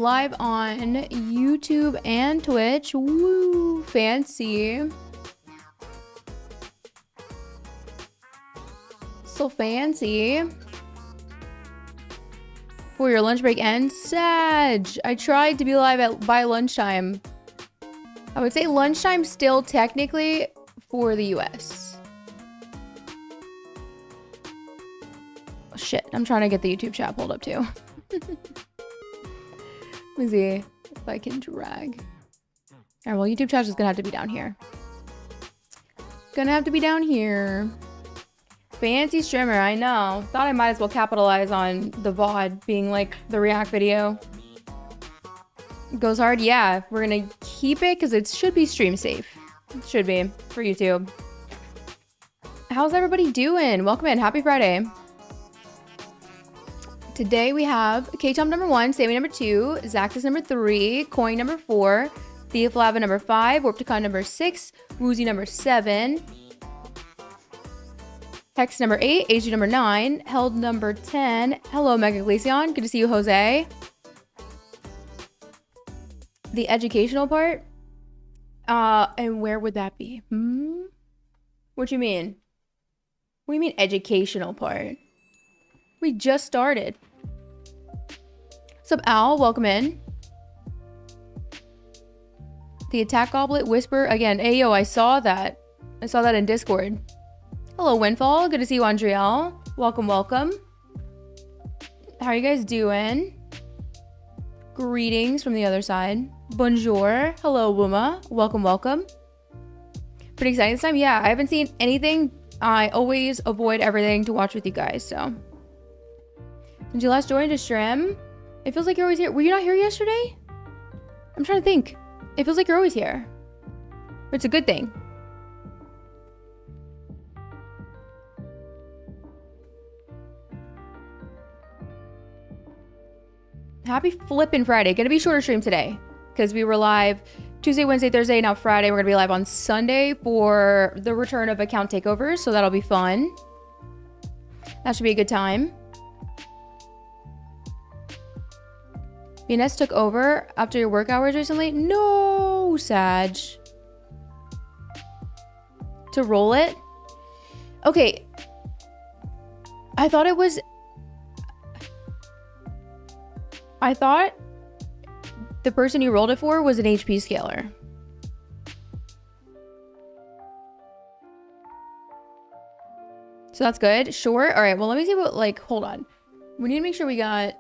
Live on YouTube and Twitch. Woo, fancy. So fancy. For your lunch break ends, Sag. I tried to be live by lunchtime. I would say lunchtime still technically for the US. Oh, shit, I'm trying to get the YouTube chat pulled up too. Let me see if I can drag. Alright, well, YouTube chat is gonna have to be down here. Gonna have to be down here. Fancy streamer, I know. Thought I might as well capitalize on the VOD being like the react video. Goes hard, yeah. We're gonna keep it because it should be stream safe. It should be for YouTube. How's everybody doing? Welcome in. Happy Friday. Today we have K-Tom number 1, Sammy number 2, Zaxxus number 3, Coin number 4, Theaflava number 5, Warpticon number 6, Woozy number 7, Hex number 8, AG number 9, Held number 10. Hello, Mega Glaceon. Good to see you, Jose. The educational part? And where would that be? What you mean? What do you mean educational part? We just started. What's up, Al? Welcome in. The attack goblet whisper again. Ayo, I saw that. I saw that in Discord. Hello, Windfall. Good to see you, Andriel. Welcome, welcome. How are you guys doing? Greetings from the other side. Bonjour. Hello, Wuma. Welcome, welcome. Pretty exciting this time. Yeah, I haven't seen anything. I always avoid everything to watch with you guys, so. Did you last join to stream? It feels like you're always here. Were you not here yesterday? I'm trying to think. It feels like you're always here. But it's a good thing. Happy flippin' Friday. Gonna be shorter stream today because we were live Tuesday, Wednesday, Thursday. Now Friday, we're gonna be live on Sunday for the return of account takeovers. So that'll be fun. That should be a good time. BNS took over after your work hours recently? No, Sag. To roll it? Okay. I thought the person you rolled it for was an HP scaler. So that's good. Sure. All right. Well, let me see what, like, hold on. We need to make sure we got,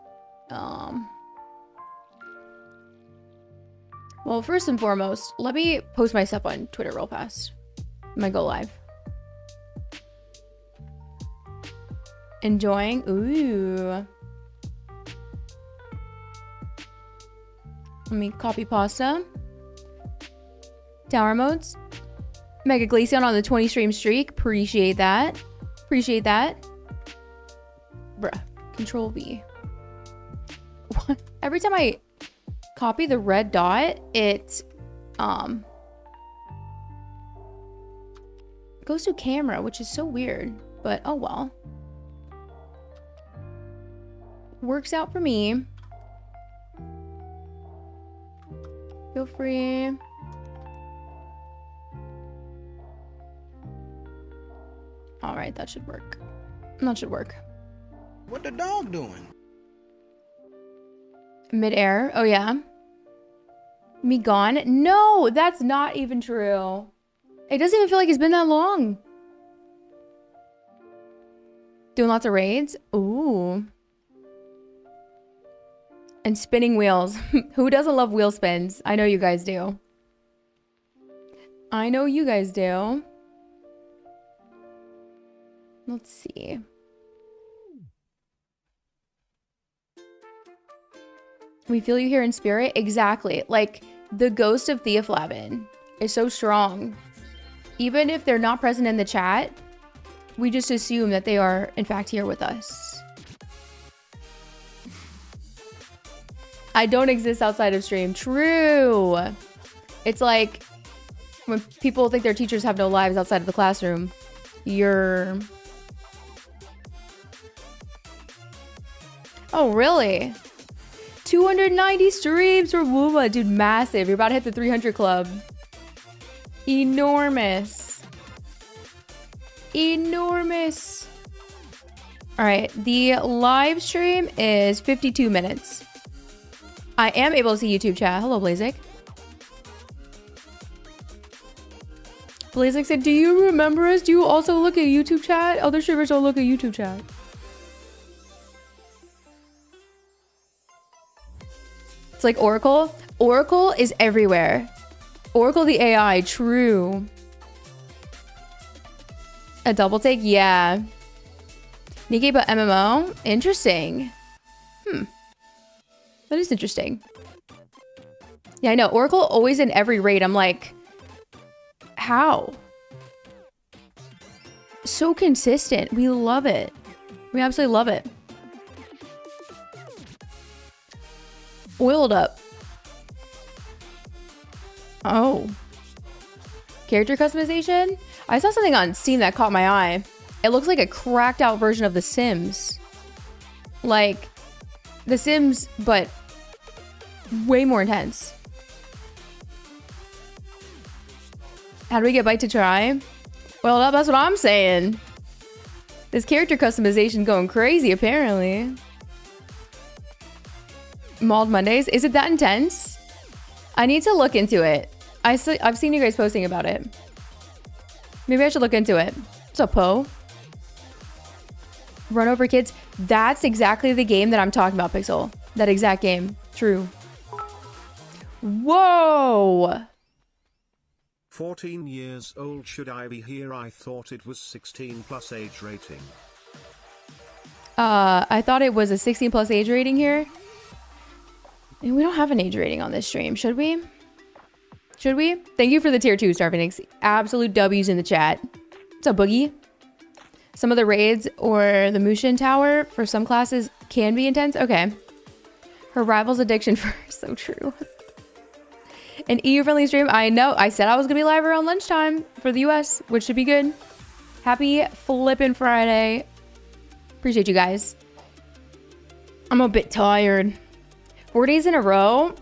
well, first and foremost, let me post my stuff on Twitter real fast. I might go live. Enjoying. Ooh. Let me copy pasta. Tower modes. Mega Glaceon on the 20 stream streak. Appreciate that. Appreciate that. Bruh. Control V. What? Every time I copy the red dot, it goes to camera, which is so weird. But oh well. Works out for me. Feel free. All right, that should work. That should work. What the dog doing? Mid-air. Oh, yeah. Me gone? No, that's not even true. It doesn't even feel like it's been that long. Doing lots of raids? Ooh. And spinning wheels. Who doesn't love wheel spins? I know you guys do. I know you guys do. Let's see. We feel you here in spirit. Exactly. Like, the ghost of Theaflavin is so strong. Even if they're not present in the chat, we just assume that they are, in fact, here with us. I don't exist outside of stream. True. It's like when people think their teachers have no lives outside of the classroom. You're... Oh, really? 290 streams for Wuma. Dude, massive. You're about to hit the 300 club. Enormous. Enormous. All right. The live stream is 52 minutes. I am able to see YouTube chat. Hello, Blazik. Blazik said, do you remember us? Do you also look at YouTube chat? Other streamers don't look at YouTube chat. It's like Oracle. Oracle is everywhere. Oracle the AI, true. A double take? Yeah. Nikkei but MMO? Interesting. That is interesting. Yeah, I know. Oracle always in every raid. I'm like, how? So consistent. We love it. We absolutely love it. Oiled up. Oh. Character customization? I saw something on Steam that caught my eye. It looks like a cracked out version of The Sims. Like The Sims, but way more intense. How do we get Byte to try? Well, that's what I'm saying. This character customization going crazy, apparently. Mauled Mondays. Is it that intense? I need to look into it. I've seen you guys posting about it. Maybe I should look into it. What's up, Poe? Run over kids. That's exactly the game that I'm talking about, Pixel. That exact game. True. Whoa! 14 years old. Should I be here? I thought it was 16 plus age rating. I thought it was a 16 plus age rating here. And we don't have an age rating on this stream, should we? Should we? Thank you for the tier 2, Star Phoenix. Absolute W's in the chat. What's up, Boogie? Some of the raids or the Mushin Tower for some classes can be intense. Okay. Her rival's addiction for so true. An EU-friendly stream. I know. I said I was going to be live around lunchtime for the US, which should be good. Happy flippin' Friday. Appreciate you guys. I'm a bit tired. 4 days in a row.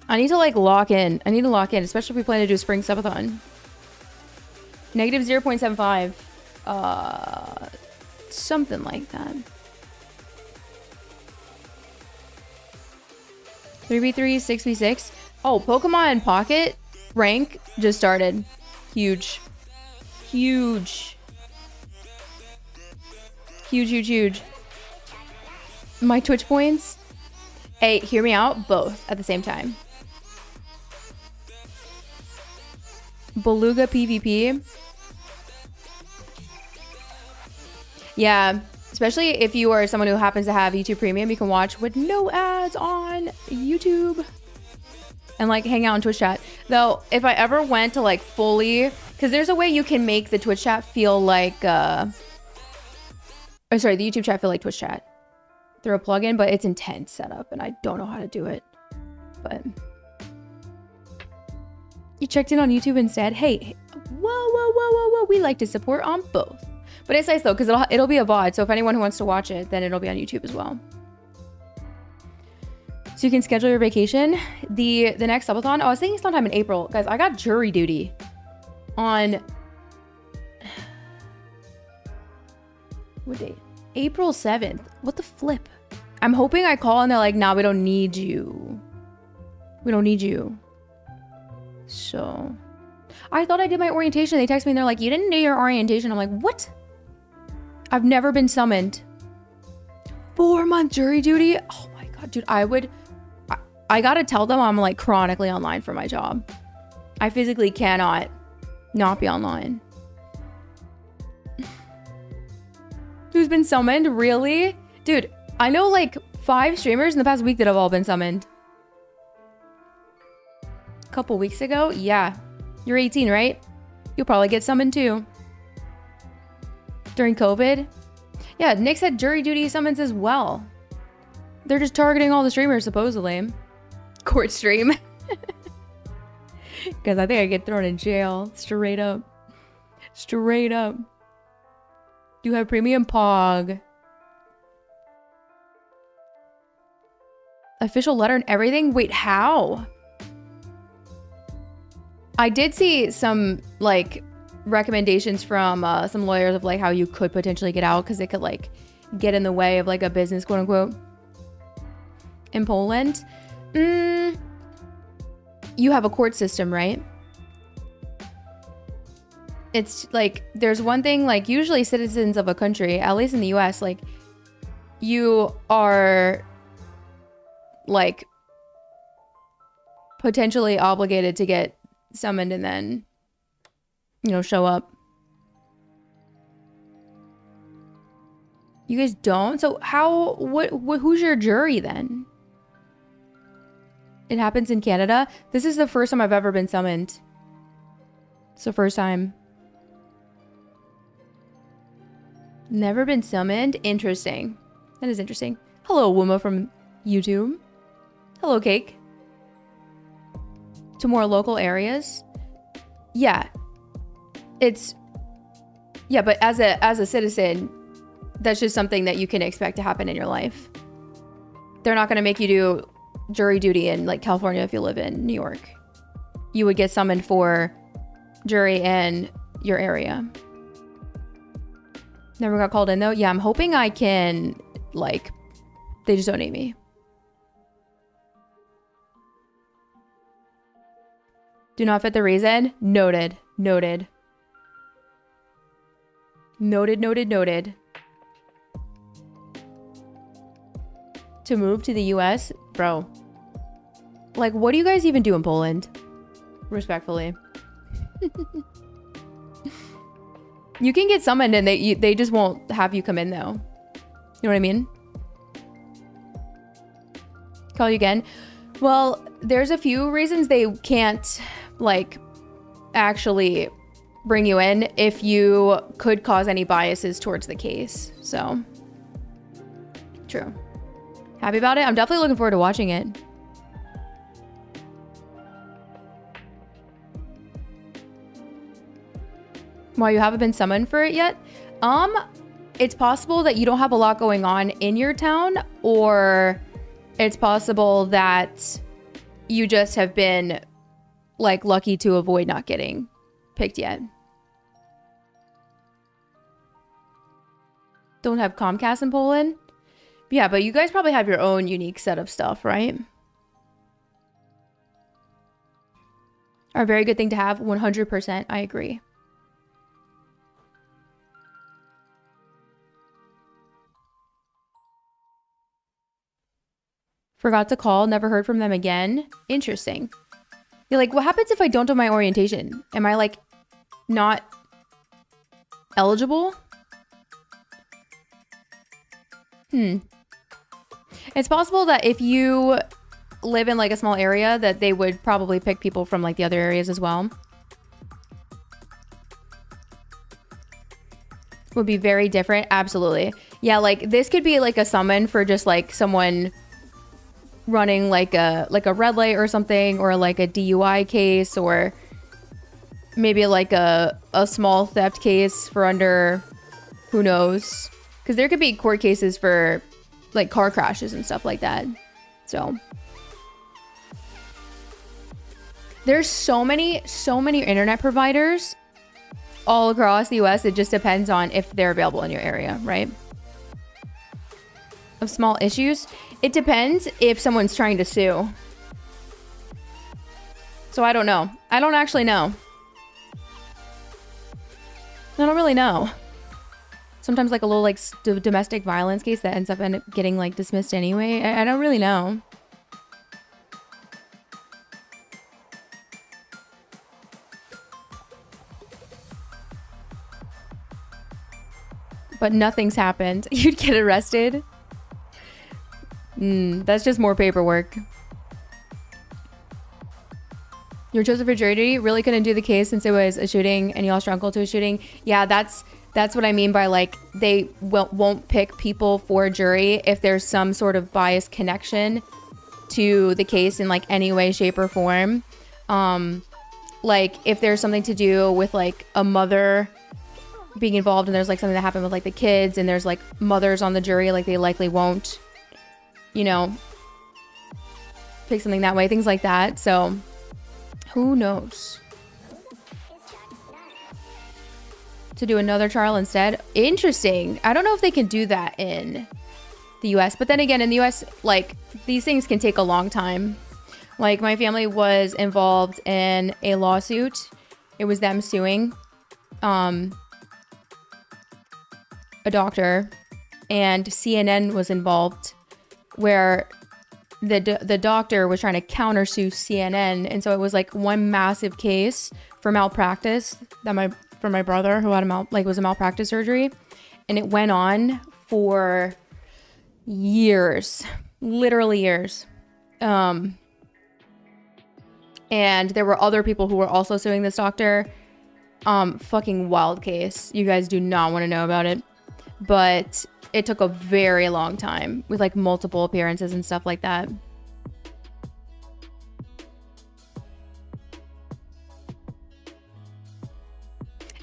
I need to like lock in. I need to lock in, especially if we plan to do a spring subathon. Negative 0.75. Something like that. 3v3, 6v6. Oh, Pokemon Pocket rank just started. Huge. Huge. Huge, huge, huge. My Twitch points. Hey, hear me out. Both at the same time. Beluga PvP. Yeah, especially if you are someone who happens to have YouTube Premium, you can watch with no ads on YouTube and like hang out in Twitch chat. Though, if I ever went to like fully, because there's a way you can make the Twitch chat feel like, the YouTube chat feel like Twitch chat through a plugin, but it's intense setup and I don't know how to do it. But you checked in on YouTube instead. Hey, whoa. We like to support on both. But it's nice though, because it'll be a VOD. So if anyone who wants to watch it, then it'll be on YouTube as well. So you can schedule your vacation. The next subathon. Oh, I was thinking sometime in April. Guys, I got jury duty on what date? April 7th. What the flip? I'm hoping I call and they're like, nah, we don't need you. We don't need you. So I thought I did my orientation. They text me and they're like, you didn't do your orientation. I'm like, what? I've never been summoned. 4-month jury duty? Oh my God, dude, I gotta tell them I'm like chronically online for my job. I physically cannot not be online. Who's been summoned? Really? Dude, I know like 5 streamers in the past week that have all been summoned. A couple weeks ago? Yeah. You're 18, right? You'll probably get summoned too. During COVID? Yeah, Nick said jury duty summons as well. They're just targeting all the streamers, supposedly. Court stream. Because I think I get thrown in jail. Straight up. Straight up. You have premium pog. Official letter and everything? Wait, how? I did see some like recommendations from some lawyers of like how you could potentially get out because it could like get in the way of like a business, quote unquote, in Poland. You have a court system, right? It's like there's one thing, like usually citizens of a country, at least in the US, like you are like potentially obligated to get summoned and then, you know, show up. You guys don't? So how, who's your jury then? It happens in Canada. This is the first time I've ever been summoned. It's the first time. Never been summoned? Interesting. That is interesting. Hello, Wuma from YouTube. Hello, Cake. To more local areas. Yeah. Yeah, but as a citizen, that's just something that you can expect to happen in your life. They're not going to make you do jury duty in like California if you live in New York. You would get summoned for jury in your area. Never got called in though. Yeah, I'm hoping I can, like, they just don't need me. Do not fit the reason. Noted. Noted. Noted, noted, noted. To move to the US? Bro. Like, what do you guys even do in Poland? Respectfully. You can get summoned and they just won't have you come in though. You know what I mean? Call you again? Well, there's a few reasons they can't like actually bring you in if you could cause any biases towards the case. So, true. Happy about it? I'm definitely looking forward to watching it. Why you haven't been summoned for it yet? It's possible that you don't have a lot going on in your town, or it's possible that you just have been like lucky to avoid not getting picked yet. Don't have Comcast in Poland? Yeah, but you guys probably have your own unique set of stuff, right? Are a very good thing to have. 100%. I agree. Forgot to call. Never heard from them again. Interesting. You're like, what happens if I don't do my orientation? Am I like not eligible? It's possible that if you live in like a small area that they would probably pick people from like the other areas as well. Would be very different. Absolutely. Yeah, like this could be like a summon for just like someone running like a red light or something, or like a DUI case, or maybe like a small theft case for under, who knows, because there could be court cases for like car crashes and stuff like that. So there's so many internet providers all across the US. It just depends on if they're available in your area, right? Of small issues, it depends if someone's trying to sue. So I don't know. I don't actually know. I don't really know. Sometimes like a little like domestic violence case that ends up getting like dismissed anyway. I don't really know. But nothing's happened. You'd get arrested. That's just more paperwork. You're chosen for jury duty. Really couldn't do the case since it was a shooting and you lost your uncle to a shooting. Yeah, that's what I mean by like they won't pick people for jury if there's some sort of bias connection to the case in like any way, shape, or form. Like if there's something to do with like a mother being involved and there's like something that happened with like the kids and there's like mothers on the jury, like they likely won't, you know, pick something that way, things like that. So who knows? To do another trial instead. Interesting. I don't know if they can do that in the US, but then again, in the US, like, these things can take a long time. Like, my family was involved in a lawsuit. It was them suing a doctor, and CNN was involved, where the doctor was trying to countersue CNN, and so it was like one massive case for malpractice that for my brother, who had was a malpractice surgery, and it went on for years, literally years. And there were other people who were also suing this doctor. Fucking wild case. You guys do not want to know about it. But it took a very long time with like multiple appearances and stuff like that.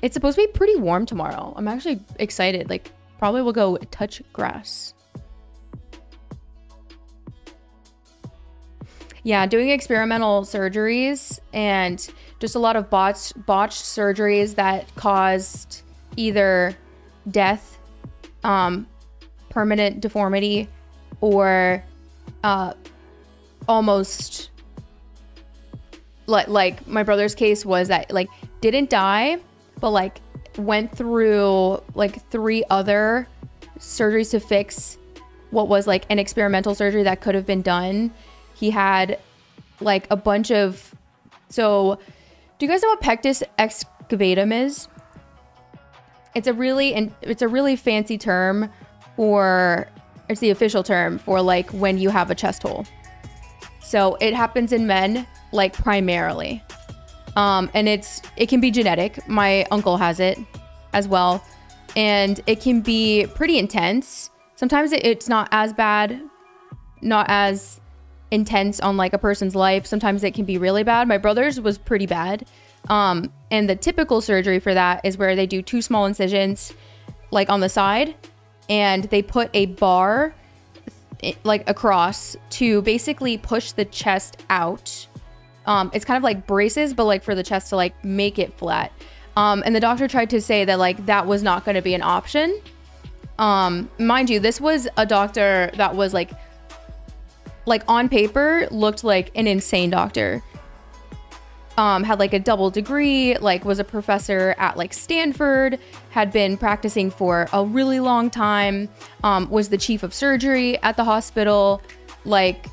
It's supposed to be pretty warm tomorrow. I'm actually excited. Like, probably will go touch grass. Yeah, doing experimental surgeries and just a lot of botched surgeries that caused either death, permanent deformity, or almost like my brother's case was that like didn't die, but like went through like 3 other surgeries to fix what was like an experimental surgery that could have been done. He had like a bunch of, so do you guys know what pectus excavatum is? It's a really fancy term for, it's the official term for like when you have a chest hole. So it happens in men, like primarily. And it can be genetic. My uncle has it as well. And it can be pretty intense. Sometimes it's not as bad, not as intense on like a person's life. Sometimes it can be really bad. My brother's was pretty bad. And the typical surgery for that is where they do 2 small incisions like on the side, and they put a bar like across to basically push the chest out. It's kind of like braces, but like for the chest to like make it flat. And the doctor tried to say that like that was not going to be an option. Mind you, this was a doctor that was like on paper looked like an insane doctor. Had like a double degree, like was a professor at like Stanford, had been practicing for a really long time, was the chief of surgery at the hospital. Like,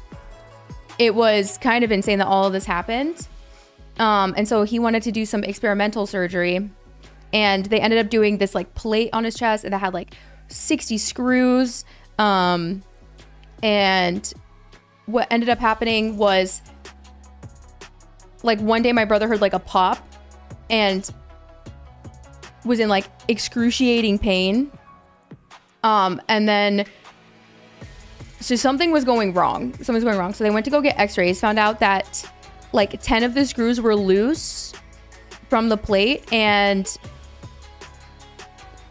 it was kind of insane that all of this happened. And so he wanted to do some experimental surgery, and they ended up doing this like plate on his chest, and that had like 60 screws. And what ended up happening was, like, one day my brother heard like a pop and was in like excruciating pain. And then so something was going wrong. So they went to go get x-rays, found out that like 10 of the screws were loose from the plate, and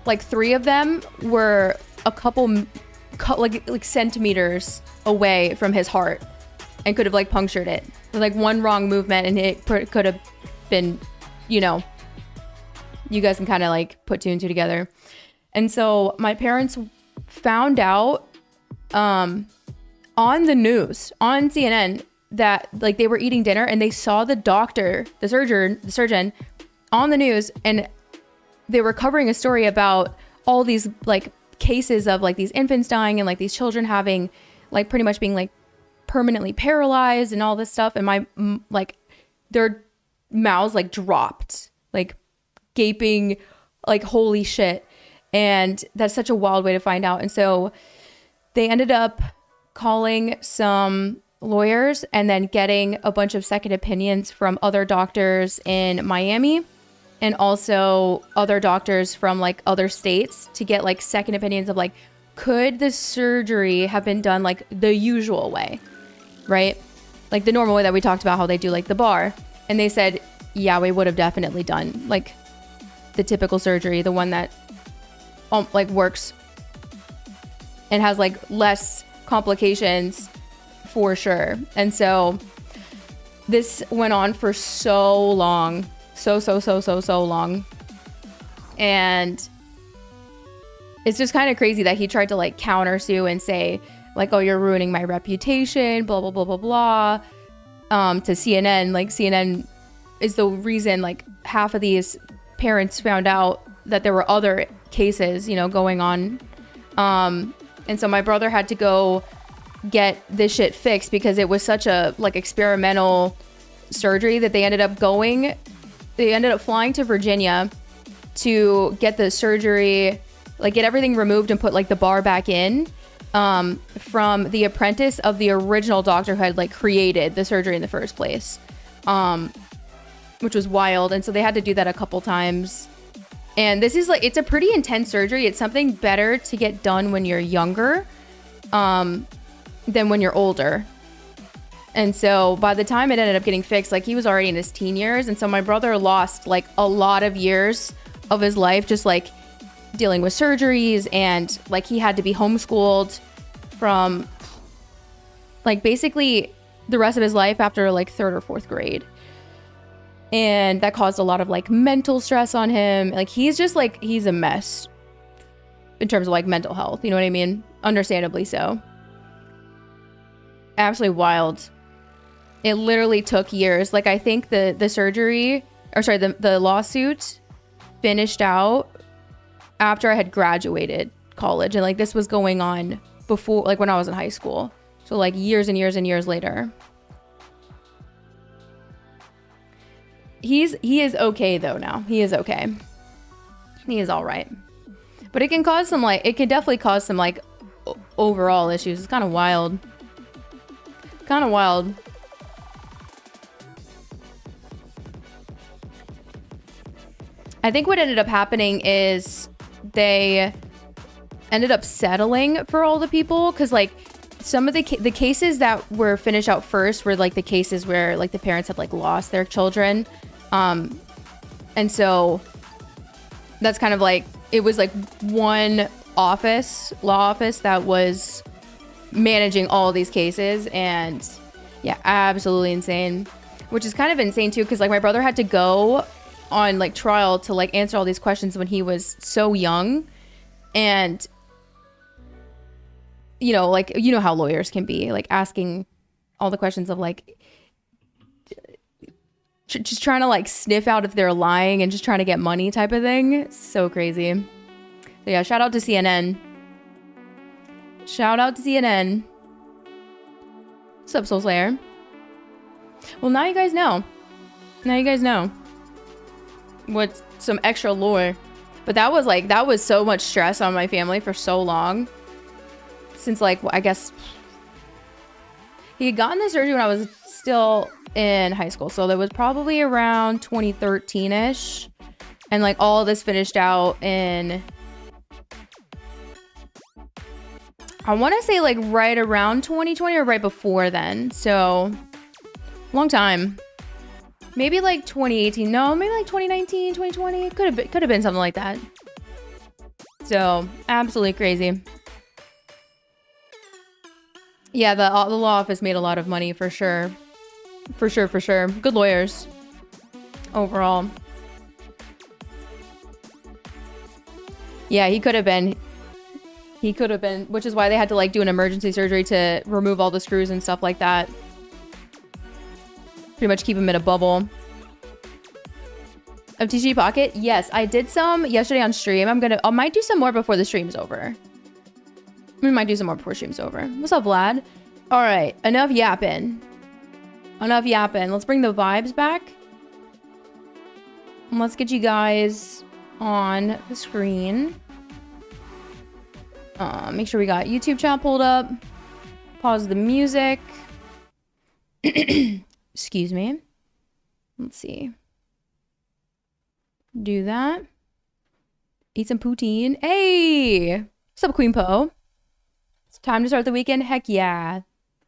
like 3 of them were a couple like centimeters away from his heart and could have like punctured it. With like one wrong movement and it could have been, you know, you guys can kind of like put 2 and 2 together. And so my parents found out on the news, on CNN, that like they were eating dinner and they saw the doctor, the surgeon on the news, and they were covering a story about all these like cases of like these infants dying and like these children having like pretty much being like permanently paralyzed and all this stuff. And my like their mouths like dropped, like gaping, like holy shit. And that's such a wild way to find out. And so they ended up calling some lawyers and then getting a bunch of second opinions from other doctors in Miami, and also other doctors from like other states to get like second opinions of like, could the surgery have been done like the usual way, right? Like the normal way that we talked about, how they do like the bar. And they said, yeah, we would have definitely done like the typical surgery, the one that like works and has like less complications for sure. And so this went on for so long, so long. And it's just kind of crazy that he tried to like countersue and say like, oh, you're ruining my reputation, blah, blah, blah, blah, blah, to CNN. Like CNN is the reason like half of these parents found out that there were other cases, you know, going on. And so my brother had to go get this shit fixed because it was such a like experimental surgery that they ended up flying to Virginia to get the surgery, like get everything removed and put like the bar back in, from the apprentice of the original doctor who had like created the surgery in the first place, which was wild. And so they had to do that a couple times. And this is like, it's a pretty intense surgery. It's something better to get done when you're younger, than when you're older. And so by the time it ended up getting fixed, like he was already in his teen years. And so my brother lost like a lot of years of his life, just like dealing with surgeries, and like he had to be homeschooled from like basically the rest of his life after like 3rd or 4th grade. And that caused a lot of like mental stress on him. Like he's just like, he's a mess in terms of like mental health. You know what I mean? Understandably so. Absolutely wild. It literally took years. Like I think the surgery, or sorry, the lawsuit finished out after I had graduated college. And like this was going on before, like when I was in high school. So like years and years and years later. He is okay though now. He is okay. He is all right. But it can cause some like, it can definitely cause some like overall issues. It's kind of wild. Kind of wild. I think what ended up happening is they ended up settling for all the people, because like some of the cases that were finished out first were like the cases where like the parents had like lost their children. And so that's kind of like, it was like one law office that was managing all these cases. And yeah, absolutely insane, which is kind of insane too, because like my brother had to go on like trial to like answer all these questions when he was so young. And you know, like, you know how lawyers can be, like asking all the questions of like just trying to like sniff out if they're lying and just trying to get money type of thing. So crazy. So yeah, shout out to CNN. Shout out to CNN. What's up, Soul Slayer? Well, now you guys know. Now you guys know what's some extra lore. But that was so much stress on my family for so long. Since like, I guess he had gotten the surgery when I was still in high school. So that was probably around 2013-ish. And like all of this finished out in, I want to say like right around 2020 or right before then. So long time. Maybe like 2018. No, maybe like 2019, 2020. Could have been something like that. So absolutely crazy. Yeah, the law office made a lot of money for sure. For sure. Good lawyers overall. Yeah, he could have been, which is why they had to like do an emergency surgery to remove all the screws and stuff like that. Pretty much keep him in a bubble. Of TCG Pocket? Yes, I did some yesterday on stream. I might do some more before the stream's over. We might do some more before stream's over. What's up, Vlad? All right, enough yapping. Enough yapping. Let's bring the vibes back. And let's get you guys on the screen. Make sure we got YouTube chat pulled up. Pause the music. Excuse me. Let's see. Do that. Eat some poutine. Hey! What's up, Queen Po? It's time to start the weekend. Heck yeah.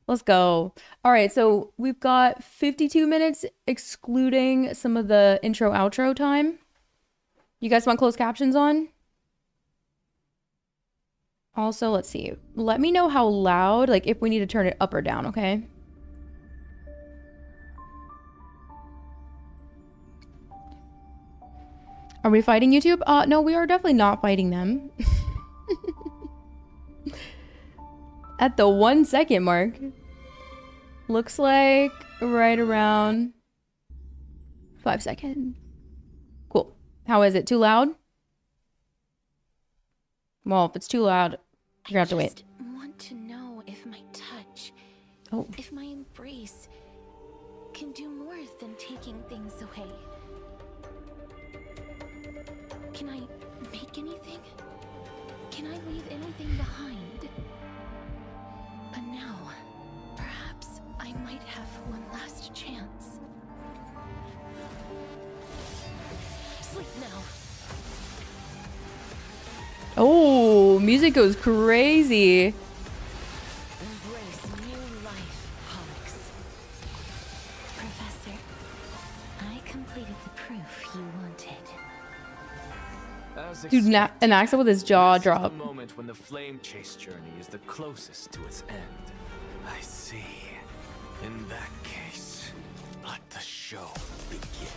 Let's go. All right, so we've got 52 minutes excluding some of the intro outro time. You guys want closed captions on? Also, let's see. Let me know how loud, like if we need to turn it up or down, okay? Are we fighting YouTube? No, we are definitely not fighting them. At the 1 second mark. Looks like right around 5 seconds. Cool. How is it? Too loud? Well, if it's too loud, you're gonna have to wait. I want to know if my touch, if my embrace can do more than taking things away. Can I make anything? Can I leave anything behind? But now, perhaps I might have one last chance. Sleep now. Oh, music goes crazy. Embrace new life, Pollux. Professor, I completed the proof you wanted. Dude, Anaxa with his jaw drop. The moment when the flame chase journey is the closest to its end. I see. In that case, let the show begin.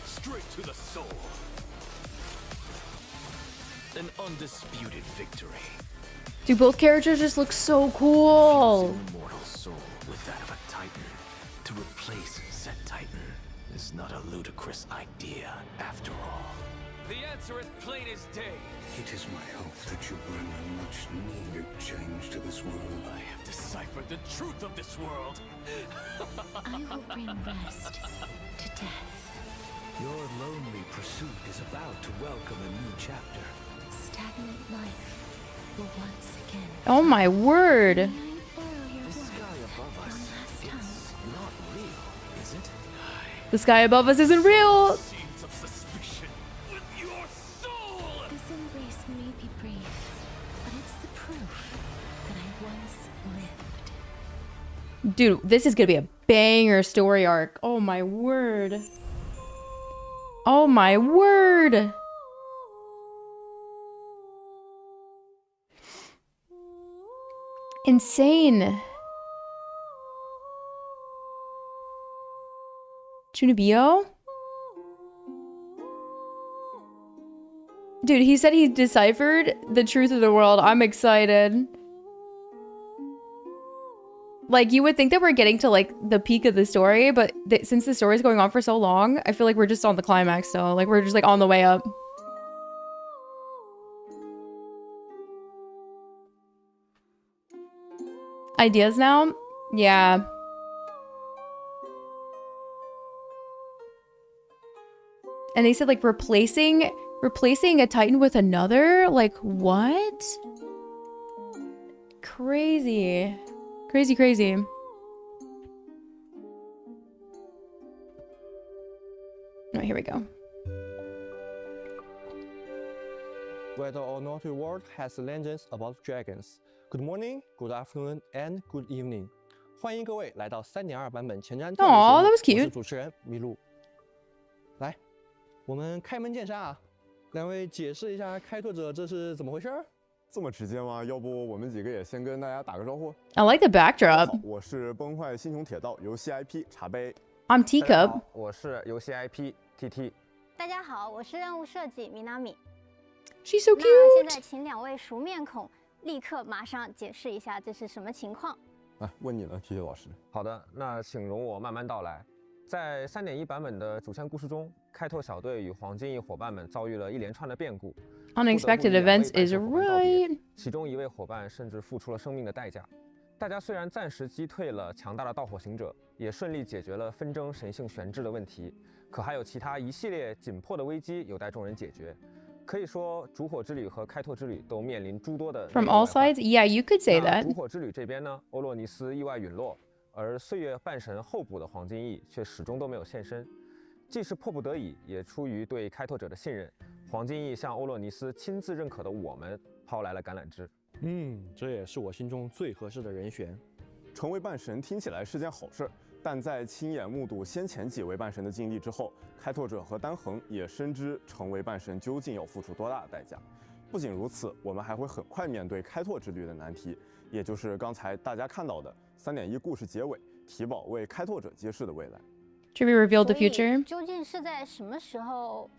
Straight to the soul. An undisputed victory. Dude, both characters just look so cool. An immortal soul with that of a titan. To replace said titan is not a ludicrous idea after all. The answer is plain as day. It is my hope that you bring a much-needed change to this world. I have deciphered the truth of this world. I will bring rest to death. Your lonely pursuit is about to welcome a new chapter. Stagnant life will once again. Oh my word. May I borrow your The word sky above one us last time? is not real, is it? The sky above us isn't real. Seeds of suspicion with your soul! This embrace may be brief, but it's the proof that I once lived. Dude, this is gonna be a banger story arc. Oh my word. Oh my word. Insane. Chunibyo? Dude, he said he deciphered the truth of the world. I'm excited. Like, you would think that we're getting to, like, the peak of the story, but since the story's going on for so long, I feel like we're just on the climax, so, like, we're just, like, on the way up. Ideas now? Yeah. And they said, like, replacing a Titan with another? Like, what? Crazy. Crazy, crazy. Oh, here we go. Whether or not your world has legends about dragons. Good morning, good afternoon, and good evening. 欢迎各位来到3.2版本前瞻特别节目。 Aw, that was cute. 我是主持人麋鹿。来，我们开门见山啊！两位解释一下开拓者这是怎么回事？这么直接吗？要不我们几个也先跟大家打个招呼。 I like the 好， backdrop. 我是崩坏星穹铁道游戏 IP 茶杯。 I'm 大家 Teacup. 好，我是游戏 IP TT。大家好，我是任务设计米娜米。 She's so 那现 cute. 在请两位熟面孔立刻马上解释一下这是什么情况。哎，问你了，TT 老师。好的，那请容我慢慢道来。在3.1版本的主线故事中，开拓小队与黄金翼伙伴们遭遇了一连串的变故， Unexpected 不得不与两位 events 半 is 神伙伴道别 right. 其中一位伙伴甚至付出了生命的代价。大家虽然暂时击退了强大的盗火行者，也顺利解决了纷争神性悬置的问题，可还有其他一系列紧迫的危机有待众人解决。可以说，烛火之旅和开拓之旅都面临诸多的 From all sides? Yeah, you could say 那 that. 烛火之旅这边呢，欧洛尼斯意外陨落，而岁月半神候补的黄金翼却始终都没有现身。既是迫不得已，也出于对开拓者的信任，黄金翼向欧洛尼斯亲自认可的我们抛来了橄榄枝。这也是我心中最合适的人选。成为半神听起来是件好事，但在亲眼目睹先前几位半神的经历之后，开拓者和丹恒也深知成为半神究竟要付出多大的代价。不仅如此，我们还会很快面对开拓之旅的难题，也就是刚才大家看到的3.1故事结尾，提宝为开拓者揭示的未来。To be revealed the 所以 future. 究竟是在什么时候？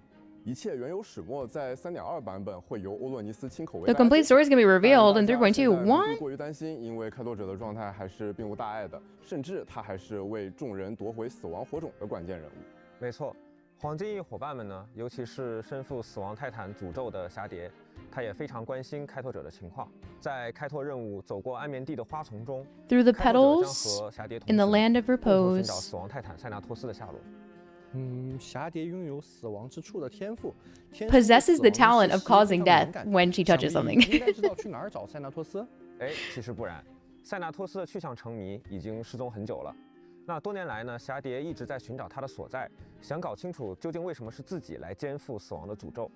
一切原有始末在3.2版本会由欧洛尼斯亲口为 The 大家 complete 揭 story is 晓 gonna be revealed in 但大家现在 3.2. 不必 What? 过于担心，因为开拓者的状态还是并无大碍的，甚至他还是为众人夺回死亡火种的关键人物。没错，黄金翼伙伴们呢，尤其是身负死亡泰坦诅咒的霞蝶，他也非常关心开拓者的情况。在开拓任务走过安眠地的花丛中， Through the 开拓者将 petals 和霞蝶同 in the 行， land of 共同寻找 repose. 死亡泰坦塞纳托斯的下落。霞蝶拥有死亡之处的天赋 Possesses the talent of causing death when she touches 想 something. 必应该知道去哪儿找塞纳托斯。哎，其实不然，塞纳托斯的去向成谜，已经失踪很久了。那多年来呢，霞蝶一直在寻找他的所在，想搞清楚究竟为什么是自己来肩负死亡的诅咒。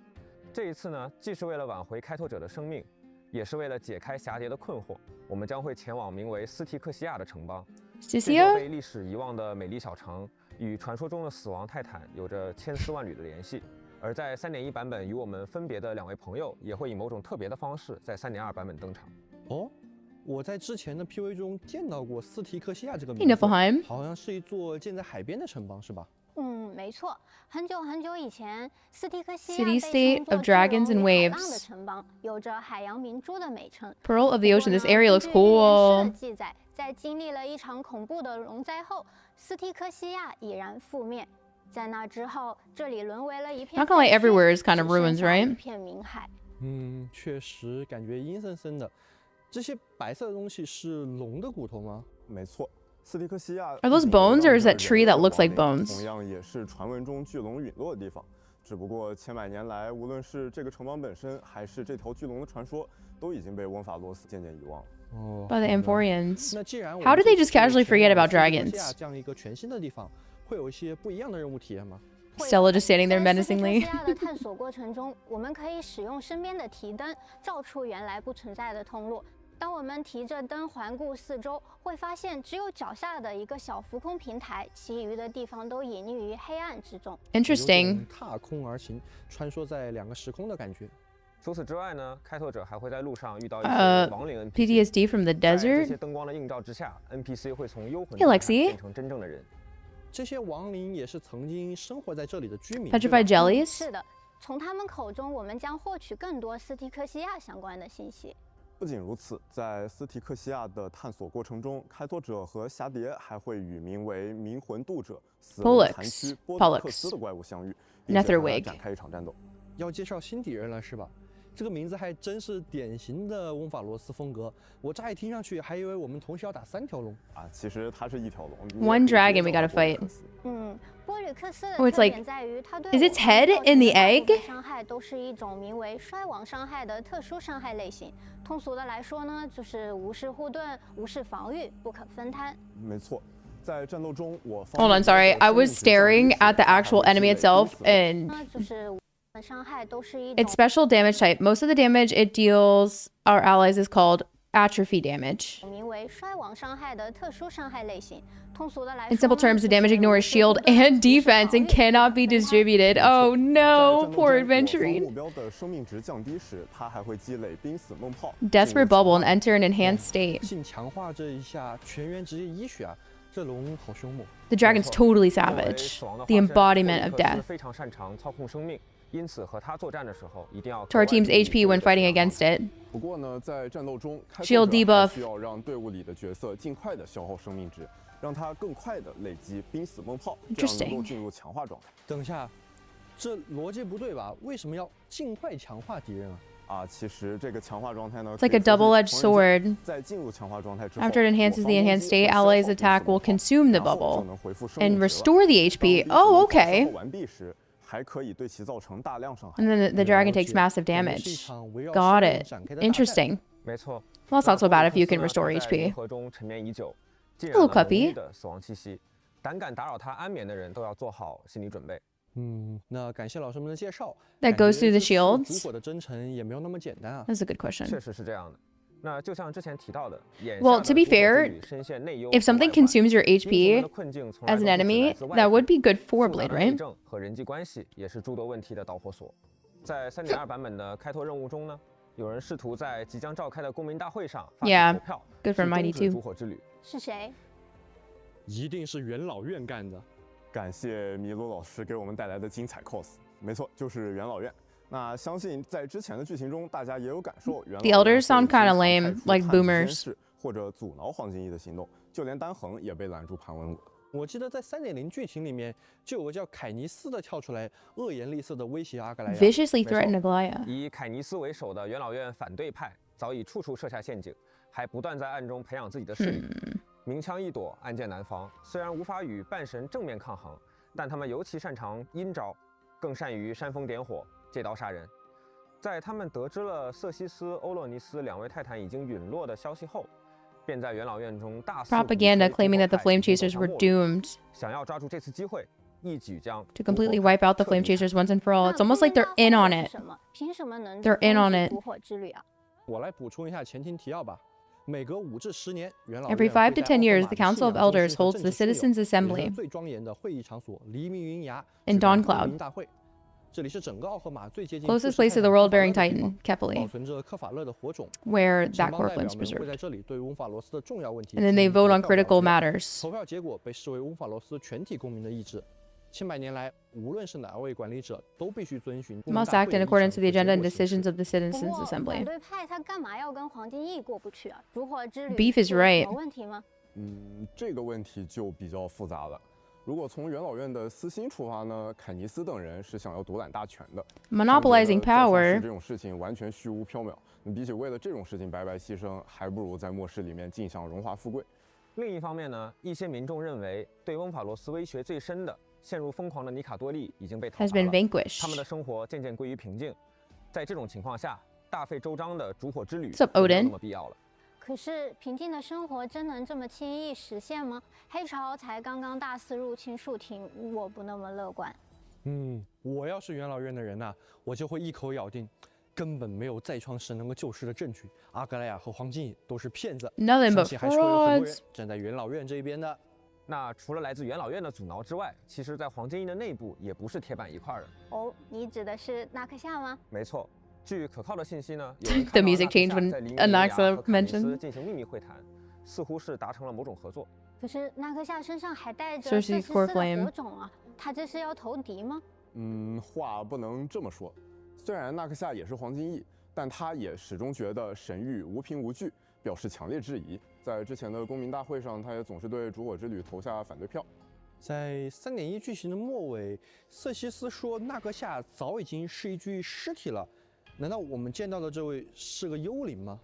这一次呢，既是为了挽回开拓者的生命，也是为了解开霞蝶的困惑，我们将会前往名为斯提克西亚的城邦。这座 Sisia? 被历史遗忘的美丽小城，与传说中的死亡泰坦有着千丝万缕的联系。而在3.1版本与我们分别的2位朋友，也会以某种特别的方式在3.2版本登场。哦，我在之前的 PV 中见到过斯提克西亚这个 Hey, 名字， Niflheim. 好像是一座建在海边的城邦，是吧？没错，很久很久以前，斯蒂克西亚 City-state 被称 of 作 dragons 巨 and 龙与海浪的 waves. 城邦，有着海洋明珠的美称。 Pearl of the 不 ocean. 过 This 呢 area looks 根据预言诗的 cool. 记载，在经历了一场恐怖的龙灾后，斯蒂克西亚已然覆灭。在那之后，这里沦为了一片 Not gonna lie, 废墟 everywhere is kind 只 of 剩 ruins, 下 right? 一片冥海。确实感觉阴森森的。这些白色的东西是龙的骨头吗？没错，斯提克西亚 Are those bones, or is that tree that looks like 同 bones? 样也是传闻中巨龙陨落的地方。只不过千百年来，无论是这个城邦本身，还是这条巨龙的传说，都已经被温法洛斯渐渐遗忘了。哦 By the 好的 Amphorians. 那既然 How did they just casually forget about 斯提克西 dragons? 亚这样一个全新的地方，会有一些不一样的任务体验吗？ Stella just standing there 在斯蒂克 menacingly. 西亚的探索过程中，我们可以使用身边的提灯，照出原来不存在的通路。当我们提着灯环顾四周，会发现只有脚下的一个小浮空平台，其余的地方都隐匿于黑暗之中。Interesting. 有种踏空而行，穿梭在2个时空的感觉。除此之外呢，开拓者还会在路上遇到一呃些亡灵 NPC。 PTSD from the 在这 desert? 些灯光的映照之下 ，NPC 会从幽魂 Hey, 状态 Lexi. 变成真正的人。这些亡灵也是曾经生活在这里的居民。 Petrified 对吧 jellies? 是的，从他们口中，我们将获取更多斯蒂克西亚相关的信息。不仅如此，在斯提克西亚的探索过程中，开拓者和霞蝶还会与名为冥魂渡者、死亡残躯波德克斯的怪物相遇，并且和它展开一场战斗。要介绍新敌人了是吧？这个名字还真是典型的翁法罗斯风格。我乍一听上去还以为我们同时要打3条龙啊，其实它是1条龙。 One dragon we gotta fight. 波吕克斯的 Oh, it's 特 like- 点在于它对 is 我 its 们 head 造成 in the 的大部 egg? 分伤害都是一种名为衰亡伤害的特殊伤害类型。通俗的来说呢，就是无视护盾、无视防御、不可分摊。没错，在战斗中我 Hold on, sorry. I was staring at the actual enemy itself, and 就是伤害都是一 its 种 special damage type. Most of the damage it deals our allies is called atrophy damage. 名为衰亡伤害的特殊伤害类型。通俗的来 In 说 simple 呢 terms, the 就是 damage 无 ignores 视 shield 护盾 and 无视 defense 防 and 御 cannot be 不可分摊 distributed. Oh 在 no, 战斗 poor 中我方 adventurine. 目标的生命值降低时，它还会积累濒死梦泡。 Desperate 进入 bubble and 强化 enter an enhanced state. 性强化这一下，全员直接医血啊！这龙好凶猛。 The dragon's totally 作为 savage, 死亡的 the 化身 embodiment 波 of 吕克斯 death. 非常擅长操控生命，因此和他作战的时候一定要 To our 格外 team's 注意 HP when 队友 fighting 的强 against 化 it. 不过呢，在战斗中，开 Shield 拓者 debuff 还需要让队伍里的角色尽快的消耗生命值，让他更快的累积濒死梦泡，这样能够 Interesting 进入强化状态。等一下，这逻辑不对吧？为什么要尽快强化敌人啊？其实这个强化状态呢 It's like a 可以说是 double-edged 同人 sword. 在进入强化状态之后 After it enhances 我 the 方攻 enhanced 击 state, 会消耗 allies 濒死 attack 梦 will 泡 consume the 然后 bubble 就能恢复生 and 命值了 restore the 当 HP. 濒死 Oh, 梦泡消 okay. 耗完毕时，还可以对其造成大量伤害。 And then the dragon 了 takes 解 massive 感觉是一 damage. 场围绕 Got 生命 it. 展开的大战 Interesting. 没错， Well, it's not so bad if you 波 can 吕克斯 restore 呢他在 HP. 银河中沉眠已久，浸 Hello, 染了浓 Cuppy. 郁的死亡气息，胆敢打扰他安眠的人都要做好心理准备。那感谢老师们的介绍。 That 感 goes 觉 through the 这次 shields. 烛火的征程也没有那么简单啊。 That's a good question. 确实是这样的。那就像之前提到的，眼下 Well, 的 to be 烛火之 fair, 旅深陷内忧 If 和 something 外患 consumes your 英雄们 HP 的困境从来 as 都 an 不只来 enemy, 自外 that 部 would be good for 复杂 Blade, 的内 right? 政和人际关系也是诸多问题的导火索。在3.2版本的开拓任务中呢，有人试图在即将召开的公民大会上发起投票， Good for Mighty 终止烛火之旅。是谁？一定是元老院干的。感谢麋鹿老师给我们带来的精彩 cos， 没错，就是元老院。那相信在之前的剧情中，大家也有感受，元老 The 院 elders sound 会 kind of 经常 lame, 派出 like 探子 boomers. 监视或者阻挠黄金翼的行动，就连丹恒也被拦住盘问过。我记得在3.0剧情里面就有个叫凯尼斯的跳出来，恶言厉色的威胁阿格莱亚 Viciously threatened Aglaya. 以凯尼斯为首的元老院反对派早已处处设下陷阱，还不断在暗中培养自己的势力。明枪易躲，暗箭难防。虽然无法与半神正面抗衡，但他们尤其擅长阴招，更善于煽风点火、借刀杀人。在他们得知了瑟西斯、欧洛尼斯两位泰坦已经陨落的消息后，便在元老院中大肆 Propaganda claiming that the Flame Chasers were doomed 想要抓住这次机会，一举将 to completely wipe out the Flame Chasers once and for all. It's almost like they're in on it. 凭什么能 They're in on it. 烛火之旅啊？我来补充一下前情提要吧。每隔5至10年，元老 Every 5 to 10 years, the Council of Elders holds the Citizens' Assembly 最庄严的会议场所黎明云崖 in Dawncloud. 大会。这里是整个奥赫玛最接近 Closest place to the world-bearing Titan, Kepler, 保存着科法勒的火种 where that 城邦 core 代表 flame's 们会 preserved. 在这里对翁法罗斯的重要问题 And then they 进行 vote on 投票表 critical 决 matters. 投票结果被视为翁法罗斯全体公民的意志。千百年来，无论是哪位管理者，都必须遵循 Must act in accordance with the agenda and decisions of the 不 Citizens' 过 Assembly. 反对派他干嘛要跟黄金翼过不去啊？烛火之旅 Beef is 有什 right. 么问题吗？这个问题就比较复杂了。如果从元老院的私心出发呢，凯尼斯等人是想要独揽大权的 Monopolizing 他们觉得在 power. 这种事情完全虚无缥缈。比起为了这种事情白白牺牲，还不如在末世里面尽享荣华富贵。另一方面呢，一些民众认为对翁法罗斯威胁最深的、陷入疯狂的尼卡多利已经被讨 Has 伐 been 了， vanquished. 他们的生活渐渐归于平静。在这种情况下，大费周章的烛火之旅 What's up, 就没有 Odin? 那么必要了。可是平静的生活真能这么轻易实现吗？黑潮才刚刚大肆入侵树亭，我不那么乐观。我要是元老院的人呐，我就会一口咬定，根本没有再创神能够救世的证据。阿格莱亚和黄金翼都是骗子， Nothing 相 but 信还是会有很多人 frauds. 站在元老院这一边的。那除了来自元老院的阻挠之外，其实在黄金翼的内部也不是铁板一块的。哦，你指的是纳克夏吗？没错，据可靠的信息呢，有人 The 看到 music 纳克 changed 夏 when 在黎明 Anaxa 和凯尼斯 mentioned. 进行秘密会谈，似乎是达成了某种合作。可是纳克夏身上还带着 Cersei's 瑟西斯 core 的 flame 火种啊，他这是要投敌吗？话不能这么说。虽然纳克夏也是黄金翼，但他也始终觉得神域无凭无据，表示强烈质疑。在之前的公民大会上，他也总是对烛火之旅投下反对票。在3.1剧情的末尾，瑟西斯说纳克夏早已经是一具尸体了。难道我们见到的这位是个幽灵吗？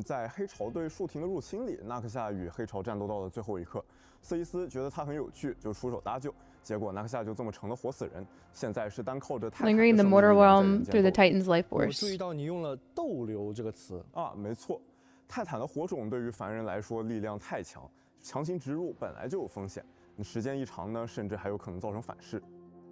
在黑潮对树亭的入侵里，纳克夏与黑潮战斗到了最后一刻。瑟西斯觉得他很有趣，就出手搭救，结果纳克夏就这么成了活死人。现在是单靠着泰坦的 Lingering in the 生命 mortal 力量在 realm 人间 through the 斗 Titan's life 我注意 force. 到你用了逗留这个词啊，没错，泰坦的火种对于凡人来说力量太强，强行植入本来就有风险，时间一长呢，甚至还有可能造成反噬。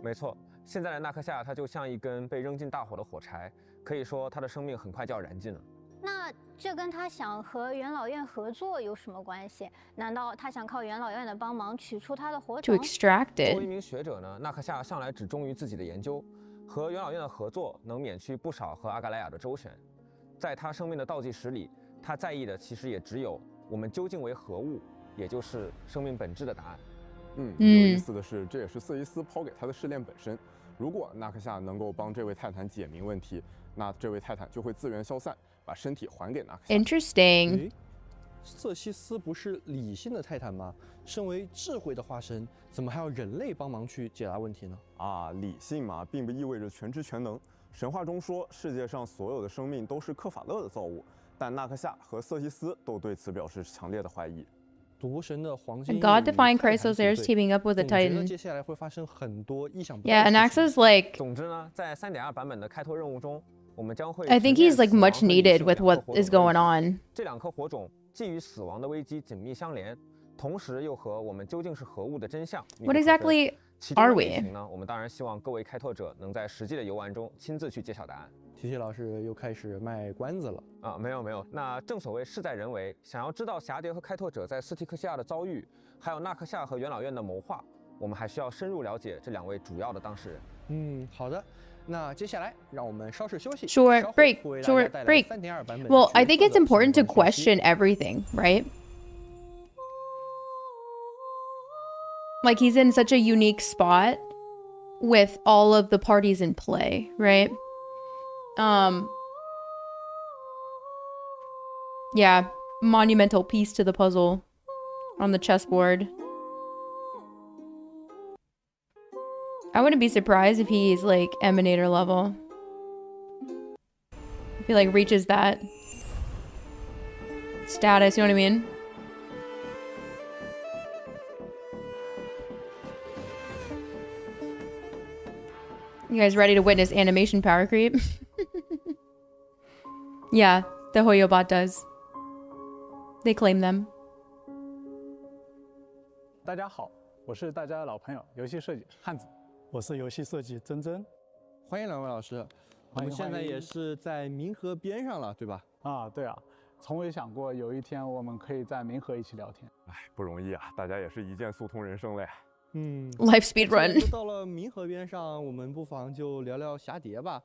没错，现在的纳克夏他就像一根被扔进大火的火柴，可以说他的生命很快就要燃尽了。那这跟他想和元老院合作有什么关系？难道他想靠元老院的帮忙取出他的火 To 种？ extract 作为一 it. 名学者呢，纳克夏向来只忠于自己的研究，和元老院的合作能免去不少和阿格莱亚的周旋。在他生命的倒计时里，他在意的其实也只有我们究竟为何物，也就是生命本质的答案。有意思的是，这也是瑟伊斯抛给他的试炼本身。如果纳克夏能够帮这位泰坦解明问题，那这位泰坦就会自愿消散，把身体还给纳克夏。 Interesting. 瑟西斯不是理性的泰坦吗？身为智慧的化身，怎么还要人类帮忙去解答问题呢？理性嘛，并不意味着全知全能。神话中说，世界上所有的生命都是科法勒的造物，但纳克夏和瑟西斯都对此表示强烈的怀疑。毒神的黄金 A god-defying Chrysosaurus teaming up with a 总觉得 Titan. 接下来会发生很多意想不到 Yeah, 的事情。 Anaxa's like, 总之呢，在3.2版本的开拓任务中，我们将会 I think 直面 he's like 死亡 much 和 needed 隐性 with 两 what 颗火种 is 的问 going 题 on. 这两颗火种既与死亡的危机紧密相连，同时又和我们究竟是何物的真相密 What 不可分。 exactly 其中 are 的 we? 内情呢，我们当然希望各位开拓者能在实际的游玩中亲自去揭晓答案。提提老师又开始卖关子了。没有，那正所谓事在人为，想要知道蛱蝶和开拓者在斯提克西亚的遭遇，还有纳克夏和元老院的谋划，我们还需要深入了解这两位主要的当事人。好的。那接下来让我们稍事休息。 Short break. Short break. Well, I think it's important to question everything, right? Like he's in such a unique spot with all of the parties in play, right? Yeah, monumental piece to the puzzle on the chessboard. I wouldn't be surprised if he's like Emanator level. If he like reaches that status, you know what I mean? You guys ready to witness animation power creep? Yeah, the Hoyobot does. They claim them. 大家好，我是大家的老朋友，游戏设计汉子。我是游戏设计真真。欢迎两位老师。我们现在也是在冥河边上了，对吧？啊，对啊，从未想过有一天我们可以在冥河一起聊天。哎，不容易啊，大家也是一键速通人生了呀。Life speed run. 到了冥河边上，我们不妨就聊聊霞蝶吧。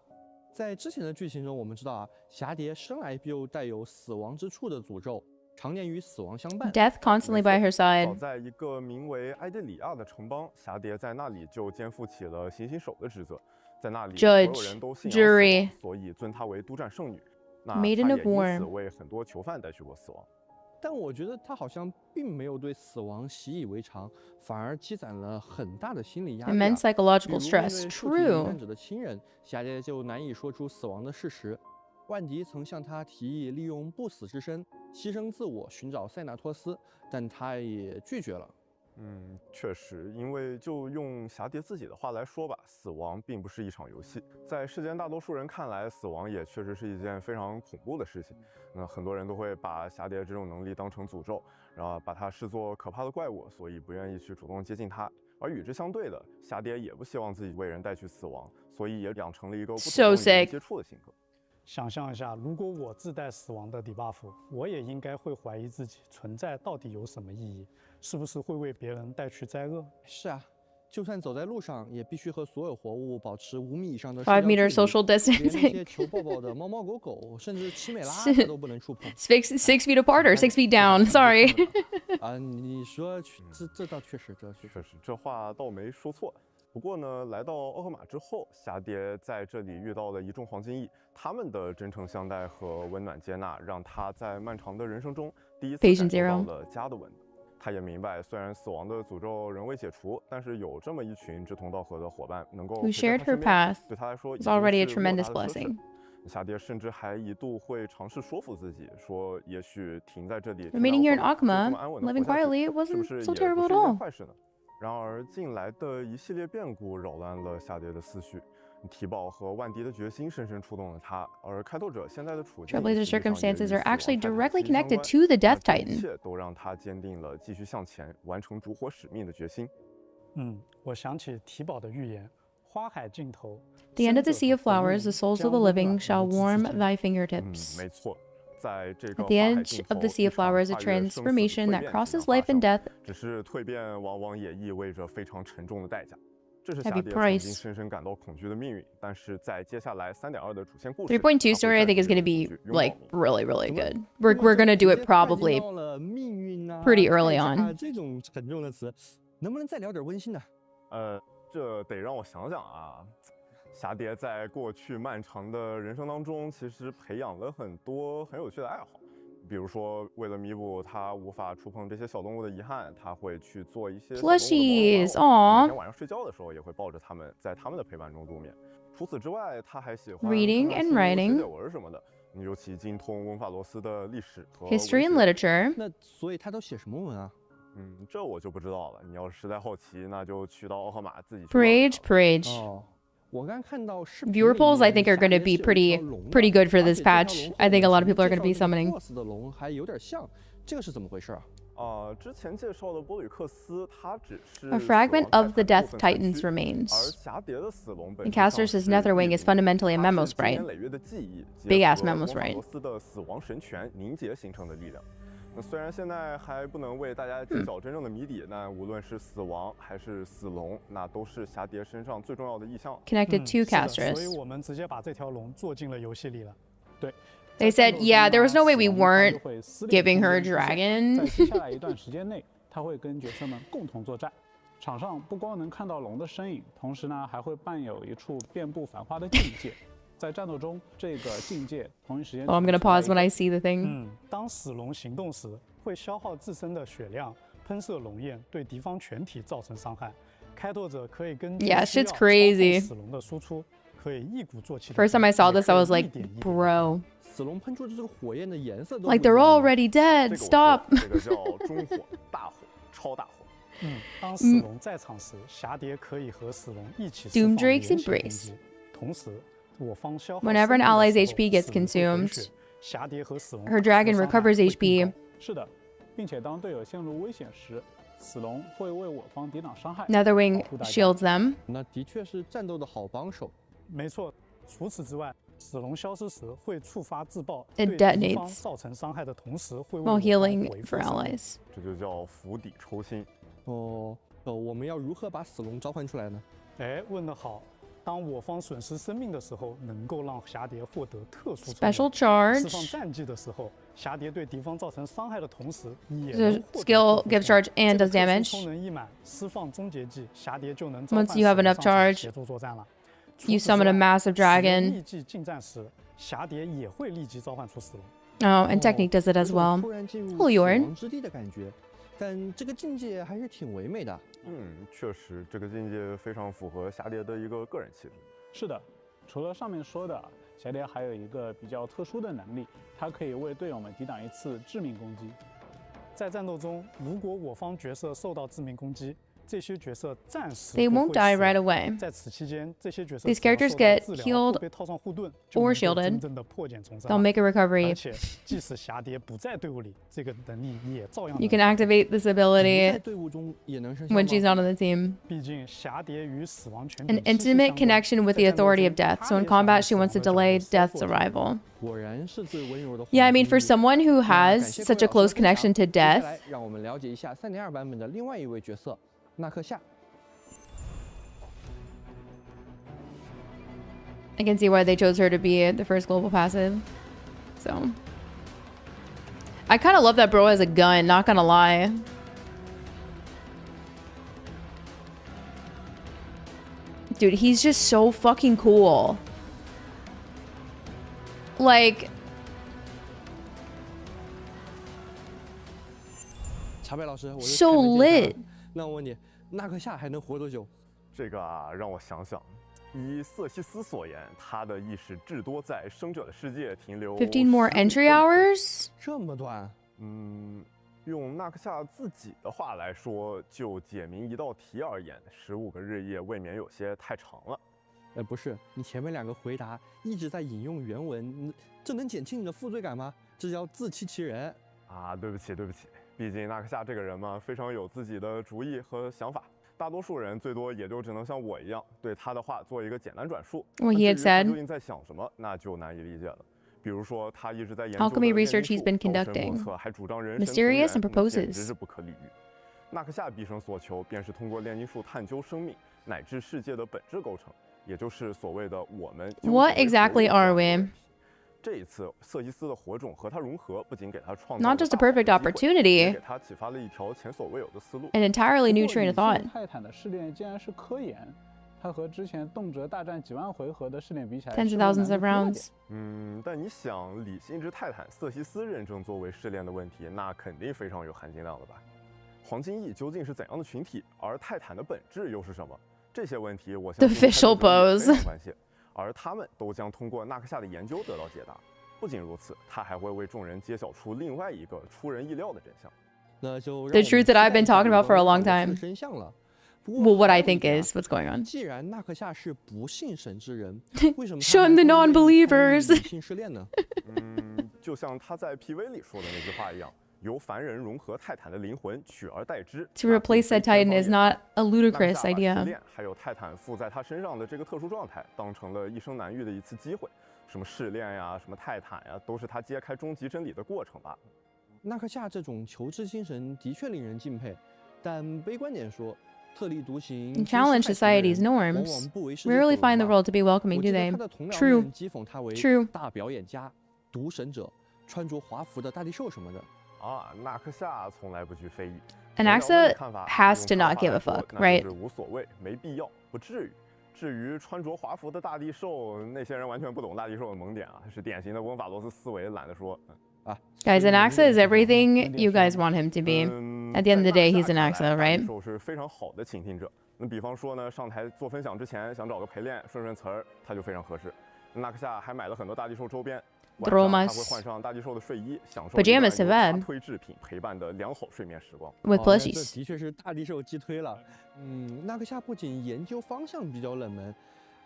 在之前的剧情中，我们知道啊，霞蝶生来就带有死亡之处的诅咒，常年与死亡相伴。Death constantly by her side. 早在一个名为埃德里亚的城邦，霞蝶在那里就肩负起了行刑手的职责。在那里，所有人都信仰死亡，所以尊她为督战圣女。那她也因此为很多囚犯带去过死亡。但我觉得他好像并没有对死亡习以为常，反而积攒了很大的心理压力。Immense psychological stress. True. 患者的亲人，霞蝶就难以说出死亡的事实。万迪曾向他提议利用不死之身牺牲自我寻找塞纳托斯，但他也拒绝了。确实，因为就用霞蝶自己的话来说吧，死亡并不是一场游戏。在世间大多数人看来，死亡也确实是一件非常恐怖的事情。那很多人都会把霞蝶这种能力当成诅咒，然后把它视作可怕的怪物，所以不愿意去主动接近它。而与之相对的，霞蝶也不希望自己为人带去死亡，所以也养成了一个不主动与人接触的性格。想象一下，如果我自带死亡的 debuff， 我也应该会怀疑自己存在到底有什么意义，是不是会为别人带去灾厄？是啊，就算走在路上，也必须和所有活物保持5米以上的5 meter social distancing。连那些求抱抱的猫猫狗狗，甚至奇美拉它都不能触碰。6 feet apart or 6 feet down? Sorry. 啊，你说这倒确实，这话倒没说错。不过呢，来到奥克玛之后，霞蝶在这里遇到了一众黄金翼，他们的真诚相待和温暖接纳，让他在漫长的人生中第一次感受到了家的温暖。他也明白，虽然死亡的诅咒仍未解除，但是有这么一群志同道合的伙伴能够 Who shared her path 对他来说 is already a tremendous blessing. 霞蝶甚至还一度会尝试说服自己，说也许停在这里 Remaining here in Akuma, living quietly, it wasn't so terrible at all. 然而，近来的一系列变故扰乱了霞蝶的思绪。提宝和万迪的决心深深触动了他，而开拓者现在的处境 Trailblazer's circumstances are actually directly connected to the Death Titan. 一切都让他坚定了继续向前、完成烛火使命的决心。我想起提宝的预言：花海尽头。The end of the sea of flowers, the souls of the living shall warm thy fingertips. 没错。At the edge of the sea of flowers, a transformation that crosses life and death. 只是蜕变往往也意味着非常沉重的代价。这是霞蝶曾经深深感到恐惧的命运。但是在接下来3.2的主线故事 3.2 story, I think is going to be like really good. We're going to do it probably pretty early on. 这种沉重的词，能不能再聊点温馨的？这得让我想想啊。霞蝶在过去漫长的人生当中，其实培养了很多很有趣的爱好，比如说，为了弥补他无法触碰这些小动物的遗憾，他会去做一些 plushies。每天晚上睡觉的时候，也会抱着他们，在他们的陪伴中度眠。除此之外，他还喜欢 reading and writing 写文什么的，尤其精通温法罗斯的历史和 history and literature。那所以他都写什么文啊？这我就不知道了。你要是实在好奇，那就去到奥赫玛自己去。Preach。我刚看到 viewer polls, I think, are going to be pretty good for this patch. I think a lot of people are going to be summoning. 的龙还有点像，这个是怎么回事啊？之前介绍的波吕克斯，他只是 a fragment of the Death Titan's remains. 而霞蝶的死龙本 And Castorice's Netherwing is fundamentally a memo sprite. Big ass memo sprite. 罗斯的死亡神权凝结形成的力量。那虽然现在还不能为大家揭晓真正的谜底，但无论是死亡还是死龙，那都是霞蝶身上最重要的意象。Connected to Castorice. 所以我们直接把这条龙做进了游戏里了。对。They said, yeah, there was no way we weren't giving her a dragon. 在接下来一段时间内，他会跟角色们共同作战。场上不光能看到龙的身影，同时呢，还会伴有一处遍布繁花的境界。在战斗中，这个境界同一时间。Oh, I'm gonna pause when I see the thing. 当死龙行动时，会消耗自身的血量，喷射龙焰，对敌方全体造成伤害。开拓者可以根据 Yeah, shit's crazy. 死龙的输出，可以一鼓作气。 First time I saw this, I was like, bro. 死龙喷出的这个火焰的颜色都 like they're already dead. Stop. 这个叫中火、大火、超大火。当死龙在场时，霞蝶可以和死龙一起释放 Doomdrake's 连续攻 embrace. 击，同时。 Whenever an ally's HP gets consumed, her dragon recovers HP. 是的，并且当队友陷入危险时，死龙会为我方抵挡伤害。 Netherwing shields them. 那的确是战斗的好帮手。没错，除此之外，死龙消失时会触发自爆， It 对敌方 detonates 造成伤害的同时，会为 while 我方 healing 回 for 复生命。 allies. 这就叫釜底抽薪。我们要如何把死龙召唤出来呢？哎，问得好。 当我方损失生命的时候，能够让霞蝶获得特殊 special charge. 释放战绩的时候，霞蝶对敌方造成伤害的同时，也 The skill gives charge and does damage. 充能一满，释放终结技，霞蝶就能 Once you have enough charge, 协助作战了。 you summon a massive dragon. 立即近战时，霞蝶也会立即召唤出死龙。Oh, and Technique does it as well. 突然进入 Holy 死 Yorn. 亡之地的感觉，但这个境界还是挺唯美的。确实，这个境界非常符合霞蝶的一个个人气质。 是的，除了上面说的，霞蝶还有一个比较特殊的能力，它可以为队友们抵挡一次致命攻击。在战斗中，如果我方角色受到致命攻击，这些角色暂时 They won't die right away. 在此期间，这些角色 These characters get healed 被套上护盾 or shielded. 真正的破茧重生。 They'll make a recovery. 而且，即使霞蝶不在队伍里，这个能力也照样。 You can activate this ability 在队伍中也能生效 when she's not on the team. 毕竟霞蝶与死亡全 An intimate connection with the authority of death. So in combat, she wants to delay death's arrival. 果然是最温柔的。Yeah, I mean, for someone who has such a close connection to 接下 death. 来让我们了解一下3.2版本的另外一位角色纳克夏。 I can see why they chose her to be the first global passive. So. I kind of love that bro has a gun, not gonna lie. Dude, he's just so fucking cool. Like. 茶杯老师，我 So lit. 那我问你，纳克夏还能活多久？这个啊，让我想想。 依瑟西斯所言，他的意识至多在生者的世界停留15 more entry hours？ 这么短？用纳克夏自己的话来说，就解谜一道题而言，15个日夜未免有些太长了。不是，你前面2个回答一直在引用原文，这能减轻你的负罪感吗？这叫自欺欺人啊！对不起，对不起，毕竟纳克夏这个人嘛，非常有自己的主意和想法。 大多数人最多也就只能像我一样，对他的话做一个简单转述。Well, he had said. 他究竟在想什么，那就难以理解了。比如说，他一直在研究 alchemy research he's been conducting. 还主张人神 Mysterious and 简 proposes. 直是不可理喻。纳克夏毕生所求，便是通过炼金术探究生命乃至世界的本质构成，也就是所谓的我们。What exactly are we? 这一次，瑟西斯的火种和他融合，不仅给他创造 Not just a perfect opportunity. 给他启发了一条前所未有的思路。 An entirely new train of thought. 泰坦的试炼竟然是科研，它和之前动辄大战几万回合的试炼比起来 ，tens of thousands of rounds. 但你想，理性之泰坦瑟西斯认证作为试炼的问题，那肯定非常有含金量了吧？黄金翼究竟是怎样的群体？而泰坦的本质又是什么？这些问题，我相信 The official pose. 而他们都将通过纳克夏的研究得到解答。不仅如此，他还会为众人揭晓出另外一个出人意料的真相。那就 The truth that I've been talking about for a long time. 真相了。 Well, what I think is what's going on. 既然纳克夏是不信神之人，为什么 shun the non-believers? 信试炼呢？就像他在 PV 里说的那句话一样，由凡人融合泰坦的灵魂，取而代之。To replace said Titan is not a ludicrous idea. 还有泰坦附在他身上的这个特殊状态，当成了一生难遇的一次机会。什么试炼呀，什么泰坦呀，都是他揭开终极真理的过程吧。纳克夏这种求知精神的确令人敬佩，但悲观点说，特立独行、 challenge society's norms. We rarely find the world to be welcoming, do they? True. 讥讽他为 True. 大表演家、独神者、穿着华服的大地兽什么的。啊，纳克夏从来不惧非议。 Anaxa has to not give a fuck, right? 无所谓，没必要，不至于。至于穿着华服的大地兽，那些人完全不懂大地兽的萌点啊，是典型的温法罗斯思维，懒得说。啊 Guys, Anaxa is everything you guys want him to be. At the end of the day, he's Anaxa, right? 大地兽是非常好的倾听者。那比方说呢，上台做分享之前想找个陪练顺词儿，他就非常合适。纳克夏还买了很多大地兽周边。 他会换上大地兽的睡衣，享受 pajamas to bed 推制品陪伴的良好睡眠时光。 With plushies. 这的确是大地兽击推了。纳克夏不仅研究方向比较冷门，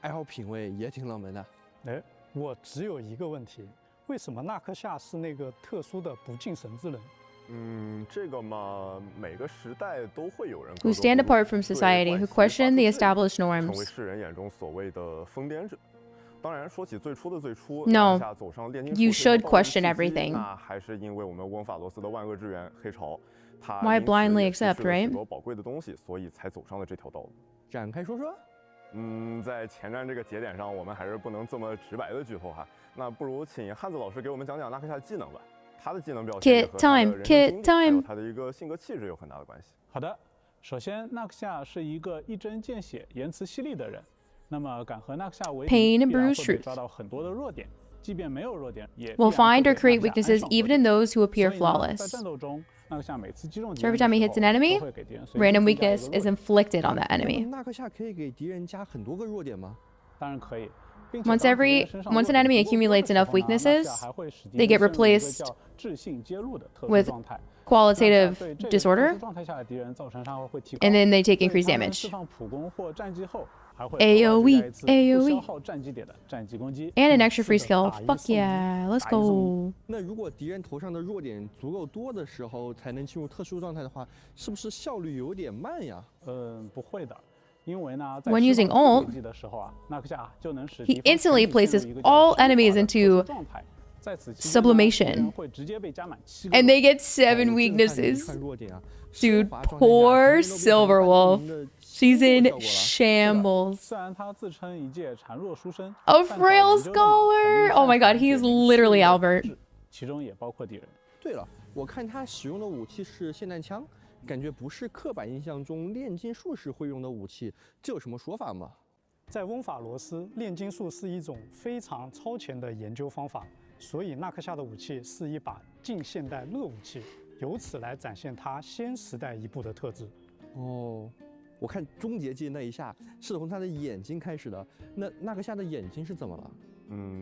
爱好品味也挺冷门的。哎，我只有一个问题，为什么纳克夏是那个特殊的不敬神之人？这个嘛，每个时代都会有人 Who stand apart from society, who question the established 成为 norms. 世人眼中所谓的疯癫者。 当然，说起最初的最初 No, 走上炼金 you 术 should question everything. 那还是因为我们温法罗斯的万恶之源黑潮，他 Why blindly accept, right? 许多宝贵的东西，所以才走上了这条道路。展开说说。在前瞻这个节点上，我们还是不能这么直白的剧透哈。那不如请汉子老师给我们讲讲纳克夏的技能吧。他的技能表现和他的人生经历还有他的一个性格气质有很大的关系。好的，首先纳克夏是一个一针见血、言辞犀利的人。 那么敢和纳克夏为敌，必然会被抓到很多的弱点，即便没有弱点，也 will find or create weaknesses even in those who appear flawless. 在战斗中，纳克夏每次击中敌 So 人 every time he hits an enemy, 都会给敌人 random weakness is inflicted on that enemy. 纳克夏可以给敌人加很多个弱点吗？当然可以。 Once an enemy accumulates enough weaknesses, they get replaced with qualitative disorder, and then they take increased damage. AoE, AoE, and an extra free skill. Fuck yeah, let's go. 那如果敌人头上的弱点足够多的时候才能进入特殊状态的话，是不是效率有点慢呀？不会的。 When using ult, he instantly places all enemies into sublimation, and they get 7 weaknesses. Dude, poor Silverwolf. She's in shambles. A frail scholar? Oh my god, he is literally Albert. 其中也包括敌人。对了，我看他使用的武器是霰弹枪。 感觉不是刻板印象中炼金术士会用的武器，这有什么说法吗？在温法罗斯，炼金术是一种非常超前的研究方法，所以纳克夏的武器是一把近现代热武器，由此来展现他先时代一步的特质。哦，我看终结技那一下是从他的眼睛开始的，那纳克夏的眼睛是怎么了？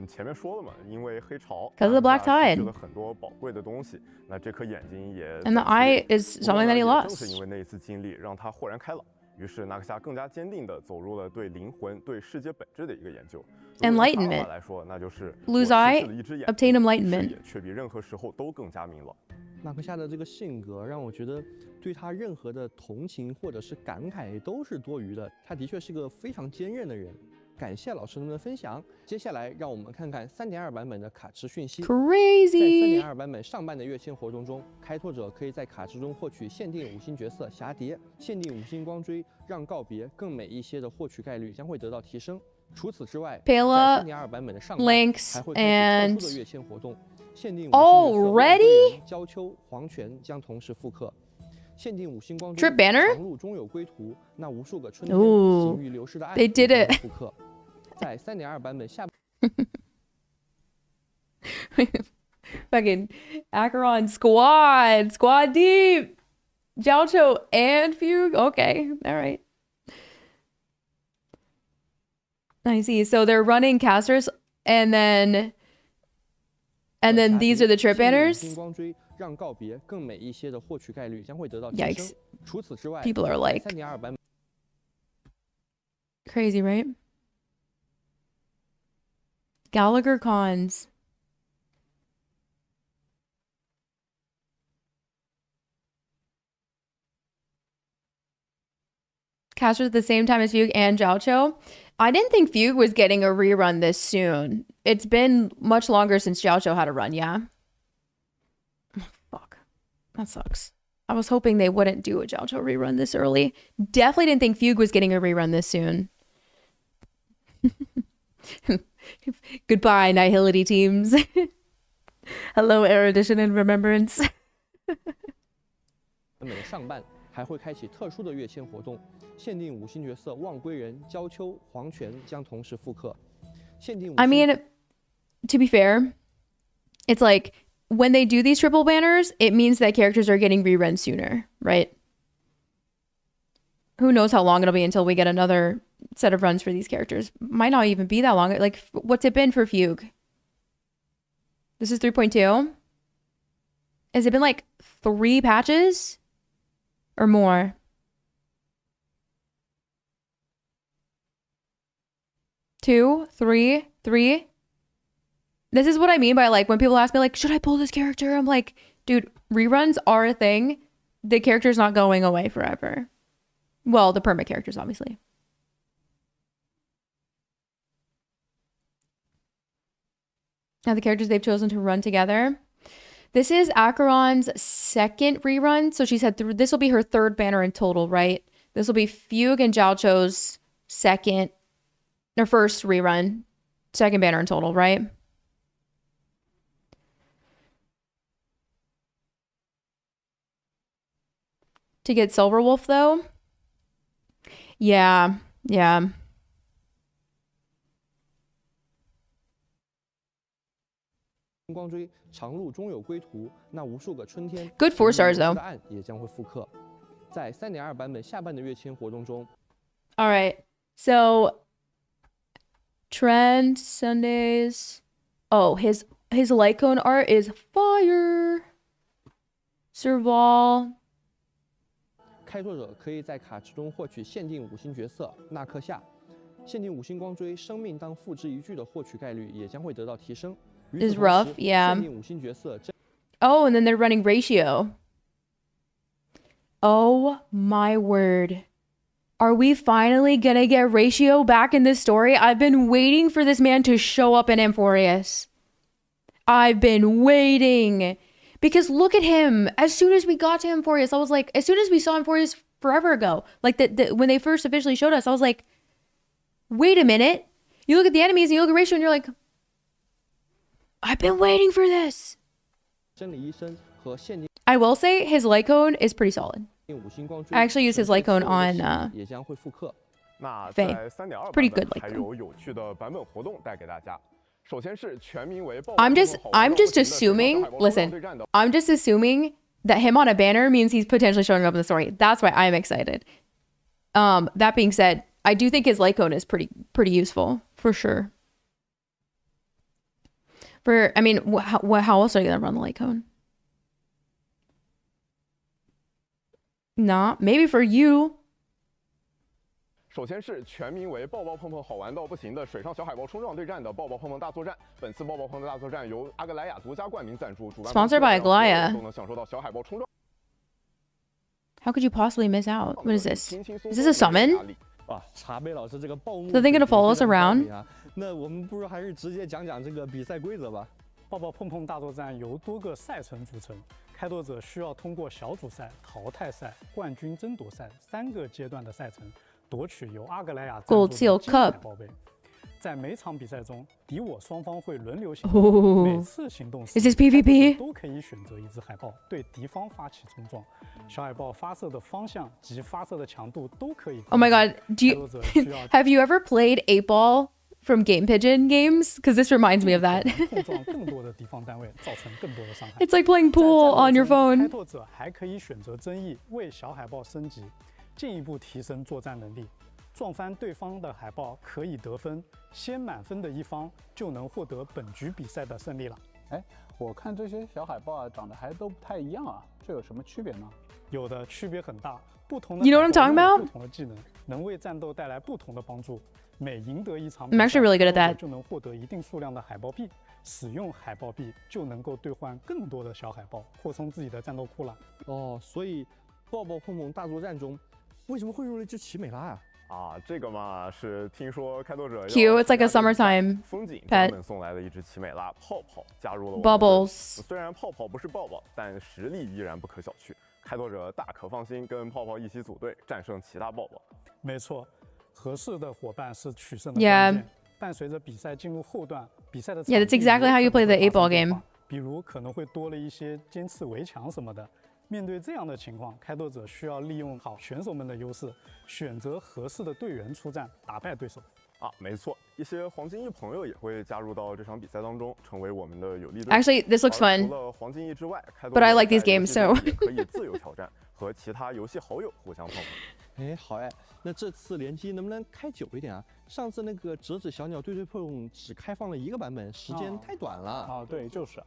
前面说了嘛，因为黑潮 'Cause of the black tide 了很多宝贵的东西，那这颗眼睛也 And the eye is something that he lost. 正是因为那一次经历，让他豁然开朗。于是纳克夏更加坚定地走入了对灵魂、对世界本质的一个研究。 Enlightenment. 来说，那就是 lose eye, obtain enlightenment. 却比任何时候都更加明朗。纳克夏的这个性格让我觉得，对他任何的同情或者是感慨都是多余的。他的确是个非常坚韧的人。 感谢老师们的分享。接下来，让我们看看3.2版本的卡池讯息。Crazy！ 在3.2版本上半的跃迁活动中，开拓者可以在卡池中获取限定5星角色霞蝶、限定5星光锥，让告别更美一些的获取概率将会得到提升。除此之外，在3.2版本的上半还会开启特殊的跃迁活动，限定5星角色焦丘、黄泉将同时复刻。 限定5星光锥，长路终有归途。那无数个春天，行于流逝的爱， They did it. 复刻，在3.2版本下。Fucking Acheron squad deep. Jiaocho and Fugue. Okay, all right. I see. So they're running casters, and then these are the trip banners. 让告别更美一些的获取概率将会得到提升。 Yikes. 除此之外 People are like 3.2版本 crazy, right? Gallagher cons. Casters at the same time as Fugue and Jiaocho. I didn't think Fugue was getting a rerun this soon. It's been much longer since Jiaocho had a run, yeah? That sucks. I was hoping they wouldn't do a Jiaoqiu rerun this early. Definitely didn't think Fugue was getting a rerun this soon. Goodbye, Nihility teams. Hello, Erudition and Remembrance. 本的上半还会开启特殊的跃迁活动，限定5星角色望归人、娇秋、黄泉将同时复刻。限定。I mean, to be fair, it's like when they do these triple banners, it means that characters are getting reruns sooner, right? Who knows how long it'll be until we get another set of runs for these characters. Might not even be that long. Like, what's it been for Fugue? This is 3.2. Has it been like 3 patches or more? 2, 3, 3. This is what I mean by like when people ask me like, should I pull this character? I'm like, dude, reruns are a thing. The character's not going away forever. Well, the perma characters, obviously. Now the characters they've chosen to run together. This is Acheron's second rerun. So she said this will be her 3rd banner in total, right? This will be Fugue and Jiaoqiu's first rerun. 2nd banner in total, right? To get Silverwolf, though? Yeah. Good 4 stars, though. All right. So, Trend Sundays. Oh, his Lycone art is fire. Serval. 开拓者可以在卡池中获取限定5星角色纳克夏，限定5星光锥生命当付之一炬的获取概率也将会得到提升。 Is rough, yeah. Oh, and then they're running ratio. Oh my word. Are we finally gonna get ratio back in this story? I've been waiting for this man to show up in Amphorius. I've been waiting. Because look at him. As soon as we got to Amphorius, I was like, as soon as we saw Amphorius forever ago, like when they first officially showed us, I was like, wait a minute. You look at the enemies and you look at ratio and you're like, I've been waiting for this. I will say his Lycone is pretty solid. I actually use his Lycone on Faye. Pretty good Lycone. I'm just assuming, listen, I'm just assuming that him on a banner means he's potentially showing up in the story. That's why I'm excited. That being said, I do think his Lycone is pretty useful for sure. I mean, how else are you gonna run the Lycone? Nah, maybe for you. 首先是全名为抱抱碰碰好玩到不行的水上小海豹冲撞对战的抱抱碰碰大作战。本次抱抱碰碰大作战由阿格莱亚独家冠名赞助，主办 Sponsored by Aglaya. 都能享受到小海豹冲撞。How could you possibly miss out? What is this? Is this a summon? 啊，茶杯老师这个报幕。So they're gonna follow us around? 那我们不如还是直接讲讲这个比赛规则吧。抱抱碰碰大作战由多个赛程组成，开拓者需要通过小组赛、淘汰赛、冠军争夺赛3个阶段的赛程。 夺取由阿格莱亚赞助的金牌宝贝，在每场比赛中，敌我双方会轮流行动，每次行动时都可以选择一只海豹对敌方发起冲撞，小海豹发射的方向及发射的强度都可以。Oh my god, have you ever played 8-Ball from Game Pigeon games? Because this reminds me of that. 碰撞更多的敌方单位，造成更多的伤害。It's like playing pool on your phone. 开拓者还可以选择争议为小海豹升级。 进一步提升作战能力，撞翻对方的海豹可以得分，先满分的一方就能获得本局比赛的胜利了。哎，我看这些小海豹啊，长得还都不太一样啊，这有什么区别呢？有的区别很大，不同的 You know what I'm talking about? 不同的技能，能为战斗带来不同的帮助。每赢得一场 I'm actually really good at that. 就能获得一定数量的海豹币，使用海豹币就能够兑换更多的小海豹，扩充自己的战斗库了。哦，所以抱抱碰碰大作战中。 为什么会用了一只奇美拉呀？啊，这个嘛是听说开拓者 Cute, it's like a summertime 风景 pet. 专门送来的一只奇美拉泡泡加入了我们 Bubbles. 虽然泡泡不是抱抱，但实力依然不可小觑。开拓者大可放心跟泡泡一起组队，战胜其他抱抱。没错，合适的伙伴是取胜的关键。伴随着比赛进入后段，比赛的 Yeah, that's exactly how you play the 8-ball game. 比如可能会多了一些尖刺围墙什么的。面对这样的情况，开拓者需要利用好选手们的优势，选择合适的队员出战，打败对手。啊，没错，一些黄金翼朋友也会加入到这场比赛当中，成为我们的有力队。Actually, this looks fun. 除了黄金翼之外， But I like these games, so 也可以自由挑战，和其他游戏好友互相碰碰。哎，好哎，那这次联机能不能开久一点啊？上次那个折纸小鸟对碰只开放了1个版本，时间太短了。啊，对，就是啊。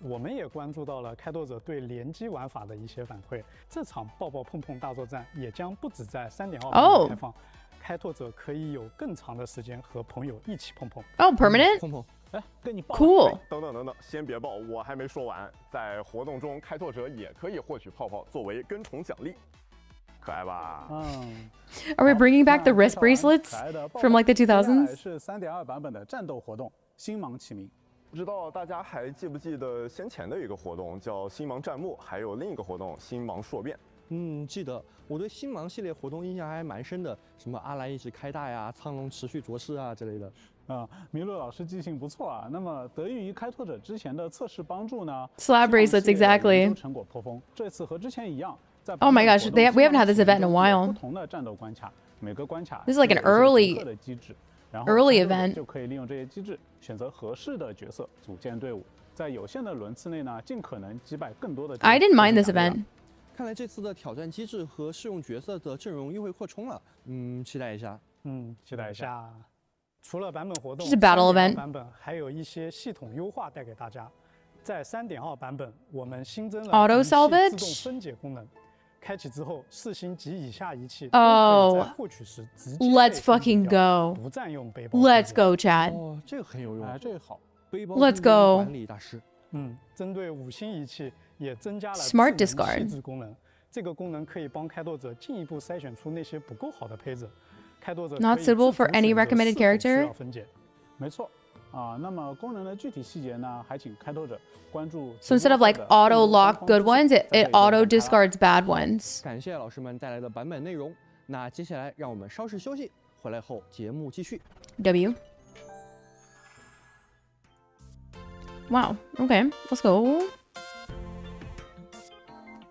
我们也关注到了开拓者对联机玩法的一些反馈。这场抱抱碰碰大作战也将不止在3.2版本开放。开拓者可以有更长的时间和朋友一起碰碰。Oh, permanent? 碰碰，哎，跟你抱。Cool. 等，先别抱，我还没说完。在活动中，开拓者也可以获取泡泡作为跟宠奖励，可爱吧？Are we bringing back the wrist bracelets from like the 2000s? 是3.2版本的战斗活动，星芒启明。不知道大家还记不记得先前的一个活动叫星芒战幕，还有另一个活动星芒硕变。记得。我对星芒系列活动印象还蛮深的，什么阿兰一直开大呀、苍龙持续着势啊之类的。麋鹿老师记性不错啊。那么得益于开拓者之前的测试帮助呢 ，Slab bracelets exactly. 成果颇丰。这次和之前一样，在 Oh my gosh, we haven't had this event in a while. 不同的战斗关卡，每个关卡 This is like an early event. 就可以利用这些机制，选择合适的角色组建队伍，在有限的轮次内呢，尽可能击败更多的。I didn't mind this event. 看来这次的挑战机制和适用角色的阵容又会扩充了，期待一下。期待一下。除了版本活动，这是 battle event 版本还有一些系统优化带给大家。在3.2版本，我们新增了 auto 自 salvage 动分解功能，开启之后，4星及以下仪器哦都可以在获取时直接 Let's fucking go. 不占用背包。Let's go, Chad. 哦，这个很有用，这个好。背包 Let's go. 管理大师。针对5星仪器也增加了 Smart 智能 discard 细致功能。这个功能可以帮开拓者进一步筛选出那些不够好的胚子。开拓者 Not suitable for any recommended character. 分解。没错。那么功能的具体细节呢，还请开拓者关注。So instead of like auto lock good ones, it auto discards bad ones. 感谢老师们带来的版本内容。那接下来让我们稍事休息，回来后节目继续。W. Wow. Okay, let's go.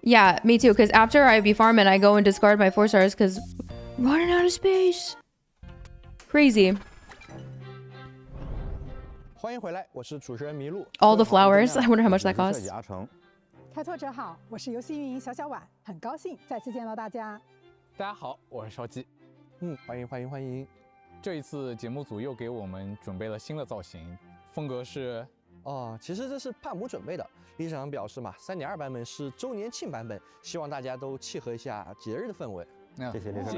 Yeah, me too. Because after I be farming, I go and discard my 4 stars because running out of space. Crazy. 欢迎回来，我是主持人麋鹿。 All the flowers. I wonder how much that costs. 开拓者好，我是游戏运营小小婉，很高兴再次见到大家。大家好，我是烧鸡。欢迎。这一次节目组又给我们准备了新的造型，风格是……其实这是帕姆准备的。理事长表示嘛，3.2版本是周年庆版本，希望大家都契合一下节日的氛围。谢谢理事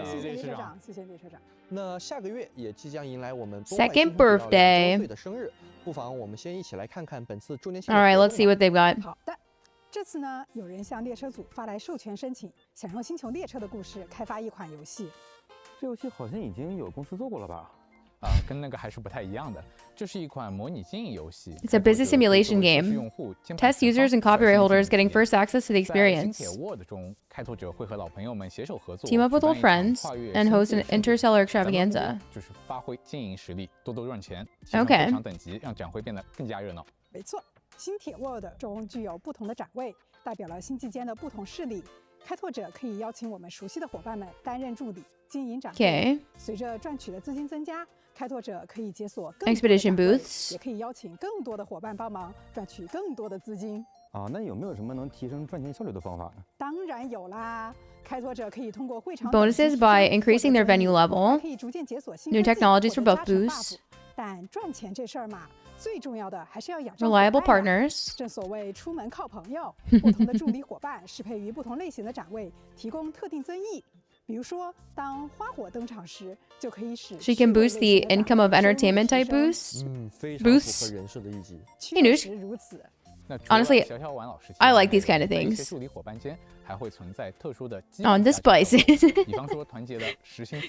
长，谢谢理事长。那下个月也即将迎来我们 Second birthday 周岁的生日，不妨我们先一起来看看本次周年庆。All right, let's see what they've got. 好的，这次呢，有人向列车组发来授权申请，想用星球列车的故事开发一款游戏。这游戏好像已经有公司做过了吧？跟那个还是不太一样的。这是一款模拟经营游戏。It's a business simulation game. Test users and copyright holders getting first access to the experience. 在新铁 Word 中，开拓者会和老朋友们携手合作 Team up with old friends and host an interstellar extravaganza. 就是发挥经营实力，多赚钱，提升会场等级，让展会变得更加热闹。没错，新铁 Word 中具有不同的展位，代表了星际间的不同势力。开拓者可以邀请我们熟悉的伙伴们担任助理，经营展会。随着赚取的资金增加，开拓者可以解锁更多的 Expedition booths， 也可以邀请更多的伙伴帮忙，赚取更多的资金。那有没有什么能提升赚钱效率的方法呢？当然有啦！开拓者可以通过会场 bonuses by increasing their venue level. 可以逐渐解锁新 new technologies for both booths. 但赚钱这事儿嘛，最重要的还是要养 reliable partners. 正所谓出门靠朋友，不同的助理伙伴适配于不同类型的展位，提供特定增益。比如说，当花火登场时，就可以使 She can boost the income of entertainment type boosts. 非常符合人设的意境。确实如此。Honestly, I like these kind of things. On this Bytesizes.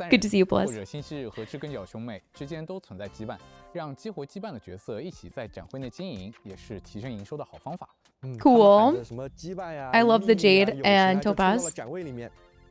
Good to see you, Plus. 或者新希和知更角兄妹之间都存在羁绊，让激活羁绊的角色一起在展会内经营，也是提升营收的好方法。Cool. I love the Jade and Topaz.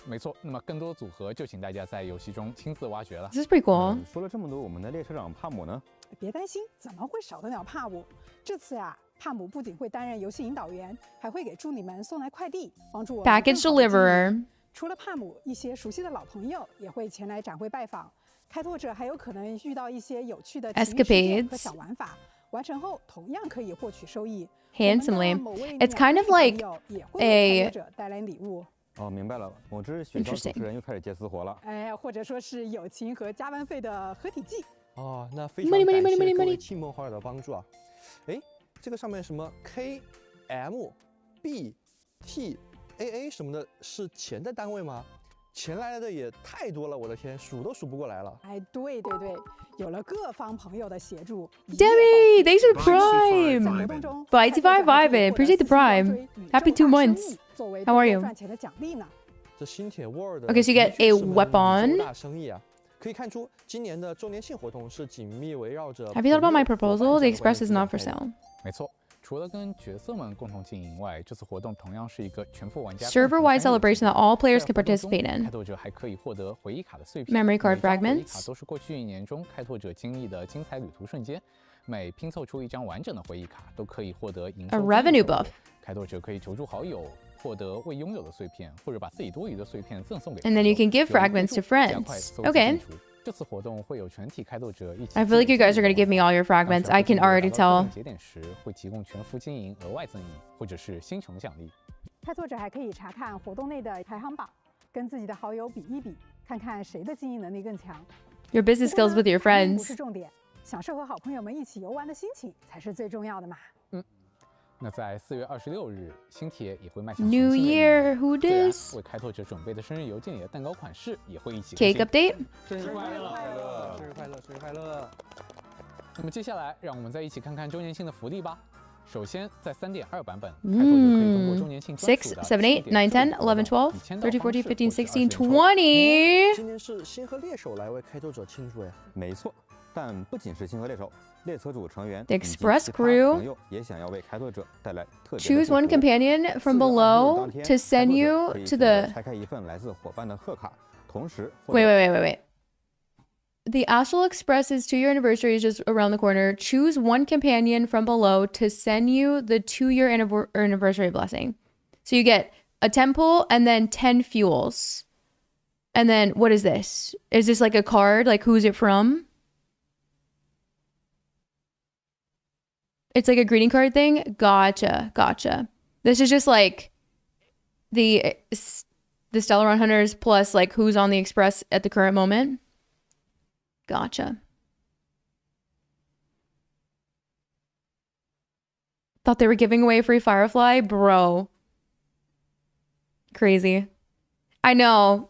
没错，那么更多组合就请大家在游戏中亲自挖掘了。This is pretty cool. 说了这么多，我们的列车长帕姆呢？别担心，怎么会少得了帕姆？这次啊，帕姆不仅会担任游戏引导员，还会给助理们送来快递，帮助我们 Package deliverer. 除了帕姆，一些熟悉的老朋友也会前来展会拜访。开拓者还有可能遇到一些有趣的奇遇事件和小玩法，完成后同样可以获取收益。Handsomely. It's kind of like a 带来礼物。哦，明白了，我这是学校主持人又开始接私活了。哎，或者说是友情和加班费的合体技。哦，那非常感谢各位亲梦好友的帮助啊！哎，这个上面什么 K M B T A A 什么的，是钱的单位吗？钱来的也太多了，我的天，数都数不过来了。哎，对对对，有了各方朋友的协助。Demi, thanks for the prime. Bytesizes vibe, appreciate the prime. Happy 2 months. How are you? 赚钱的奖励呢？这新铁沃尔的 Okay, so you get a weapon. 大生意啊！可以看出，今年的周年庆活动是紧密围绕着。Have you thought about my proposal? The Express is not for sale. 没错，除了跟角色们共同经营外，这次活动同样是一个全部玩家 server-wide celebration that all players can participate in. 开拓者还可以获得回忆卡的碎片 ，memory card 回忆卡 fragments 都是过去1年中开拓者经历的精彩旅途瞬间。每拼凑出一张完整的回忆卡，都可以获得营收 A revenue buff. 开拓者可以求助好友，获得未拥有的碎片，或者把自己多余的碎片赠送给。And then you can give fragments to friends. Okay. 这次活动会有全体开拓者一起。I feel like you guys are gonna give me all your fragments. I can already tell. 节点时会提供全服经营额外赠益，或者是星穹奖励。开拓者还可以查看活动内的排行榜，跟自己的好友比一比，看看谁的经营能力更强。Your business skills with your 不 friends. 是重点，享受和好朋友们一起游玩的心情才是最重要的嘛。那在4月26日，新铁也会迈向 New Year, who dis? 为开拓者准备的生日邮件里的蛋糕款式也会一起 Cake update. 生日快乐！生日快乐！生日快乐！那么接下来，让我们再一起看看周年庆的福利吧。首先，在3.2版本，开拓者可以通过周年庆专属的 6, 7, 8, 9, 10, 11, 12, 13, 14, 15, 16, 20. 今年是星河猎手来为开拓者庆祝哎。没错，但不仅是星河猎手。列车组成员 The Express crew 也想要为开拓者带来特别的 choose one companion from below to send you to the 拆开一份来自伙伴的贺卡，同时 wait. The Astral Express's 2-year anniversary is just around the corner. Choose one companion from below to send you the 2-year anniversary blessing. So you get a temple and then 10 fuels. And then what is this? Is this like a card? Like who's it from? It's like a greeting card thing? Gotcha. This is just like the Stellaron Hunters plus like who's on the Express at the current moment. Gotcha. Thought they were giving away a free Firefly? Bro. Crazy. I know.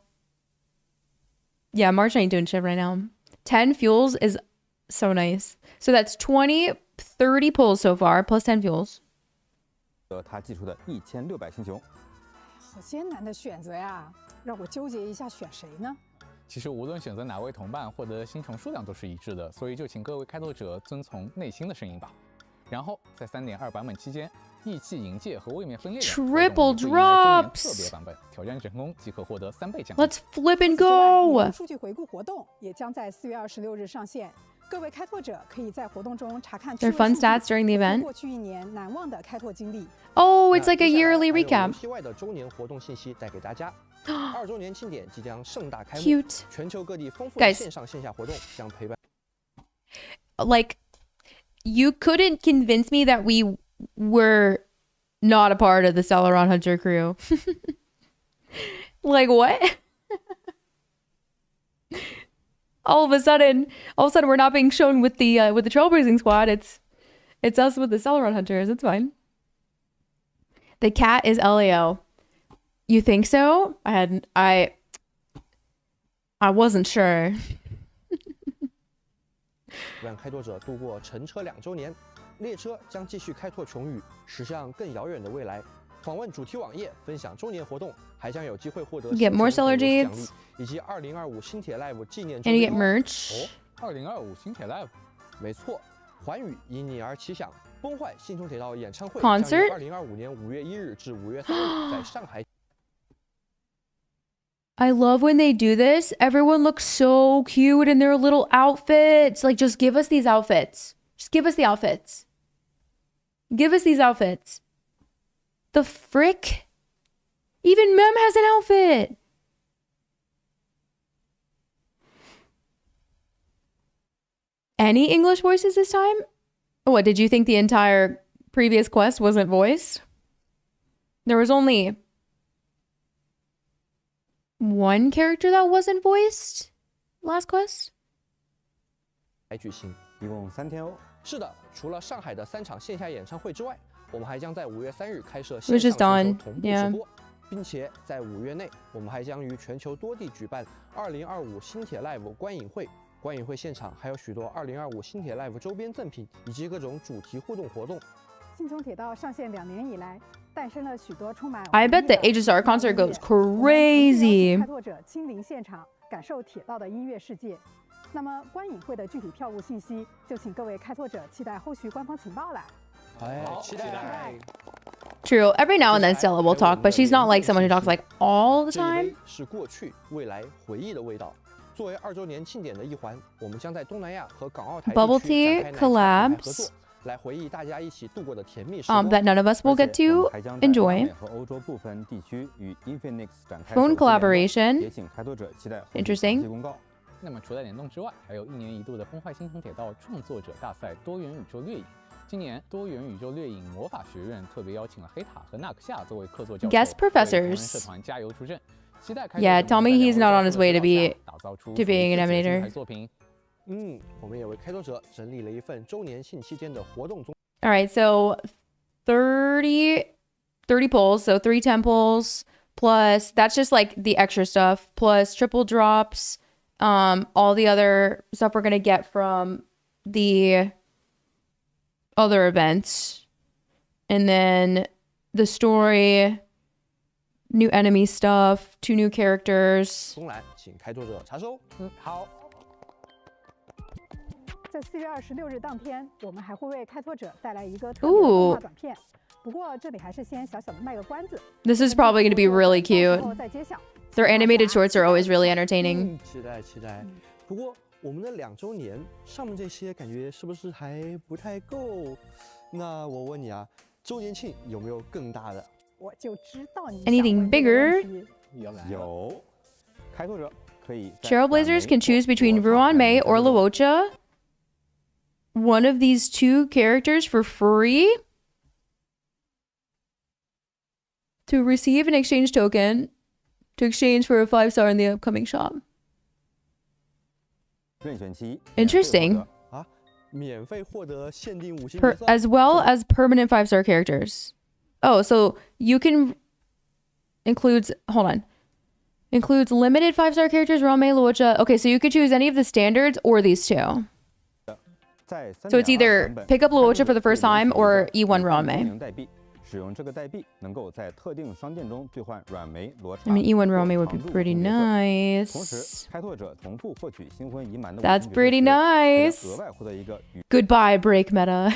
Yeah, March ain't doing shit right now. 10 fuels is so nice. So that's 30 pulls so far, plus 10 fuels. 他寄出的1600星球。好艰难的选择呀，让我纠结一下选谁呢？其实无论选择哪位同伴，获得的星穹数量都是一致的，所以就请各位开拓者遵从内心的声音吧。然后在3.2版本期间，义气营界和位面分裂 Triple drops 特别版本挑战成功即可获得3倍奖。 Let's flip and go！ 数据回顾活动也将在4月26日上线。各位开拓者可以在活动中查看 their fun stats during the event. 过去1年难忘的开拓经历。Oh, it's like a yearly recap. 游戏外的周年活动信息带给大家。2周年庆典即将盛大开幕。Cute. 全球各地丰富的线上线下活动将陪伴。Like, you couldn't convince me that we were not a part of the Stellaron Hunter crew. Like what? All of a sudden we're not being shown with the Trailblazing squad. It's us with the Stellaron Hunters. It's fine. The cat is LAO. You think so? I wasn't sure. 让开拓者度过乘车2周年，列车将继续开拓穹宇，驶向更遥远的未来。访问主题网页，分享周年活动，还将有机会获得 get more seller 奖励 dates 以及2025新铁 Live 纪念 and you get merch. 2025新铁 Live， 没错，寰宇因你而起响，崩坏星穹铁道演唱会 Concert 将于2025年5月1日至5月3日在上海。I love when they do this. Everyone looks so cute in their little outfits. Like, just give us these outfits. Just give us the outfits. Give us these outfits. The frick? Even Mem has an outfit. Any English voices this time? What, did you think the entire previous quest wasn't voiced? There was only one character that wasn't voiced last quest? 来举行，一共3天哦。是的，除了上海的3场线下演唱会之外，我们还将在5月3日开设线上选手同步直播，并且在5月内，我们还将于全球多地举办2025新铁 Live 观影会。观影会现场还有许多2025新铁 Live 周边赠品以及各种主题互动活动。星穹铁道上线2年以来，诞生了许多充满。I bet the HSR concert goes crazy. 开拓者亲临现场，感受铁道的音乐世界。那么观影会的具体票务信息，就请各位开拓者期待后续官方情报了。期待。 True. Every now and then Stella will talk, but she's not like someone who talks like all the time. 是过去、未来、回忆的味道。作为2周年庆典的一环，我们将在东南亚和港澳台 Bubble tea collabs 来回忆大家一起度过的甜蜜时光。that none of us will get to enjoy. 和欧洲部分地区与 Infinix 展开 phone collaboration. 也请开拓者期待 Interesting. 公告。那么除了联动之外，还有1年1度的崩坏星穹铁道创作者大赛多元宇宙掠影。今年多元宇宙掠影魔法学院特别邀请了黑塔和纳克夏作为客座教授， Guest professors. 社团加油助阵。Yeah, tell me he's not on his way to being an animator. 我们也为开拓者整理了一份周年庆期间的活动中。All right, so 30 pulls, so 3 temples plus that's just like the extra stuff plus triple drops, all the other stuff we're gonna get from the other events, and then the story. New enemy stuff, 2 new characters. 东来，请开拓者查收。好。在4月26日当天，我们还会为开拓者带来一个特别的动画短片。不过这里还是先小小的卖个关子。This is probably going to be really cute. 再揭晓。Their animated shorts are always really entertaining. 期待。不过我们的2周年上面这些感觉是不是还不太够？那我问你啊，周年庆有没有更大的？ 我就知道你 Anything bigger? 有，开拓者可以。Trailblazers can choose between Ruan Mei or Luocha. One of these 2 characters for free to receive an exchange token to exchange for a 5-star in the upcoming shop. 任选期 Interesting. 免费获得限定5星 as well as permanent 5-star characters. Oh, so you can includes limited 5-star characters, Rame, Luocha. Okay, so you could choose any of the standards or these 2. So it's either pick up Luocha for the first time or E1 Rame. 使用这个代币能够在特定商店中兑换软梅、罗刹。I mean, E1 Rame would be pretty nice. 同时，开拓者同步获取新婚已满的 That's pretty nice. 额外获得一个 Goodbye, break meta.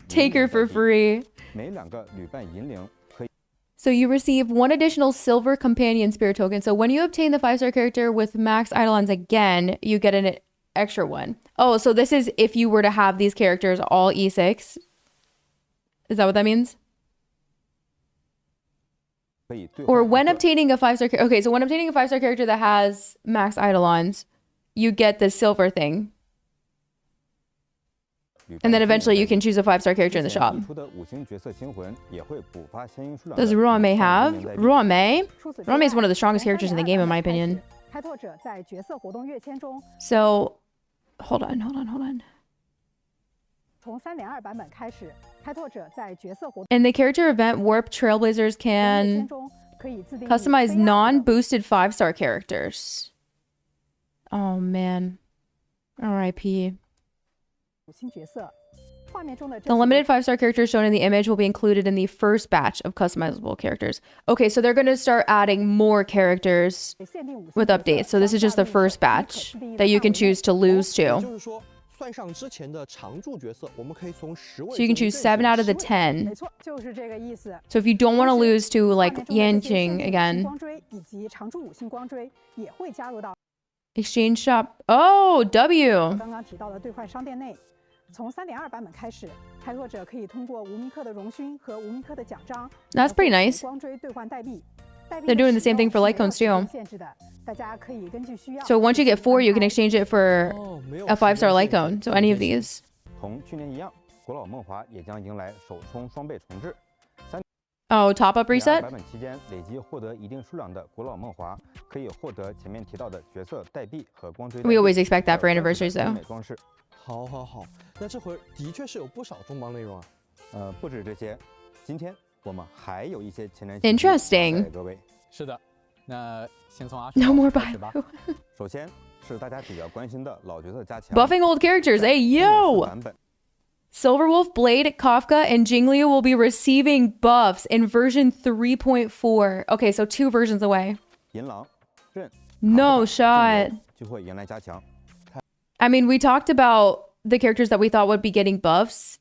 Take her for free. 每2个旅伴银铃可以。So you receive 1 additional silver companion spirit token. So when you obtain the 5-star character with max eidolons again, you get an extra one. Oh, so this is if you were to have these characters all E6. Is that what that means? Or when obtaining a 5-star character. Okay, so when obtaining a 5-star character that has max eidolons, you get the silver thing. And then eventually you can choose a 5-star character in the shop. Does Ruame have? Ruame is one of the strongest characters in the game, in my opinion. So, hold on. In the character event, Warp Trailblazers can customize non-boosted 5-star characters. Oh man. R.I.P. The limited 5-star characters shown in the image will be included in the first batch of customizable characters. Okay, so they're going to start adding more characters with updates. So this is just the first batch that you can choose to lose to. So you can choose 7 out of the 10. So if you don't want to lose to like Yanqing again. Exchange shop. Oh, W. 从3.2版本开始，开拓者可以通过无名课的荣勋和无名课的奖章 That's pretty nice. 光锥兑换代币。They're doing the same thing for light cones too. So once you get 4, you can exchange it for a 5-star light cone. So any of these. 同去年一样，古老梦华也将迎来首充双倍重置。Oh, top up reset? 版本期间累计获得一定数量的古老梦华，可以获得前面提到的角色代币和光锥。 We always expect that for anniversaries though. 装饰。好，那这回的确是有不少重磅内容啊。不止这些，今天我们还有一些前瞻 Interesting. 各位。是的，那先从No more buy. 首先是大家比较关心的老角色加强。 Buffing old characters. Hey, yo! Silverwolf, Blade, Kafka, and Jingliu will be receiving buffs in version 3.4. Okay, so 2 versions away. 银狼、刃、No shot. 就会迎来加强。 I mean, we talked about the characters that we thought would be getting buffs.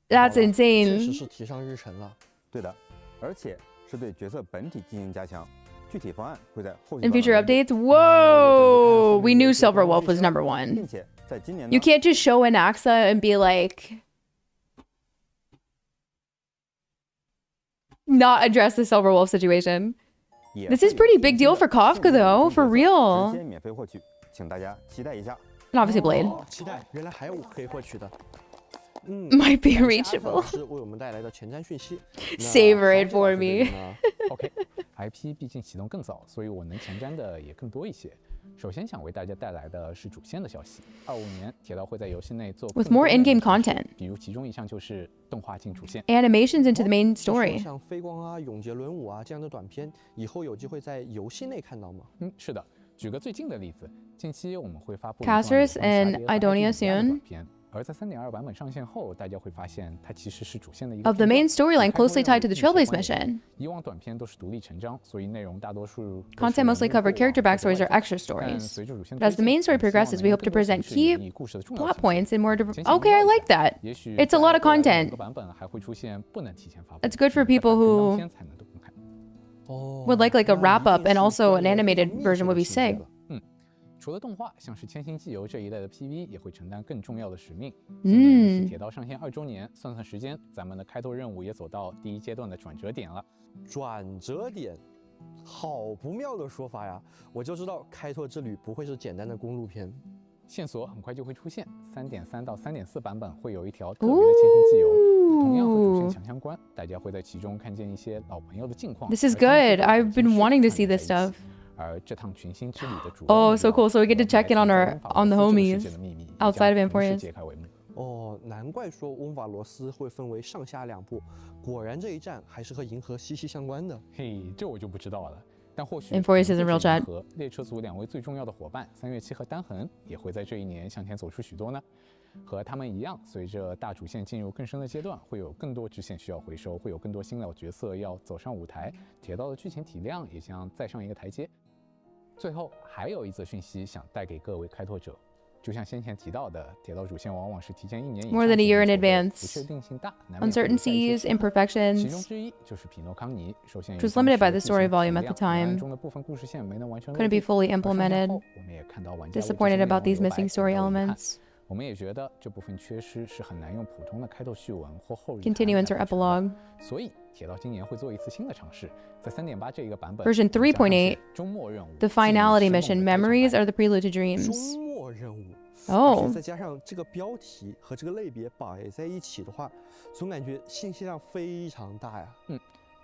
That's insane. 确实是提上日程了。对的，而且是对角色本体进行加强。具体方案会在后续。 In future updates? Whoa! We knew Silverwolf was number 1. 并且在今年 You can't just show Anaxa and be like, not address the Silverwolf situation. This is pretty big deal for Kafka though, for real. 直接免费获取，请大家期待一下。 And obviously Blade. 期待，原来还有可以获取的。Might be reachable. 是为我们带来的前瞻讯息。Savor it for me. OK，IP 毕竟启动更早，所以我能前瞻的也更多一些。首先想为大家带来的是主线的消息。25年，铁道会在游戏内做 With more in-game content. 比如其中一项就是动画进主线 Animations into the main story. 像飞光啊、永劫轮舞啊这样的短片，以后有机会在游戏内看到吗？是的。举个最近的例子，近期我们会发布 Castorice and Idonia soon. 而在3.2版本上线后，大家会发现它其实是主线的一个 Of the main storyline closely tied to the Trailblaze mission. 以往短片都是独立成章，所以内容大多数 Content mostly covered character backstories or extra stories. But as the main story progresses, we hope to present key plot points in more. Okay, I like that. It's a lot of content. It's good for people who would like a wrap up, and also an animated version would be sick. 除了动画，像是千星纪游这一类的 PV 也会承担更重要的使命。是铁道上线2周年，算算时间，咱们的开拓任务也走到第1阶段的转折点了。转折点，好不妙的说法呀！我就知道开拓之旅不会是简单的公路片。线索很快就会出现，3.3到3.4版本会有一条特别的千星纪游，同样和主线强相关，大家会在其中看见一些老朋友的近况。This is good. I've been wanting to see this stuff. 而这趟群星之旅的主 Oh, so cool. So we get to check in on the homies outside of Emporius. 哦，难怪说翁法罗斯会分为上下2部，果然这一战还是和银河息息相关的。嘿，这我就不知道了。但或许 Emporius isn't real chat. 和列车组2位最重要的伙伴3月7和丹恒也会在这一年向前走出许多呢。和他们一样，随着大主线进入更深的阶段，会有更多支线需要回收，会有更多新老角色要走上舞台，铁道的剧情体量也将再上一个台阶。最后还有一则讯息想带给各位开拓者，就像先前提到的，铁道主线往往是提前1年以上 More than a year in advance. 不确定性大 Uncertainties, imperfections. 其中之一就是匹诺康尼，首先 Which was limited by the story volume at the time. 中的部分故事线没能完全 Couldn't be fully implemented. 我们也看到玩家 Disappointed about these missing story elements. 我们也觉得这部分缺失是很难用普通的开拓序文或后日 Continuance or epilogue. 所以铁道今年会做一次新的尝试，在3.8这一个版本 Version 3.8. 周末任务 The finality mission. Memories are the prelude to dreams. 周末任务。Oh. 再加上这个标题和这个类别摆在一起的话，总感觉信息量非常大呀。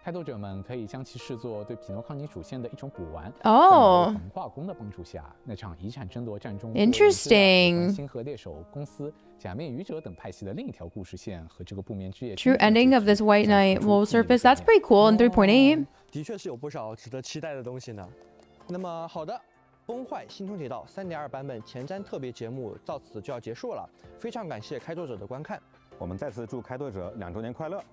开拓者们可以将其视作对匹诺康尼主线的一种补完。哦，在化工的帮助下，那场遗产争夺战中 ，Interesting。星河猎手公司、假面愚者等派系的另一条故事线和这个不眠之夜。True ending of this White Knight will surface. That's pretty cool in 3.8. 的确是有不少值得期待的东西呢。那么好的，崩坏星穹铁道3.2版本前瞻特别节目到此就要结束了，非常感谢开拓者的观看。我们再次祝开拓者2周年快乐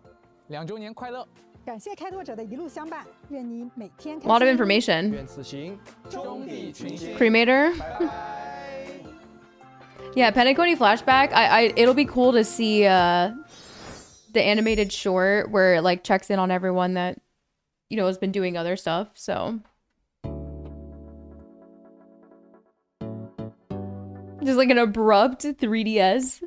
！2周年快乐！感谢开拓者的一路相伴，愿你每天开 A lot of 心。 information. 愿此行终必群星。 Cremator. Yeah, Penacony flashback. It'll be cool to see the animated short where it like checks in on everyone that, you know, has been doing other stuff. So just like an abrupt 3DS.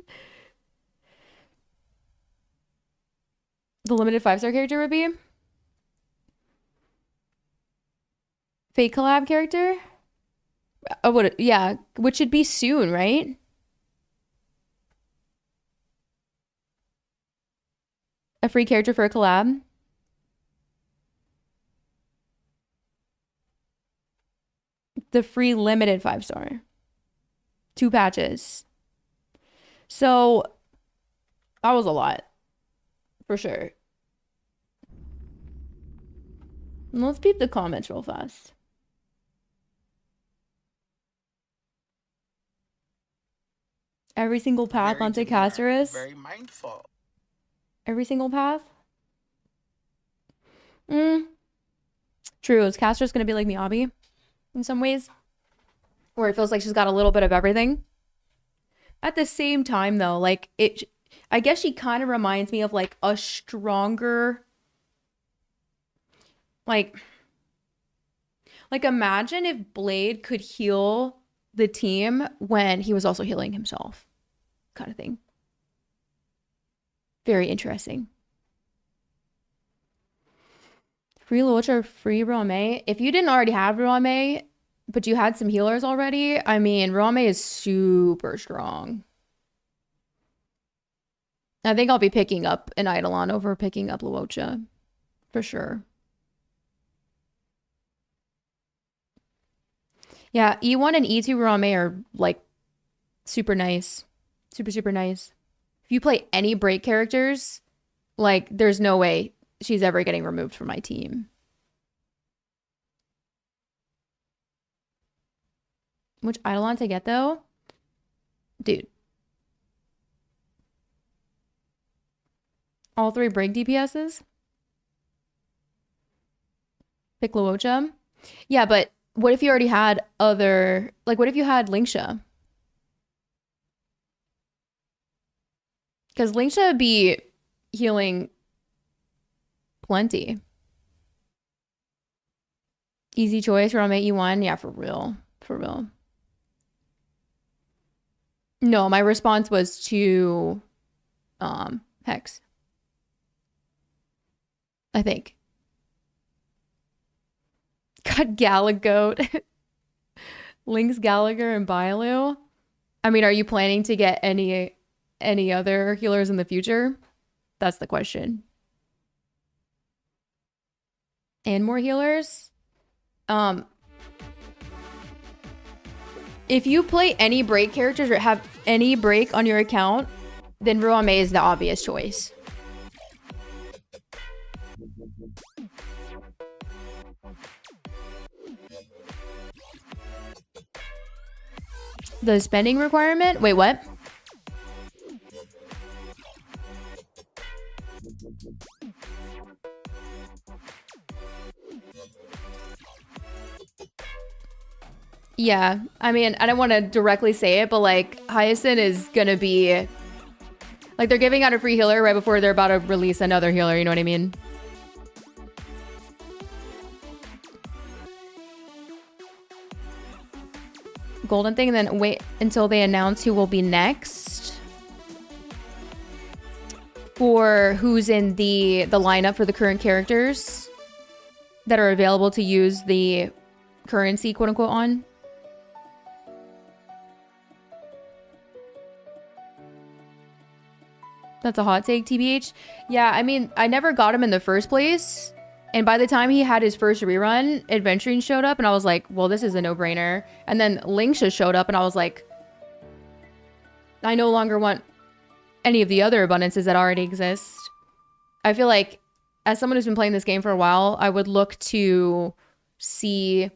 The limited 5-star character would be fake collab character. Oh, what? Yeah, which should be soon, right? A free character for a collab. The free limited 5-star. 2 patches. So that was a lot. For sure. Let's peep the comments real fast. Every single path onto Castorice. Very mindful. Every single path. True. Is Castorice gonna be like Miyabi in some ways? Where it feels like she's got a little bit of everything. At the same time though, like I guess she kind of reminds me of like a stronger, like imagine if Blade could heal the team when he was also healing himself, kind of thing. Very interesting. Free Luocha or free Ruame? If you didn't already have Ruame, but you had some healers already, I mean, Ruame is super strong. I think I'll be picking up an Eidolon over picking up Luocha. For sure. Yeah, E1 and E2 Ruame are like super nice. Super nice. If you play any break characters, like there's no way she's ever getting removed from my team. Which Eidolon to get though? Dude. All 3 break DPSs? Pick Luocha? Yeah, but what if you already had other... Like, what if you had Linksha? Because Linksha would be healing plenty. Easy choice, Ruame E1. Yeah, for real. For real. No, my response was to Hex. I think. Got Galagoat. Lynx, Gallagher, and Bailu. I mean, are you planning to get any other healers in the future? That's the question. And more healers? If you play any break characters or have any break on your account, then Ruame is the obvious choice. The spending requirement? Wait, what? Yeah, I mean, I don't want to directly say it, but like Hyacinth is gonna be like they're giving out a free healer right before they're about to release another healer, you know what I mean? Golden thing, and then wait until they announce who will be next for who's in the lineup for the current characters that are available to use the currency, quote unquote, on. That's a hot take, TBH. Yeah, I mean, I never got him in the first place. And by the time he had his first rerun, Adventuring showed up and I was like, well, this is a no-brainer. And then Linksha showed up and I was like, I no longer want any of the other abundances that already exist. I feel like as someone who's been playing this game for a while, I would look to see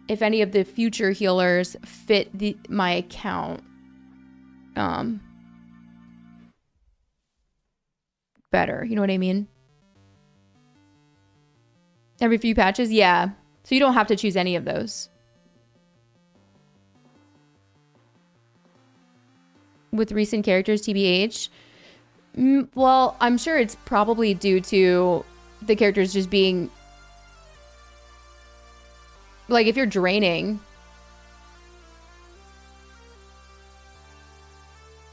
if any of the future healers fit my account better. You know what I mean? Every few patches? Yeah. So you don't have to choose any of those. With recent characters, TBH? Well, I'm sure it's probably due to the characters just being... Like, if you're draining,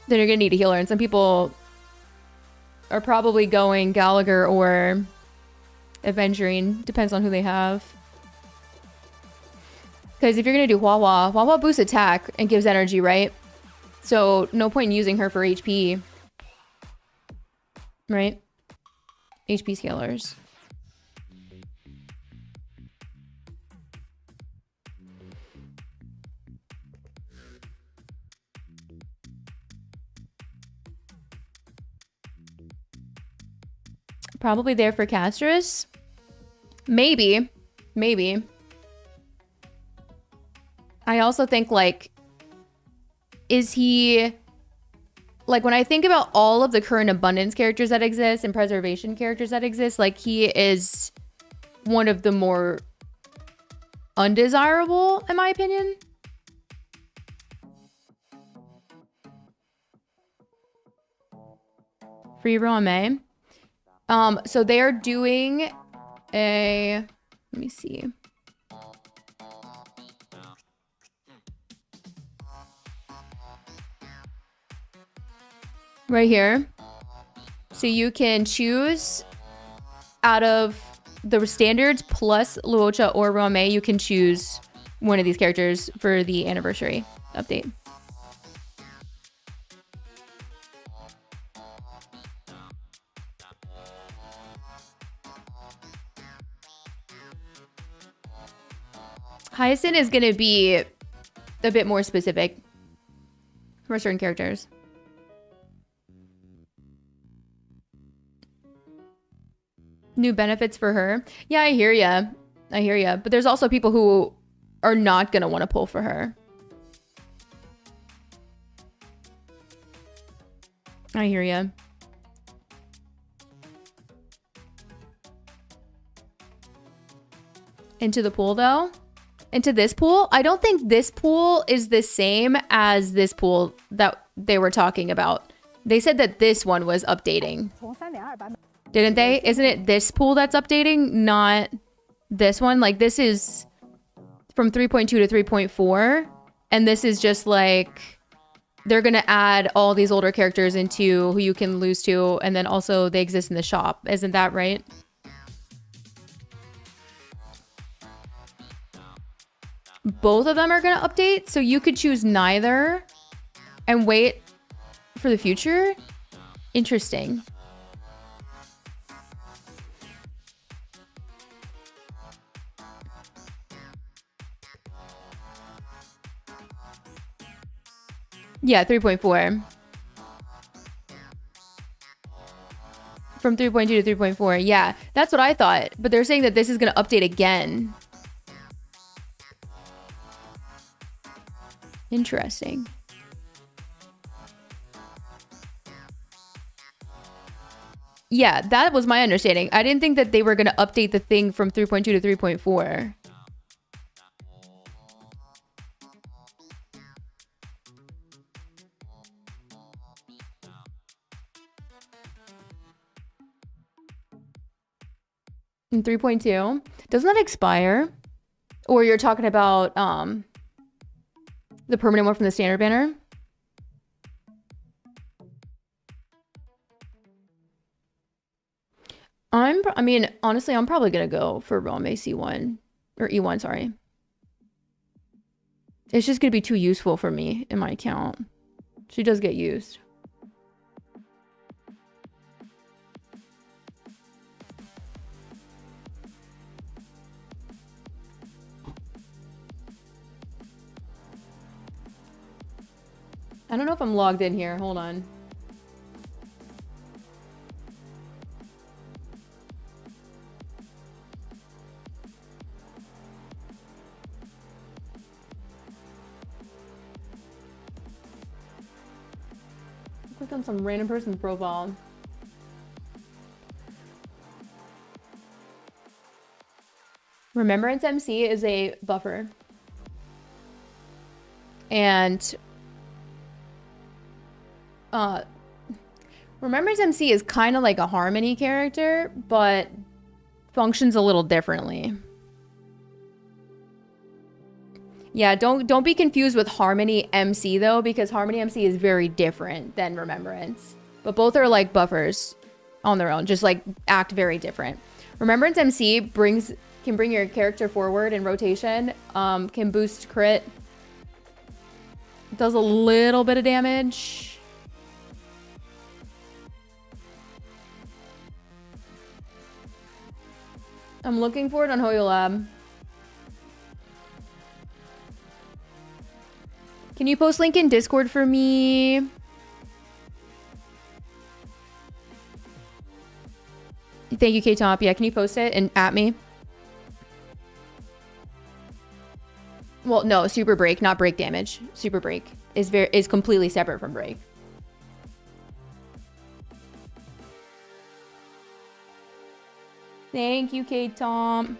then you're gonna need a healer. And some people are probably going Gallagher or Aventurine. Depends on who they have. Because if you're gonna do Wawa, Wawa boosts attack and gives energy, right? So no point in using her for HP. Right? HP scalers. Probably there for Castorice. Maybe. Maybe. I also think, like, is he... Like, when I think about all of the current abundance characters that exist and preservation characters that exist, like, he is one of the more undesirable, in my opinion. Free Rome. So they are doing a... Let me see. Right here. So you can choose out of the standards plus Luocha or Rome, you can choose one of these characters for the anniversary update. Hyacinth is going to be a bit more specific for certain characters. New benefits for her. Yeah, I hear ya. I hear ya. But there's also people who are not going to want to pull for her. I hear ya. Into the pool, though? Into this pool? I don't think this pool is the same as this pool that they were talking about. They said that this one was updating. Didn't they? Isn't it this pool that's updating, not this one? Like, this is from 3.2 to 3.4. And this is just like, they're going to add all these older characters into who you can lose to. And then also they exist in the shop. Isn't that right? Both of them are going to update. So you could choose neither and wait for the future. Interesting. Yeah, 3.4. From 3.2 to 3.4. Yeah, that's what I thought. But they're saying that this is going to update again. Interesting. Yeah, that was my understanding. I didn't think that they were going to update the thing from 3.2 to 3.4. In 3.2, doesn't that expire? Or you're talking about the permanent one from the standard banner? I mean, honestly, I'm probably gonna go for Rome C1 or E1, sorry. It's just gonna be too useful for me in my account. She does get used. I don't know if I'm logged in here. Hold on. clicked on some random person's profile. Remembrance MC is a buffer. And Remembrance MC is kind of like a Harmony character, but functions a little differently. Yeah, don't be confused with Harmony MC though, because Harmony MC is very different than Remembrance. But both are like buffers on their own, just like act very different. Remembrance MC can bring your character forward in rotation, can boost crit, does a little bit of damage. I'm looking for it on Hoyo Lab. Can you post link in Discord for me? Thank you, K-Top. Yeah, can you post it and at me? Well, no, super break, not break damage. Super break is completely separate from break. Thank you, K-Tom.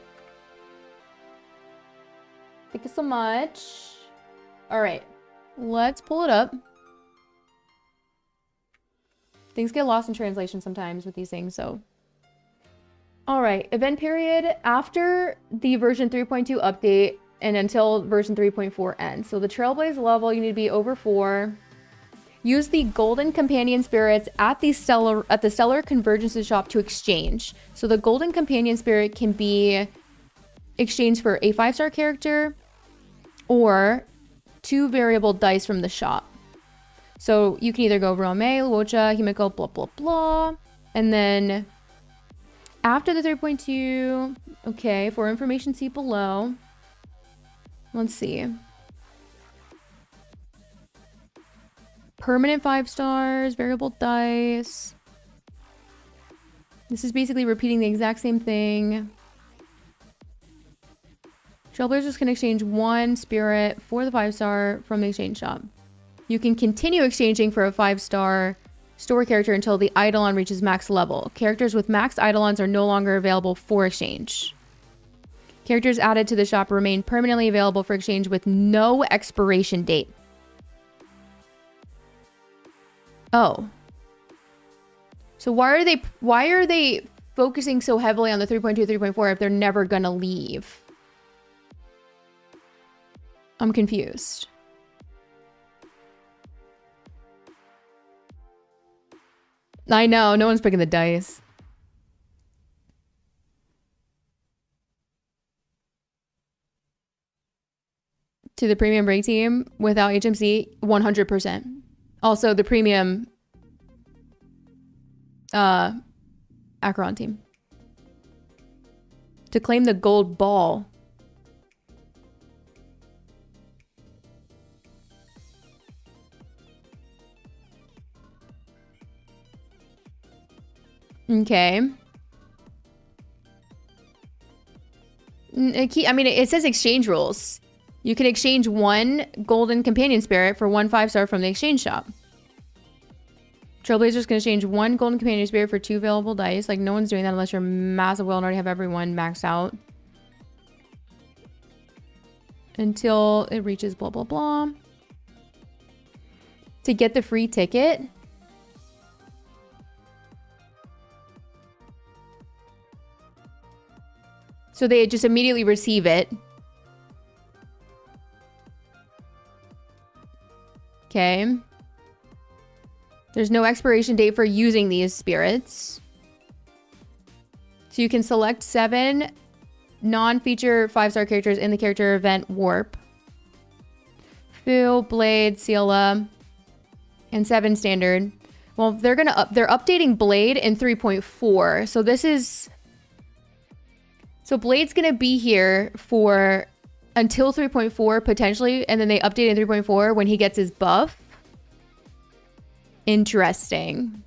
Thank you so much. All right, let's pull it up. Things get lost in translation sometimes with these things, so. All right, event period after the version 3.2 update and until version 3.4 ends. So the Trailblaze level, you need to be over 4. Use the Golden Companion Spirits at the Stellar Convergences shop to exchange. So the Golden Companion Spirit can be exchanged for a 5-star character or 2 variable dice from the shop. So you can either go Rome, Luocha, Himiko, blah, blah, blah. And then after the 3.2, okay, for information, see below. Let's see. Permanent 5 stars, variable dice. This is basically repeating the exact same thing. Trailblazers can exchange 1 spirit for the 5-star from the exchange shop. You can continue exchanging for a 5-star store character until the Eidolon reaches max level. Characters with max Eidolons are no longer available for exchange. Characters added to the shop remain permanently available for exchange with no expiration date. Oh. So why are they focusing so heavily on the 3.2, 3.4 if they're never gonna leave? I'm confused. I know, no one's picking the dice. To the premium break team without HMC, 100%. Also, the premium Acheron team. To claim the gold ball. Okay. I mean, it says exchange rules. You can exchange 1 Golden Companion Spirit for 1 5-star from the exchange shop. Trailblazers can exchange 1 Golden Companion Spirit for 2 available dice. Like, no one's doing that unless you're massive well and already have everyone maxed out. Until it reaches blah, blah, blah. To get the free ticket. So they just immediately receive it. Okay. There's no expiration date for using these spirits. So you can select 7 non-feature 5-star characters in the character event Warp. Phil, Blade, Ciela, and 7 standard. Well, they're updating Blade in 3.4. So this is... So Blade's gonna be here for until 3.4 potentially, and then they update in 3.4 when he gets his buff. Interesting.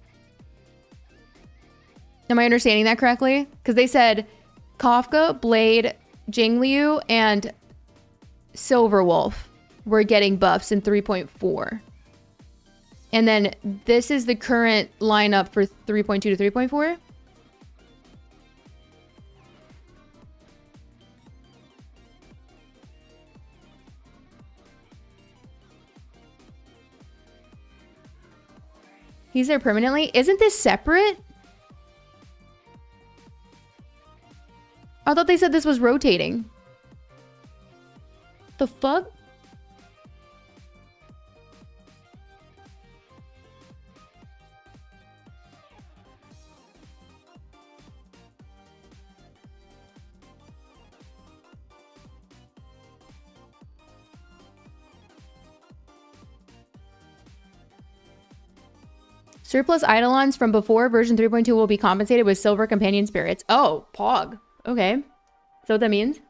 Am I understanding that correctly? Because they said Kafka, Blade, Jingliu, and Silverwolf were getting buffs in 3.4. And then this is the current lineup for 3.2 to 3.4. He's there permanently. Isn't this separate? I thought they said this was rotating. The fuck? Surplus Eidolons from before version 3.2 will be compensated with silver companion spirits. Oh, pog. Okay. Is that what that means?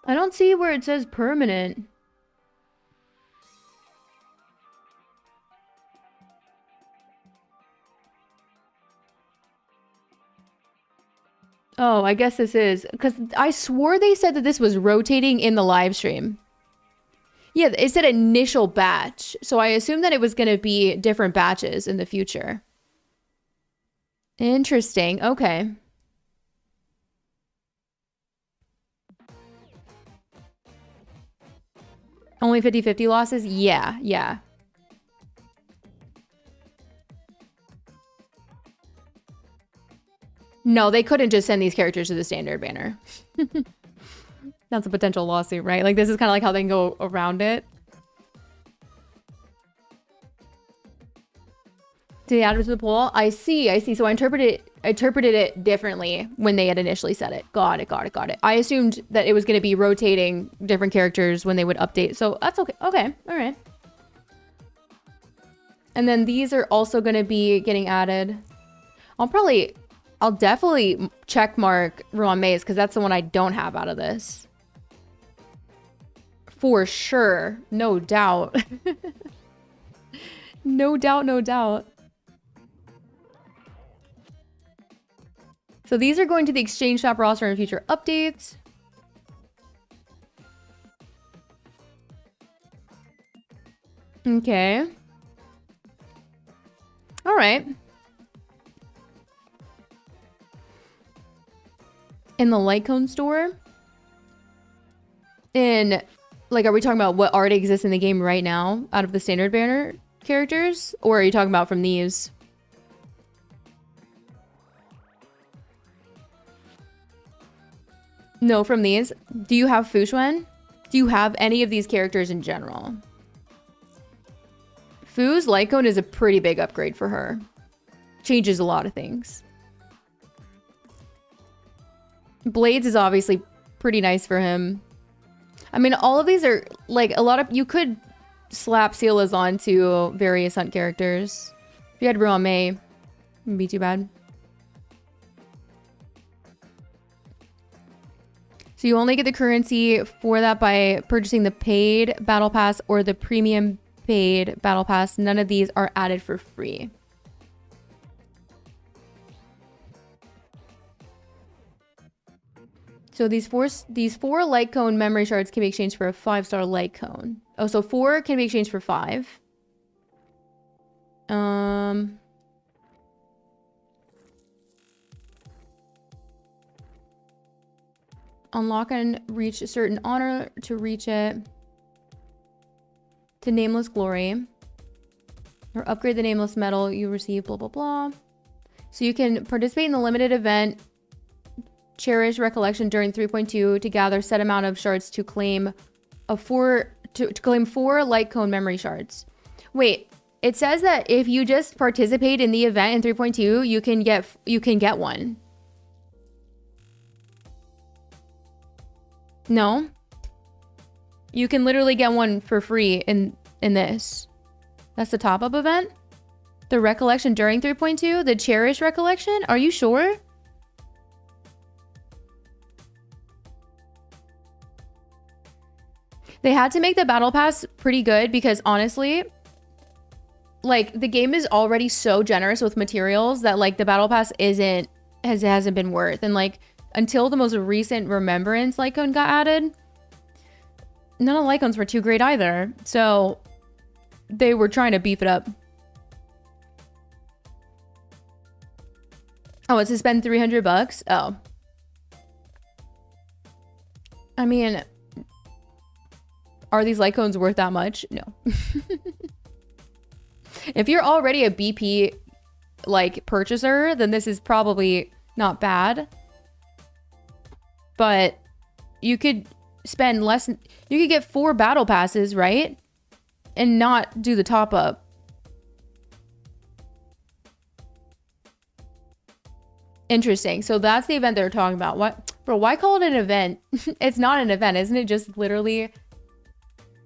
I don't see where it says permanent. Oh, I guess this is, because I swore they said that this was rotating in the live stream. Yeah, it said initial batch. So I assumed that it was going to be different batches in the future. Interesting. Okay. Only 50-50 losses? Yeah, yeah. No, they couldn't just send these characters to the standard banner. That's a potential lawsuit, right? Like, this is kind of like how they can go around it. Did they add it to the poll? I see, I see. So I interpreted it differently when they had initially said it. Got it, got it, got it. I assumed that it was going to be rotating different characters when they would update. So that's okay. Okay, all right. And then these are also going to be getting added. I'll definitely check mark Ruan Maze because that's the one I don't have out of this. For sure. No doubt. No doubt, no doubt. So these are going to the exchange shop roster in future updates. Okay. All right. In the Lycone store? In, like, are we talking about what already exists in the game right now out of the standard banner characters? Or are you talking about from these? No, from these. Do you have Fuxuan? Do you have any of these characters in general? Fu's Lycone is a pretty big upgrade for her. Changes a lot of things. Blades is obviously pretty nice for him. I mean, all of these are, like, a lot of... You could slap Sealas onto various hunt characters. If you had Ruan May, it wouldn't be too bad. So you only get the currency for that by purchasing the paid battle pass or the premium paid battle pass. None of these are added for free. So these four light cone memory shards can be exchanged for a 5-star light cone. Oh, so 4 can be exchanged for 5. Unlock and reach a certain honor to reach it. To Nameless Glory. Or upgrade the Nameless Medal you receive, blah, blah, blah. So you can participate in the limited event Cherish Recollection during 3.2 to gather set amount of shards to claim claim 4 light cone memory shards. Wait, it says that if you just participate in the event in 3.2, you can get one. No. You can literally get one for free in this. That's the top-up event? The Recollection during 3.2? The Cherish Recollection? Are you sure? They had to make the battle pass pretty good because honestly, like, the game is already so generous with materials that, like, the battle pass hasn't been worth. And, like, until the most recent Remembrance Lycone got added, none of the Lycones were too great either. So they were trying to beef it up. Oh, it's to spend $300? Oh. I mean, are these Lycones worth that much? No. If you're already a BP like purchaser, then this is probably not bad. But you could spend less. You could get 4 battle passes, right? And not do the top up. Interesting. So that's the event they're talking about. What, bro? Why call it an event? It's not an event, isn't it? Just literally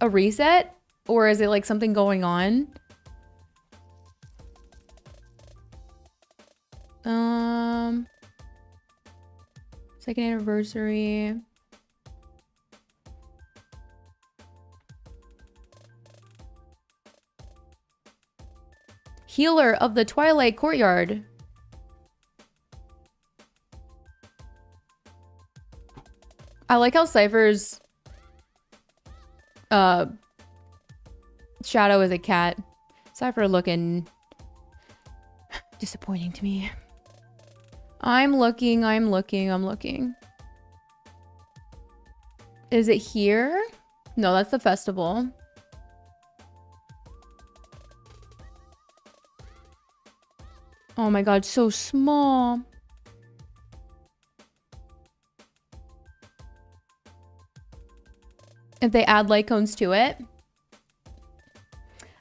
a reset, or is it like something going on? Second anniversary. Healer of the Twilight Courtyard. I like how Cypher's shadow is a cat. Cypher looking disappointing to me. I'm looking. Is it here? No, that's the festival. Oh my god, so small. If they add Lycones to it.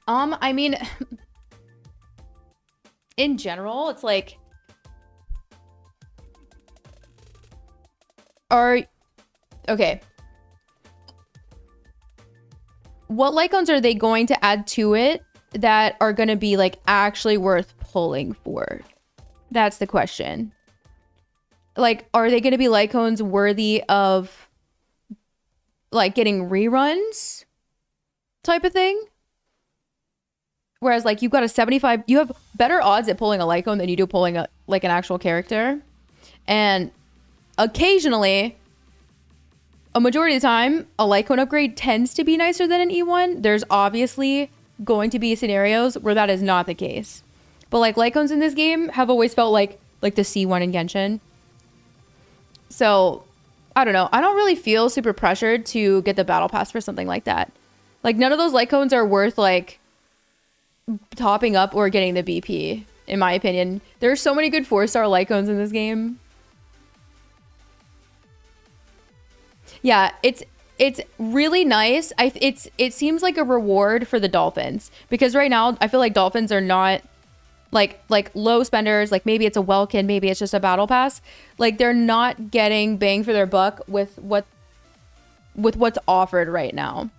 I mean, in general, it's like, okay. What Lycones are they going to add to it that are going to be like actually worth pulling for? That's the question. Like, are they going to be Lycones worthy of like getting reruns type of thing? Whereas like you've got a 75, you have better odds at pulling a Lycone than you do pulling a like an actual character. And occasionally, a majority of the time, a Lycone upgrade tends to be nicer than an E1. There's obviously going to be scenarios where that is not the case. But like Lycones in this game have always felt like the C1 in Genshin. So I don't know. I don't really feel super pressured to get the battle pass for something like that. Like none of those Lycones are worth like topping up or getting the BP, in my opinion. There are so many good 4-star Lycones in this game. Yeah, it's really nice. It seems like a reward for the Dolphins, because right now I feel like Dolphins are not like low spenders. Like maybe it's a Welkin, maybe it's just a battle pass. Like they're not getting bang for their buck with what's offered right now,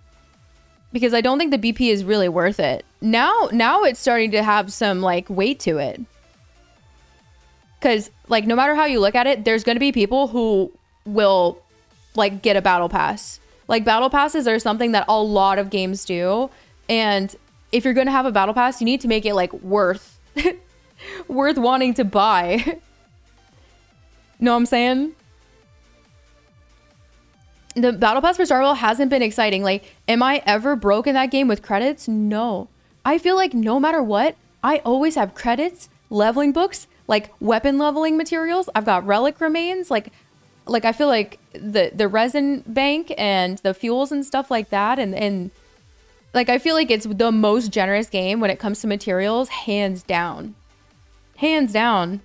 because I don't think the BP is really worth it. Now it's starting to have some like weight to it, because like no matter how you look at it, there's going to be people who will like get a battle pass. Like battle passes are something that a lot of games do, and if you're going to have a battle pass, you need to make it like worth wanting to buy. Know what I'm saying? The battle pass for Starville hasn't been exciting. Like, am I ever broke in that game with credits? No. I feel like no matter what, I always have credits, leveling books, like weapon leveling materials. I've got relic remains, like I feel like the resin bank and the fuels and stuff like that, and like I feel like it's the most generous game when it comes to materials, hands down. Hands down.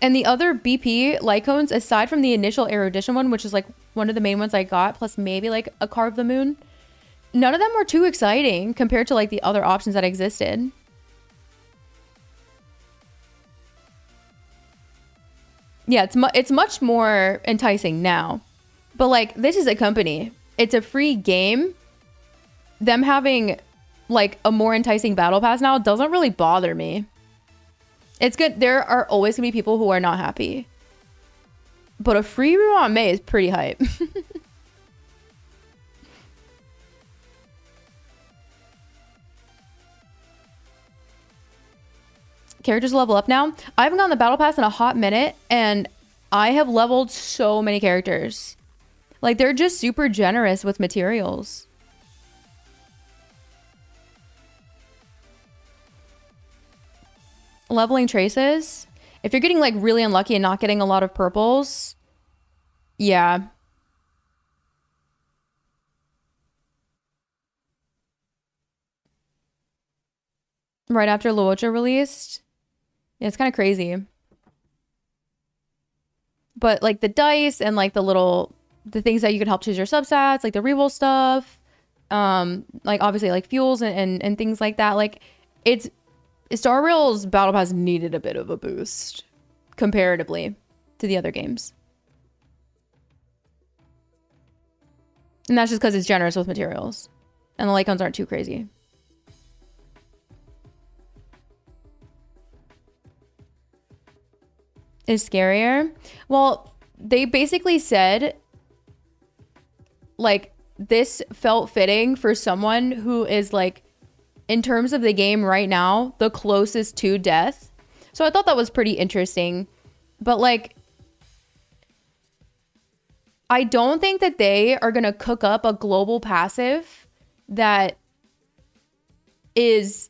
And the other BP Lycones, aside from the initial Erudition one, which is like one of the main ones I got, plus maybe like a Carve the Moon, none of them were too exciting compared to like the other options that existed. Yeah, it's much more enticing now. But like, this is a company. It's a free game. Them having like a more enticing battle pass now doesn't really bother me. It's good. There are always gonna be people who are not happy. But a free Ruan Mei is pretty hype. Characters level up now. I haven't gotten the battle pass in a hot minute, and I have leveled so many characters. Like, they're just super generous with materials. Leveling traces. If you're getting like really unlucky and not getting a lot of purples, yeah. Right after Luocha released. Yeah, it's kind of crazy. But like the dice and like the things that you could help choose your substats, like the reroll stuff, like obviously like fuels and things like that. Like Star Rail's Battle Pass needed a bit of a boost comparatively to the other games. And that's just because it's generous with materials. And the Lycons aren't too crazy. Is scarier? Well, they basically said, like, this felt fitting for someone who is, like, in terms of the game right now, the closest to death. So I thought that was pretty interesting. But, like, I don't think that they are going to cook up a global passive that is,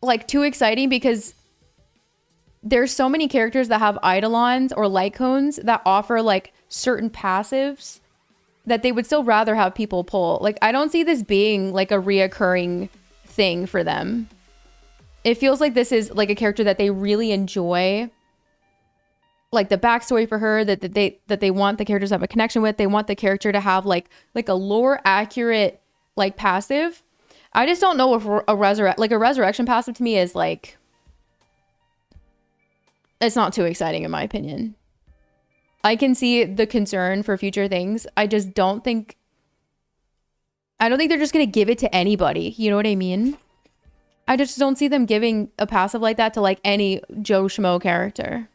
like, too exciting, because there's so many characters that have Eidolons or Lycones that offer, like, certain passives that they would still rather have people pull. Like, I don't see this being, like, a reoccurring thing for them. It feels like this is, like, a character that they really enjoy. Like, the backstory for her, that they want the characters to have a connection with. They want the character to have, like a lore-accurate, like, passive. I just don't know if a resurrection passive to me is, like... It's not too exciting in my opinion. I can see the concern for future things. I don't think they're just going to give it to anybody. You know what I mean? I just don't see them giving a passive like that to, like, any Joe Schmo character.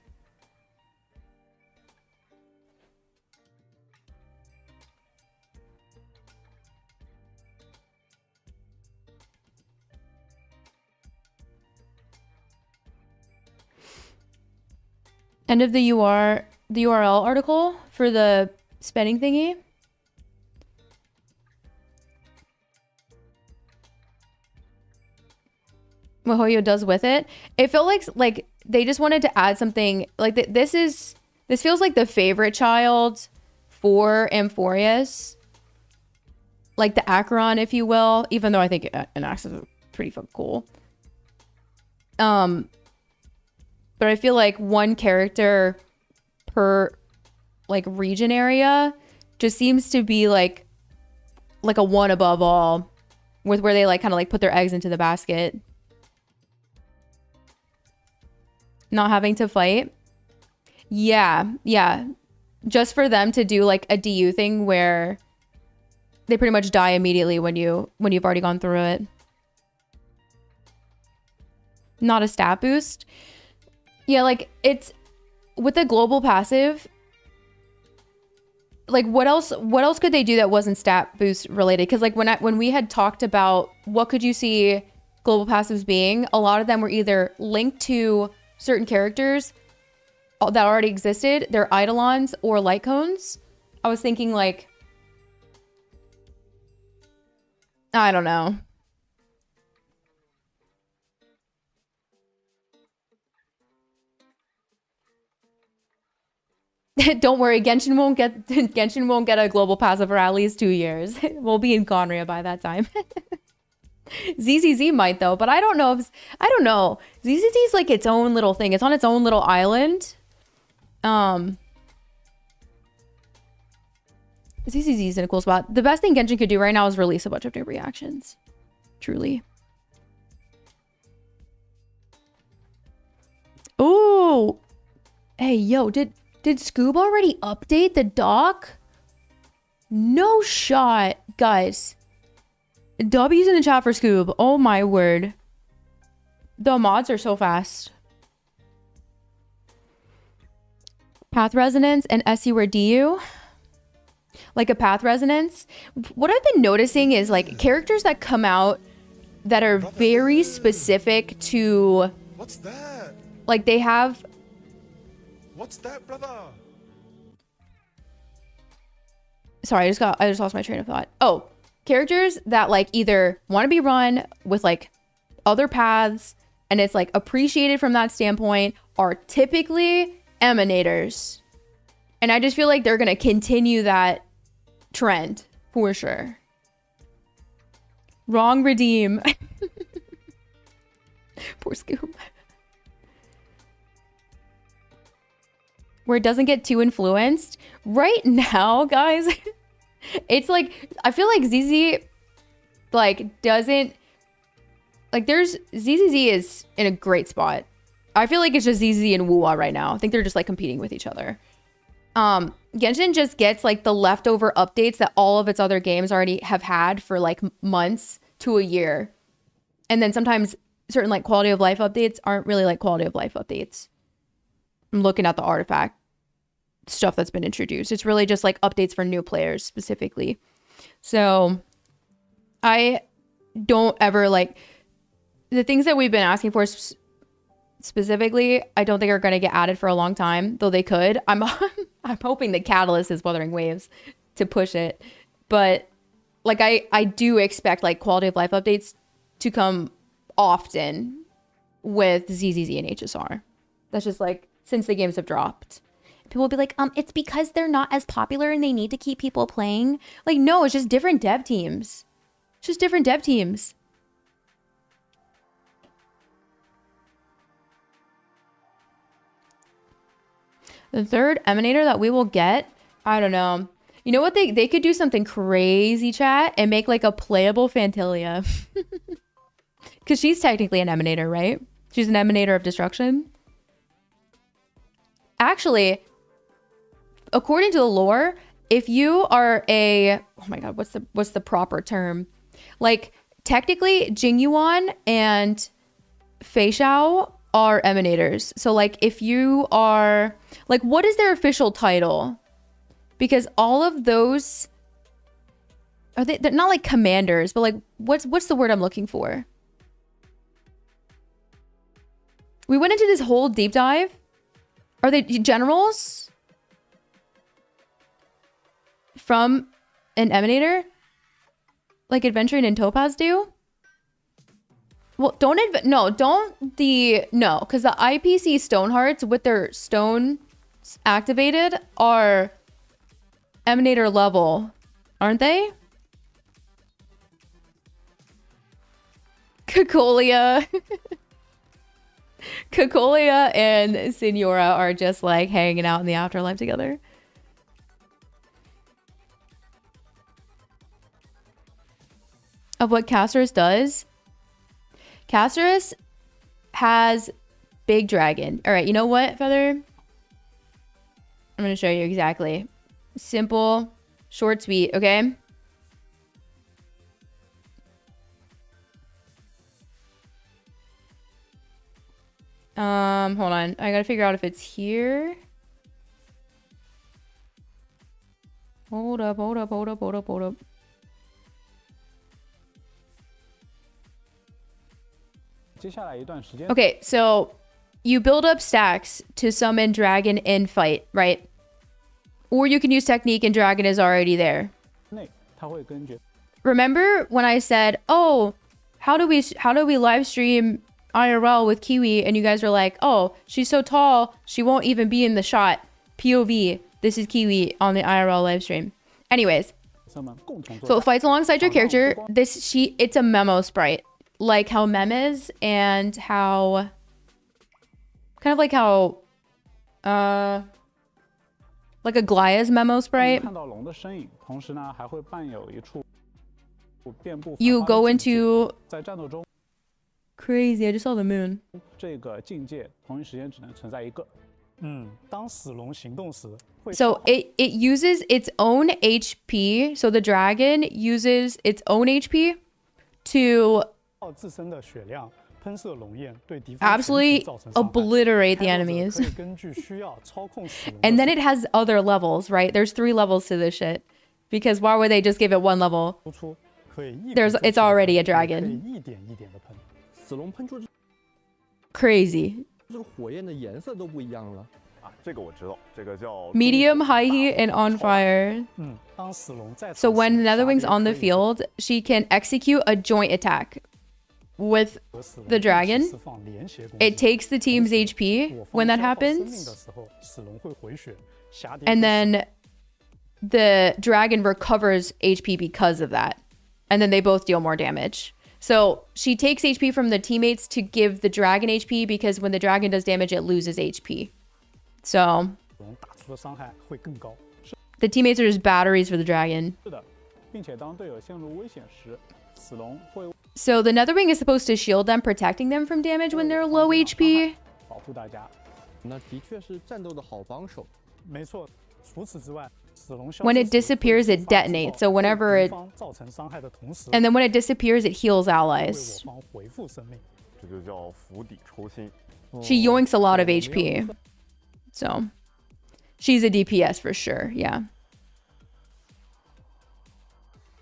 End of the URL article for the spending thingy. What Hoyo does with it. It felt like they just wanted to add something. Like, this feels like the favorite child for Amphorius. Like the Acheron, if you will. Even though I think Anaxa is pretty fucking cool. But I feel like one character per, like, region area just seems to be like a one above all, with where they, like, kind of like put their eggs into the basket. Not having to fight. Yeah. Just for them to do, like, a DU thing where they pretty much die immediately when you've already gone through it. Not a stat boost. Yeah, like, it's with the global passive, like, what else could they do that wasn't stat boost related? Because, like, when we had talked about what could you see global passives being, a lot of them were either linked to certain characters that already existed, their Eidolons or Lycones. I was thinking, like, I don't know. Don't worry, Genshin won't get a global passive for at least 2 years. We'll be in Conria by that time. ZZZ might though, but I don't know. ZZZ is like its own little thing. It's on its own little island. ZZZ is in a cool spot. The best thing Genshin could do right now is release a bunch of new reactions. Truly. Ooh. Hey, yo, did Scoob already update the doc? No shot, guys. W's in the chat for Scoob. Oh my word. The mods are so fast. Path resonance and SU or DU. Like a path resonance. What I've been noticing is, like, characters that come out that are very specific to... What's that? Like, they have... What's that, brother? Sorry, I just lost my train of thought. Oh, characters that like either want to be run with like other paths and it's like appreciated from that standpoint are typically emanators. And I just feel like they're going to continue that trend for sure. Wrong redeem. Poor Scoob. Where it doesn't get too influenced. Right now, guys, it's like, I feel like ZZ like doesn't, like there's, ZZZ is in a great spot. I feel like it's just ZZ and Wuwa right now. I think they're just like competing with each other. Genshin just gets like the leftover updates that all of its other games already have had for like months to a year. And then sometimes certain like quality of life updates aren't really like quality of life updates. I'm looking at the artifact stuff that's been introduced. It's really just like updates for new players specifically. So I don't ever like the things that we've been asking for specifically, I don't think are going to get added for a long time, though they could. I'm hoping the Catalyst is Wuthering Waves to push it. But like I do expect like quality of life updates to come often with ZZZ and HSR. That's just like since the games have dropped. People will be like, it's because they're not as popular and they need to keep people playing. Like, no, it's just different dev teams. It's just different dev teams. The third emanator that we will get, I don't know. You know what? They could do something crazy, chat, and make like a playable Fantilia. Because she's technically an emanator, right? She's an emanator of destruction. Actually, according to the lore, if you are a, oh my god, what's the proper term? Like technically Jingyuan and Feixiao are emanators. So like if you are like, what is their official title? Because all of those are they're not like commanders, but like what's the word I'm looking for? We went into this whole deep dive. Are they generals from an emanator? Like Adventuring and Topaz do? Well, because the IPC Stonehearts with their stone activated are emanator level, aren't they? Cocolia. Cocolia and Senora are just like hanging out in the afterlife together. Of what Castorice does? Castorice has Big Dragon. All right, you know what, Feather? I'm going to show you exactly. Simple, short, sweet, okay? Hold on. I gotta figure out if it's here. Hold up. Okay, so you build up stacks to summon dragon in fight, right? Or you can use technique and dragon is already there. Remember when I said, oh, how do we live stream IRL with Kiwi? And you guys were like, oh, she's so tall, she won't even be in the shot. POV, this is Kiwi on the IRL live stream. Anyways, so it fights alongside your character. It's a memo sprite. Like how Mem is and how... Kind of like how... like a Glaya's memo sprite. You go into... Crazy, I just saw the moon. So it uses its own HP. So the dragon uses its own HP to absolutely obliterate the enemies. And then it has other levels, right? There's 3 levels to this shit. Because why would they just give it 1 level? It's already a dragon. Crazy. Medium, high heat, and on fire. So when the Netherwing's on the field, she can execute a joint attack with the dragon. It takes the team's HP when that happens. And then the dragon recovers HP because of that. And then they both deal more damage. So she takes HP from the teammates to give the dragon HP because when the dragon does damage, it loses HP. So the teammates are just batteries for the dragon. So the Netherwing is supposed to shield them, protecting them from damage when they're low HP. When it disappears, it detonates. So whenever it... And then when it disappears, it heals allies. She yoinks a lot of HP. So she's a DPS for sure, yeah.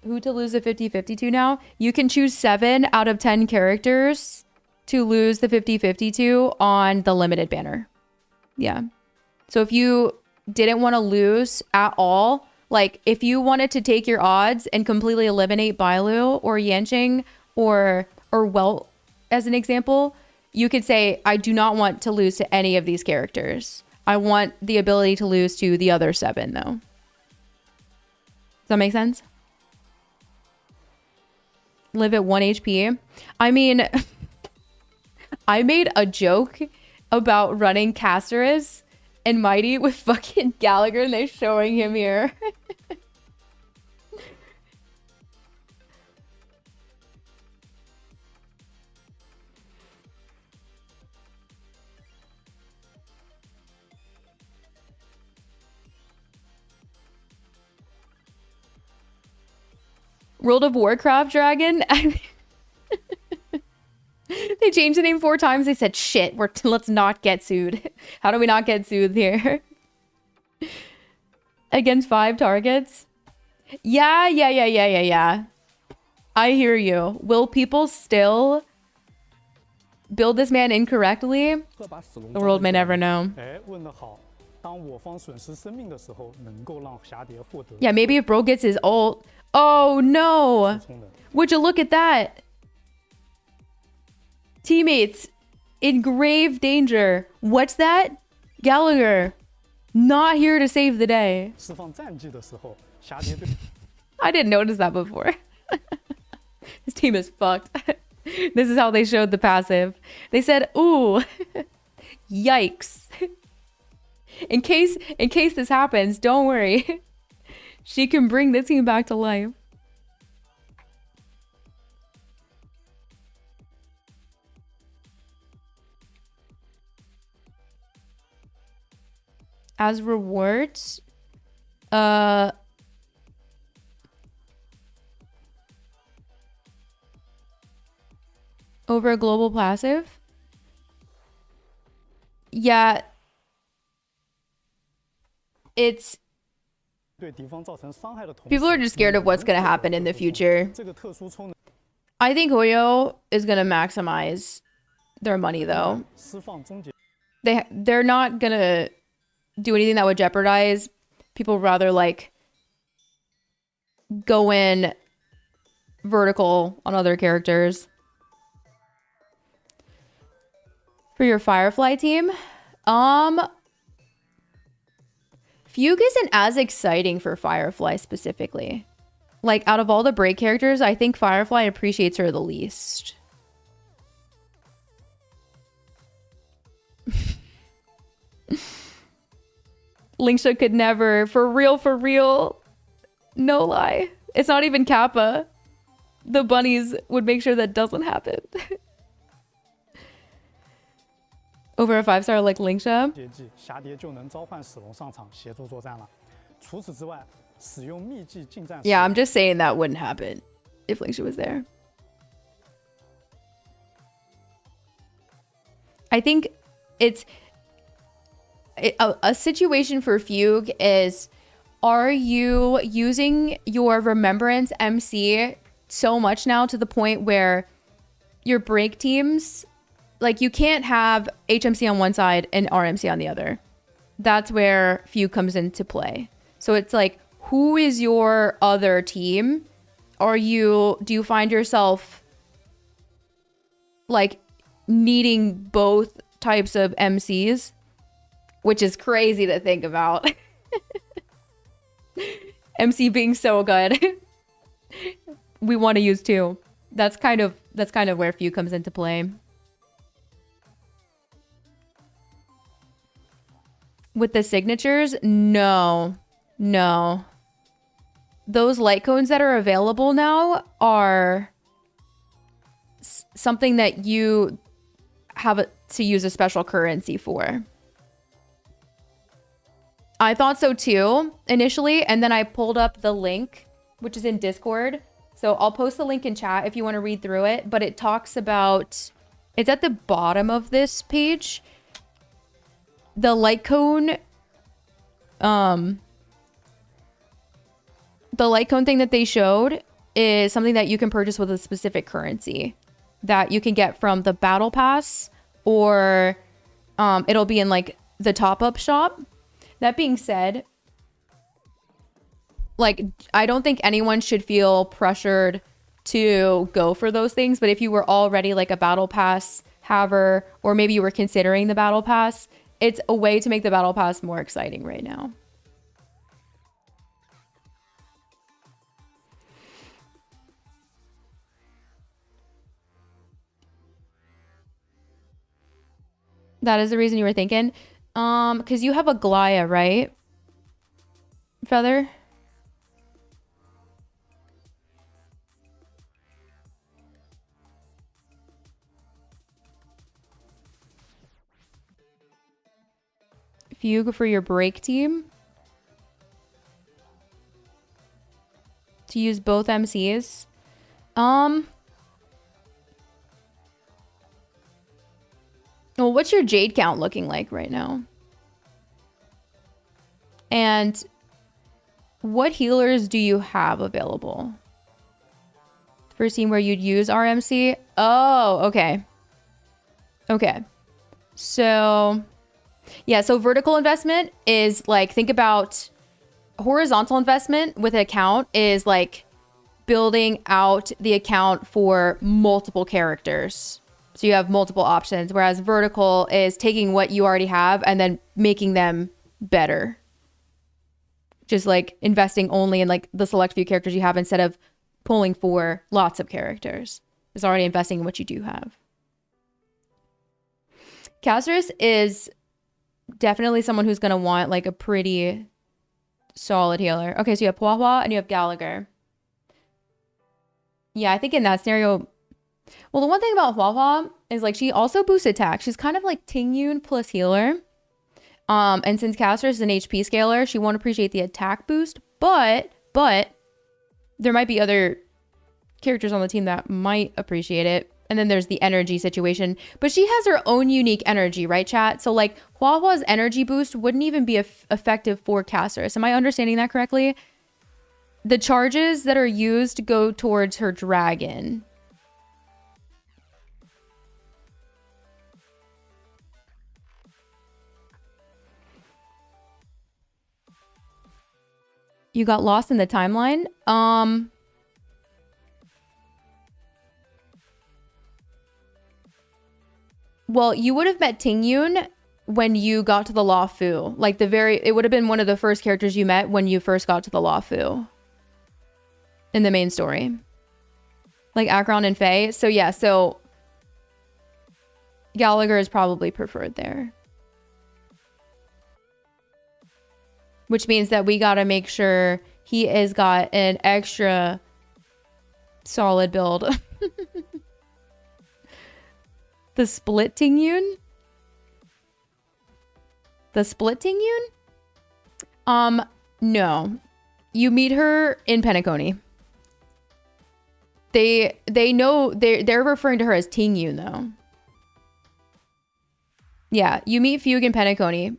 Who to lose the 50-50 to now? You can choose 7 out of 10 characters to lose the 50-50 to on the limited banner. Yeah. So if you didn't want to lose at all, like if you wanted to take your odds and completely eliminate Bailu or Yanqing or Welt as an example, you could say, I do not want to lose to any of these characters. I want the ability to lose to the other 7 though. Does that make sense? Live at 1 HP. I mean, I made a joke about running Castorice and Mighty with fucking Gallagher and they're showing him here. World of Warcraft dragon? They changed the name 4 times. They said, shit, let's not get sued. How do we not get sued here? Against 5 targets? Yeah. I hear you. Will people still build this man incorrectly? The world may never know. Yeah, maybe if Bro gets his ult. Oh no! Would you look at that? Teammates in grave danger. What's that? Gallagher, not here to save the day. I didn't notice that before. This team is fucked. This is how they showed the passive. They said, ooh, yikes. In case this happens, don't worry. She can bring the team back to life. As rewards, over a global passive? Yeah. It's... People are just scared of what's going to happen in the future. I think Hoyo is going to maximize their money, though. They're not going to do anything that would jeopardize. People rather, like, go in vertical on other characters. For your Firefly team, Fugue isn't as exciting for Firefly specifically. Like, out of all the break characters, I think Firefly appreciates her the least. Lingsha could never. For real. No lie. It's not even Kappa. The bunnies would make sure that doesn't happen. Over a 5-star like Lingsha. Yeah, I'm just saying that wouldn't happen if Lingsha was there. I think it's a situation for Fugue is, are you using your Remembrance MC so much now to the point where your break teams, like, you can't have HMC on one side and RMC on the other. that's where Fugue comes into play. So it's like, who is your other team? Do you find yourself like needing both types of MCs? Which is crazy to think about. MC being so good. We want to use two. That's kind of where Fugue comes into play. With the signatures, no. Those light cones that are available now are something that you have to use a special currency for. I thought so too initially, and then I pulled up the link, which is in Discord. So I'll post the link in chat if you want to read through it, but it talks about, it's at the bottom of this page. The light cone, the light cone thing that they showed is something that you can purchase with a specific currency that you can get from the battle pass, or it'll be in like the top-up shop. That being said, like, I don't think anyone should feel pressured to go for those things, but if you were already like a battle pass haver, or maybe you were considering the battle pass, it's a way to make the battle pass more exciting right now. That is the reason you were thinking? Because you have a Glaya, right? Feather? Fugue for your break team? To use both MCs? Well, what's your Jade count looking like right now? And what healers do you have available? First team where you'd use RMC? Oh, okay. Okay. So, yeah, so vertical investment is like, think about horizontal investment with an account is like building out the account for multiple characters. So you have multiple options, whereas vertical is taking what you already have and then making them better. Just like investing only in like the select few characters you have instead of pulling for lots of characters. It's already investing in what you do have. Castorice is definitely someone who's going to want like a pretty solid healer. Okay, so you have Pua and you have Gallagher. Yeah, I think in that scenario... Well, the one thing about Hua is like she also boosts attack. She's kind of like Tingyun plus healer. And since Castorice is an HP scaler, she won't appreciate the attack boost. But there might be other characters on the team that might appreciate it. And then there's the energy situation. But she has her own unique energy, right, chat? So like Hua's energy boost wouldn't even be effective for Castorice. Am I understanding that correctly? The charges that are used go towards her dragon. You got lost in the timeline? Well, you would have met Tingyun when you got to the Law Fu. Like it would have been one of the first characters you met when you first got to the Law Fu. In the main story. Like Akron and Faye. So yeah, so Gallagher is probably preferred there. Which means that we got to make sure he has got an extra solid build. The split Tingyun? The split Tingyun? No. You meet her in Penacony. They know they're referring to her as Tingyun though. Yeah, you meet Fugue in Penacony.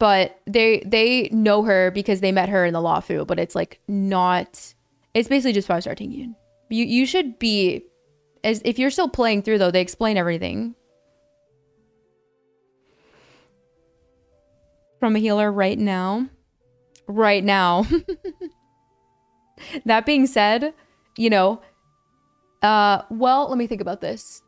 But they know her because they met her in the Law Fu, but it's like not... It's basically just 5-star Tingyun. You should be... As if you're still playing through though, they explain everything. from a healer right now. Right now. That being said, you know, well, let me think about this.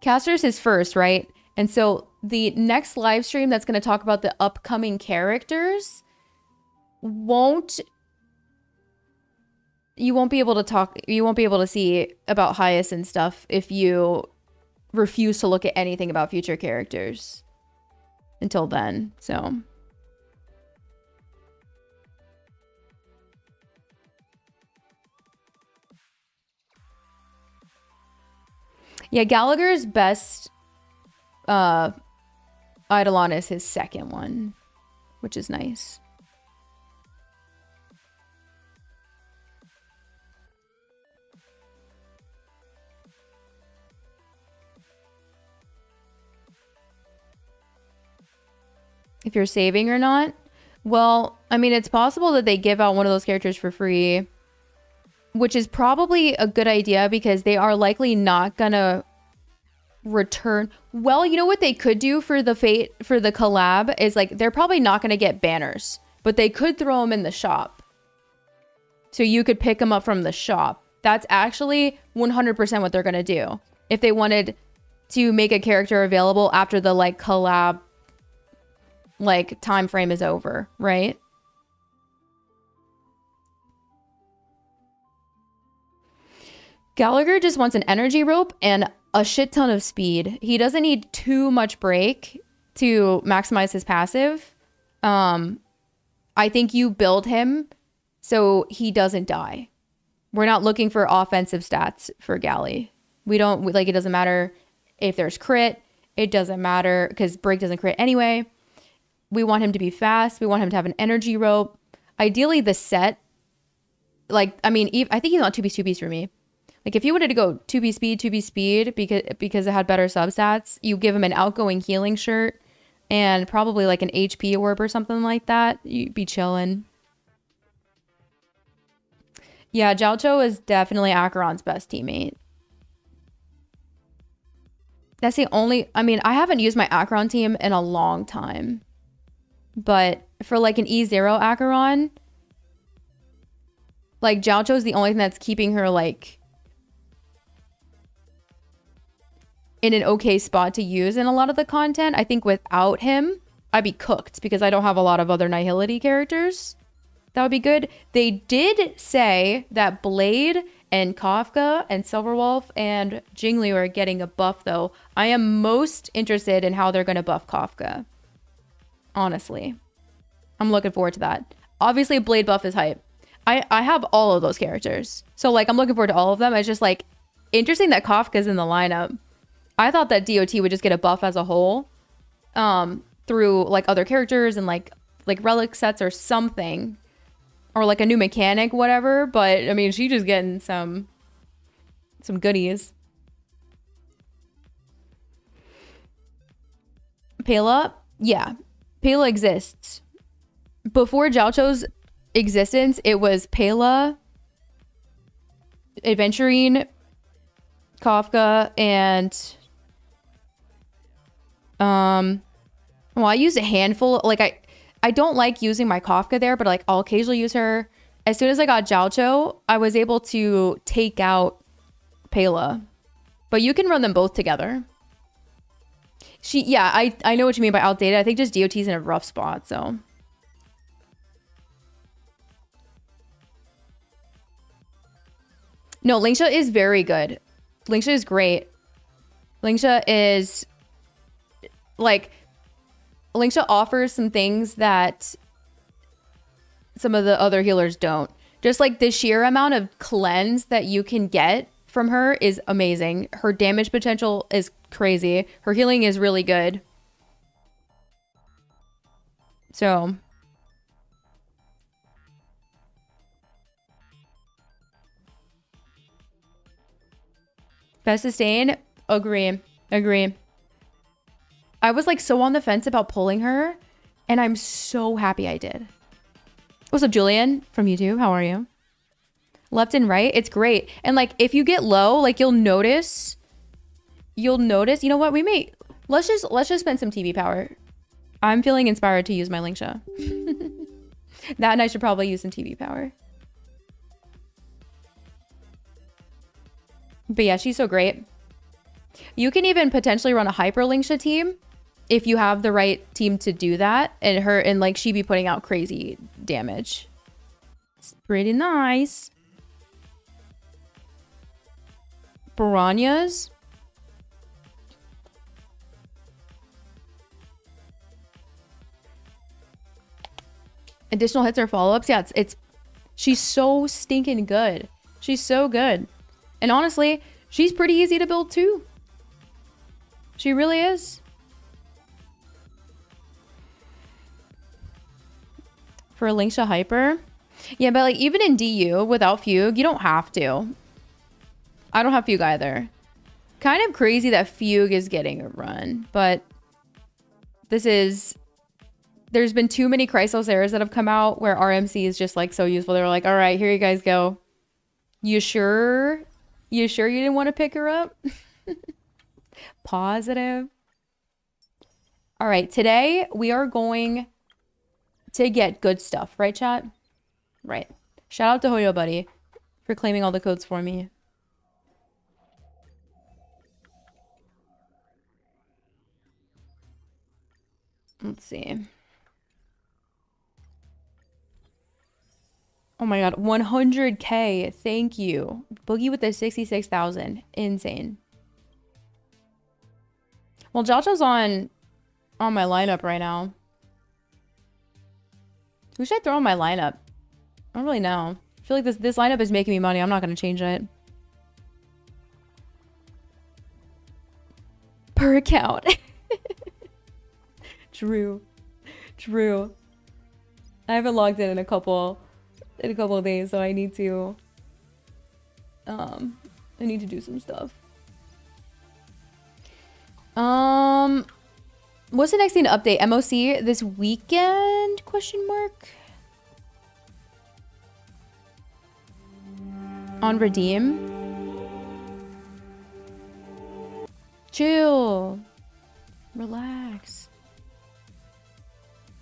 Castorice is first, right? And so the next live stream that's going to talk about the upcoming characters you won't be able to see about highest and stuff if you refuse to look at anything about future characters until then. So yeah, Gallagher's best Eidolon is his second one, which is nice. If you're saving or not, well, I mean, it's possible that they give out one of those characters for free, which is probably a good idea because they are likely not gonna return. Well, you know what they could do for the collab is like they're probably not gonna get banners, but they could throw them in the shop, so you could pick them up from the shop. That's actually 100% what they're gonna do if they wanted to make a character available after the like collab like time frame is over, right? Gallagher just wants an energy rope and a shit ton of speed. He doesn't need too much break to maximize his passive. I think you build him so he doesn't die. We're not looking for offensive stats for Gally. We don't like, it doesn't matter if there's crit. It doesn't matter because break doesn't crit anyway. We want him to be fast. We want him to have an energy rope. Ideally, the set, like, I mean, I think he's on 2-piece for me. Like, if you wanted to go 2B speed because it had better substats, you give him an outgoing healing shirt and probably like an HP orb or something like that. You'd be chilling. Yeah, Jiaoqiu is definitely Acheron's best teammate. That's the only, I mean, I haven't used my Acheron team in a long time. But for like an E0 Acheron, like Jiaoqiu is the only thing that's keeping her like in an okay spot to use in a lot of the content. I think without him, I'd be cooked because I don't have a lot of other Nihility characters. That would be good. They did say that Blade and Kafka and Silverwolf and Jingli are getting a buff though. I am most interested in how they're going to buff Kafka. Honestly, I'm looking forward to that. Obviously, Blade buff is hype. I have all of those characters. So, like, I'm looking forward to all of them. It's just, like, interesting that Kafka's in the lineup. I thought that DOT would just get a buff as a whole through, like, other characters and, like relic sets or something. Or, like, a new mechanic, whatever. But, I mean, she's just getting some goodies. Pela? Yeah. Pela exists. Before Jiaoqiu's existence, it was Pela, Adventurine, Kafka, and well, I use a handful. Like I don't like using my Kafka there, but like I'll occasionally use her. As soon as I got Jiaoqiu, I was able to take out Pela, but you can run them both together. Yeah, I know what you mean by outdated. I think just DOT's in a rough spot, so. No, Lingsha is very good. Lingsha is great. Lingsha is, like, Lingsha offers some things that some of the other healers don't. Just, like, the sheer amount of cleanse that you can get from her is amazing. Her damage potential is crazy. Her healing is really good. So. Best sustain? Agree. I was like so on the fence about pulling her, and I'm so happy I did. What's up, Julian from YouTube? How are you? Left and right, it's great. And like if you get low, like you'll notice, you know what, let's just spend some TV power. I'm feeling inspired to use my Lingsha. That and I should probably use some TV power. But yeah, she's so great. You can even potentially run a Hyper Lingsha team if you have the right team to do that. And like she be putting out crazy damage. It's pretty nice. Piranhas. Additional hits or follow-ups. Yeah, she's so stinking good. She's so good. And honestly, she's pretty easy to build too. She really is. For a Lingsha Hyper. Yeah, but like even in DU without Fugue, you don't have to. I don't have Fugue either. Kind of crazy that Fugue is getting a run, but there's been too many Chrysos errors that have come out where RMC is just like so useful. They're like, all right, here you guys go. You sure? You sure you didn't want to pick her up? Positive. All right, today we are going to get good stuff, right, chat? Right. Shout out to Hoyo Buddy for claiming all the codes for me. Let's see. Oh my god, 100k. Thank you. Boogie with the 66,000. Insane. Well, Jacha's on my lineup right now. Who should I throw on my lineup? I don't really know. I feel like this lineup is making me money. I'm not going to change it. Per account. True. I haven't logged in a couple of days, so I need to do some stuff. What's the next thing to update? MOC this weekend? Question mark. On Redeem. Chill. Relax.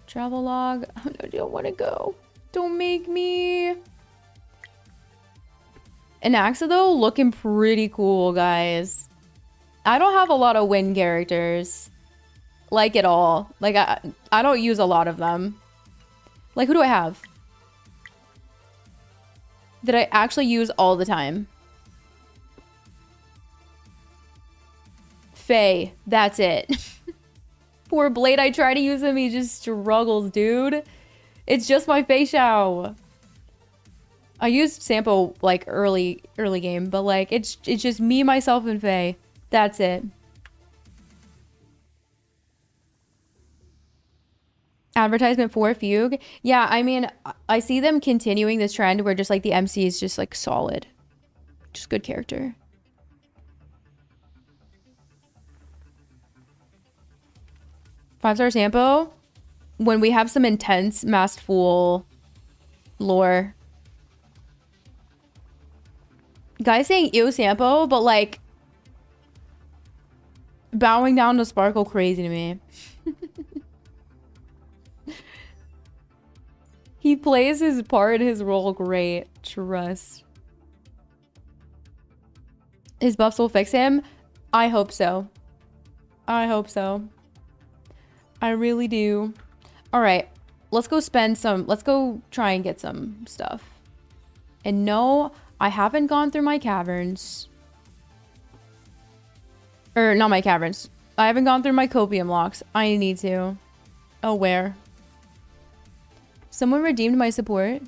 Travel log. Oh, I don't want to go. Don't make me. Anaxa though, looking pretty cool, guys. I don't have a lot of win characters. Like at all. Like I don't use a lot of them. Like who do I have? That I actually use all the time. Faye. That's it. Poor Blade, I try to use him, he just struggles, dude. It's just my Faye Xiao. I used Sampo like early game, but like it's just me, myself, and Faye. That's it. Advertisement for Fugue. Yeah, I mean, I see them continuing this trend where just like the MC is just like solid. Just good character. Five-star Sampo. When we have some intense Masked Fool lore. Guys saying ew Sampo, but like bowing down to Sparkle crazy to me. He plays his part, his role great. Trust. His buffs will fix him? I hope so. I hope so. I really do. Alright. Let's go let's go try and get some stuff. And no, I haven't gone through my caverns. Or, not my caverns. I haven't gone through my copium locks. I need to. Oh, where? Someone redeemed my support?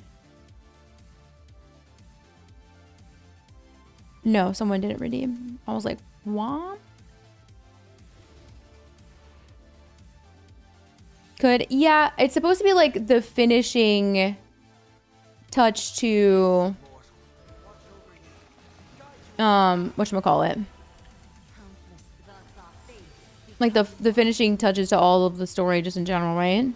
No, someone didn't redeem. I was like, what? Yeah, it's supposed to be like the finishing touch to whatchamacallit? Like the finishing touches to all of the story just in general, right?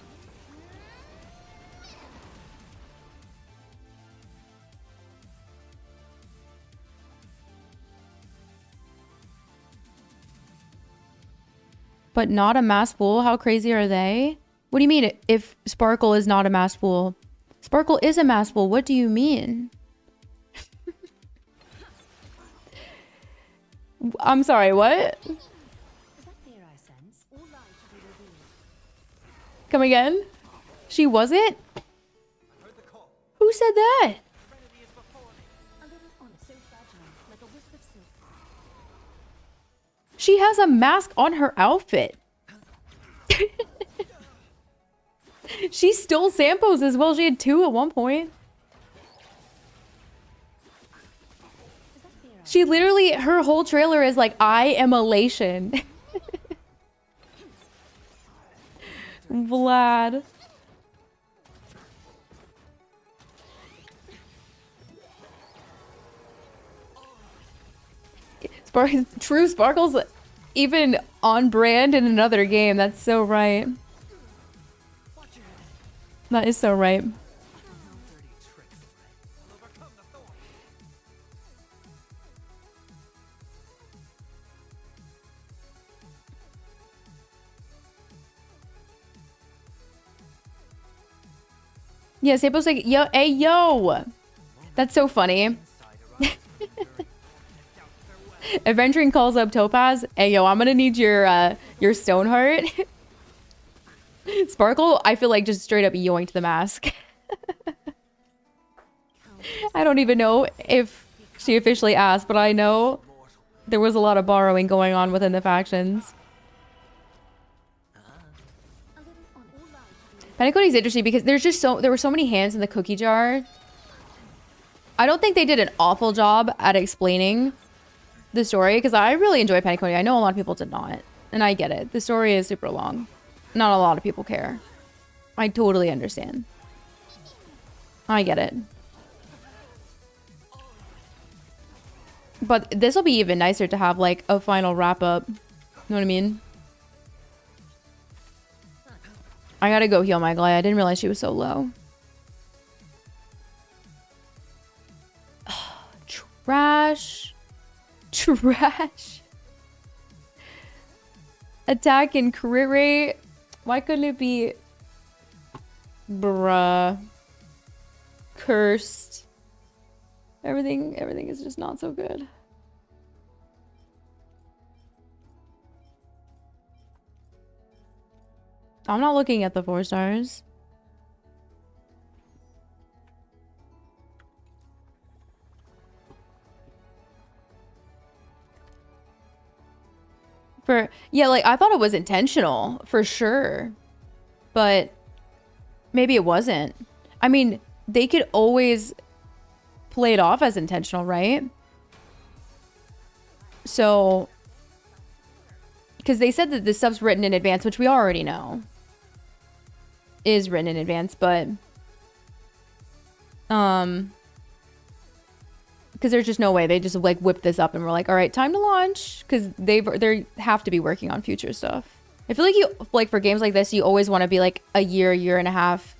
But not a mass pool? How crazy are they? What do you mean if Sparkle is not a mass pool? Sparkle is a mass pool. What do you mean? I'm sorry, what? Come again? She wasn't? Who said that? She has a mask on her outfit. She stole Sampo's as well. She had 2 at one point. She literally, her whole trailer is like, I am elation. Vlad. True, Sparkle's even on brand in another game. That's so right. That is so right. Yeah, Sapo's like, yo, hey, yo. That's so funny. Adventuring calls up Topaz. Hey, yo, I'm gonna need your Stoneheart. Sparkle, I feel like just straight up yoinked the mask. I don't even know if she officially asked, but I know there was a lot of borrowing going on within the factions. Panicone's interesting because there's just there were so many hands in the cookie jar. I don't think they did an awful job at explaining the story because I really enjoy Panicone. I know a lot of people did not, and I get it. The story is super long. Not a lot of people care. I totally understand. I get it. But this will be even nicer to have like a final wrap up. You know what I mean? I gotta go heal my Glide. I didn't realize she was so low. Trash. Trash. Attack and crit rate. Why couldn't it be... Bruh. Cursed. Everything is just not so good. I'm not looking at the 4 stars. Yeah, like I thought it was intentional for sure, but maybe it wasn't. I mean, they could always play it off as intentional, right? So, because they said that the stuff's written in advance, which we already know is written in advance, but because there's just no way they just like whip this up and we're like, all right, time to launch, because they have to be working on future stuff. I feel like you like for games like this, you always want to be like a year and a half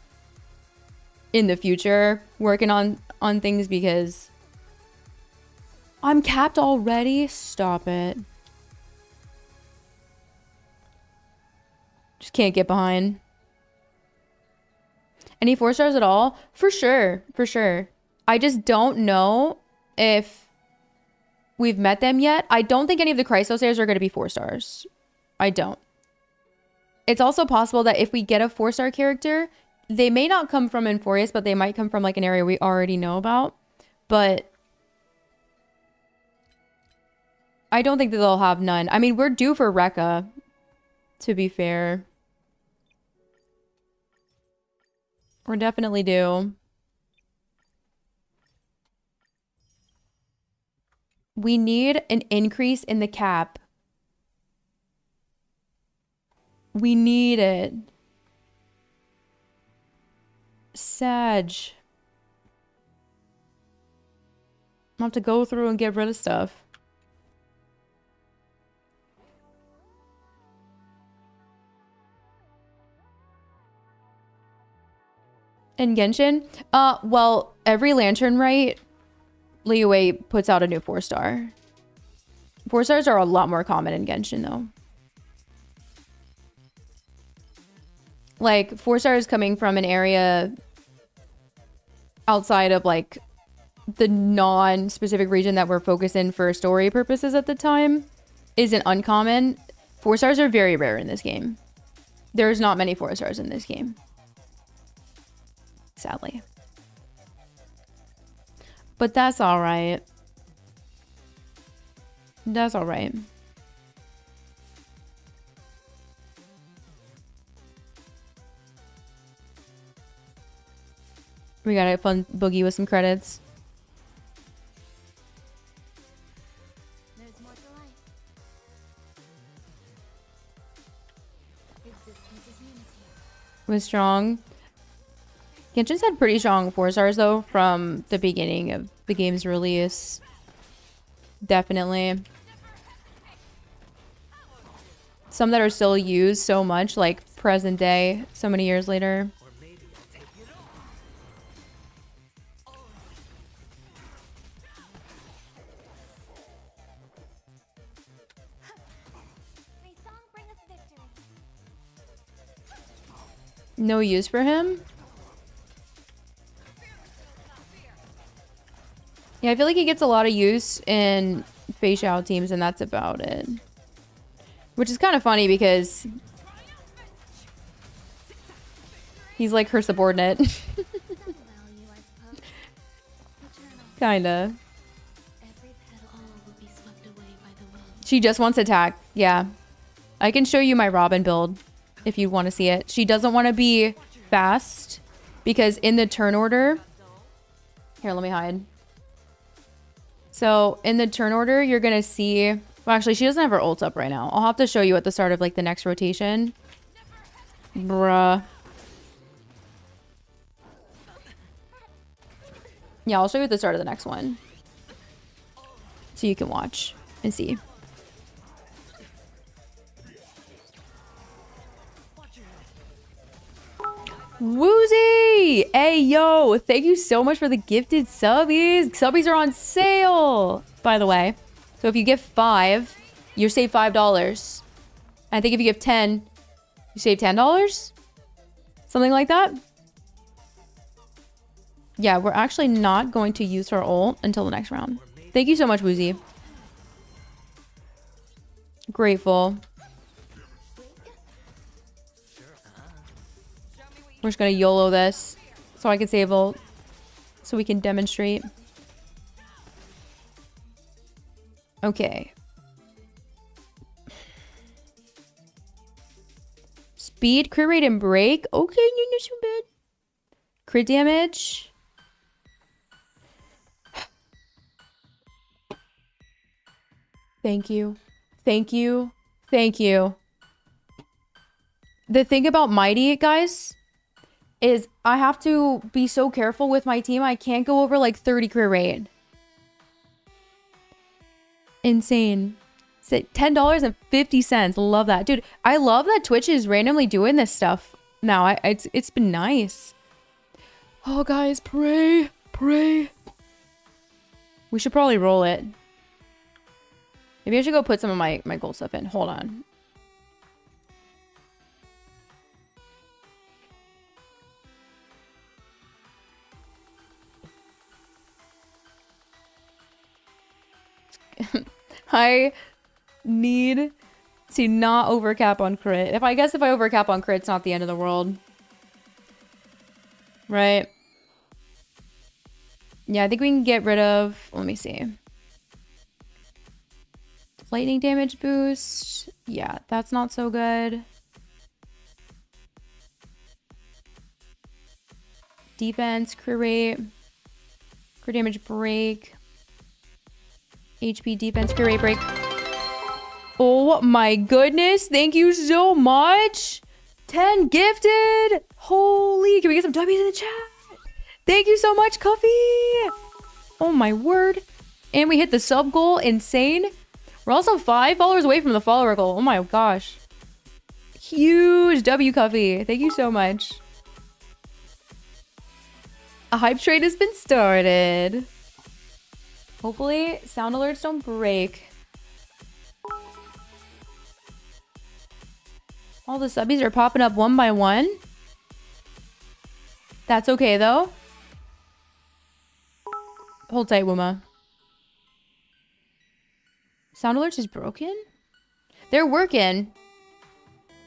in the future working on things because I'm capped already. Stop it. Just can't get behind. Any 4 stars at all? For sure. For sure. I just don't know if we've met them yet. I don't think any of the Chrysosairs are going to be 4 stars. I don't. It's also possible that if we get a 4-star character, they may not come from Enforius, but they might come from like an area we already know about. But I don't think that they'll have none. I mean, we're due for Rekka, to be fair. We're definitely due. We need an increase in the cap. We need it. Sag. I'll have to go through and get rid of stuff. In Genshin? Well, every Lantern Rite, Liyue puts out a new 4-star. 4 stars are a lot more common in Genshin, though. like 4 stars coming from an area outside of like the non-specific region that we're focused in for story purposes at the time isn't uncommon. 4 stars are very rare in this game. There's not many 4 stars in this game. Sadly. But that's all right. That's all right. We got a fun boogie with some credits. Was strong. Genshin's had pretty strong 4 stars though from the beginning of the game's release. Definitely. Some that are still used so much, like present day, so many years later. No use for him? Yeah, I feel like he gets a lot of use in Fei Xiao teams, and that's about it. Which is kind of funny because he's like her subordinate. Kinda. She just wants to attack. Yeah. I can show you my Robin build if you want to see it. She doesn't want to be fast because in the turn order... Here, let me hide. So in the turn order, you're going to see... Well, actually, she doesn't have her ult up right now. I'll have to show you at the start of like the next rotation. Bruh. Yeah, I'll show you at the start of the next one. So you can watch and see. Woozy! Hey, yo! Thank you so much for the gifted subbies. Subbies are on sale, by the way. So if you give 5, you save $5. I think if you give 10, you save $10? Something like that? Yeah, we're actually not going to use our ult until the next round. Thank you so much, Woozy. Grateful. We're just gonna YOLO this so I can save ult so we can demonstrate. Okay. Speed, crit rate, and break. Okay, not too bad. Crit damage. Thank you. Thank you. Thank you. The thing about Mighty, guys, is I have to be so careful with my team. I can't go over like 30 crit rate. Insane. $10.50. Love that. Dude, I love that Twitch is randomly doing this stuff now. It's been nice. Oh, guys, pray. Pray. We should probably roll it. Maybe I should go put some of my gold stuff in. Hold on. I need to not overcap on crit. If I overcap on crit, it's not the end of the world. Right? Yeah, I think we can get rid of... Let me see. Lightning damage boost. Yeah, that's not so good. Defense, crit rate. Crit damage break. HP, defense, crit rate, break. Oh my goodness. Thank you so much. 10 gifted. Holy. Can we get some W's in the chat? Thank you so much, Cuffy. Oh my word. And we hit the sub goal. Insane. We're also 5 followers away from the follower goal. Oh my gosh. Huge W, Cuffy. Thank you so much. A hype trade has been started. Hopefully, sound alerts don't break. All the subbies are popping up one by one. That's okay, though. Hold tight, Wuma. Sound alerts is broken? They're working.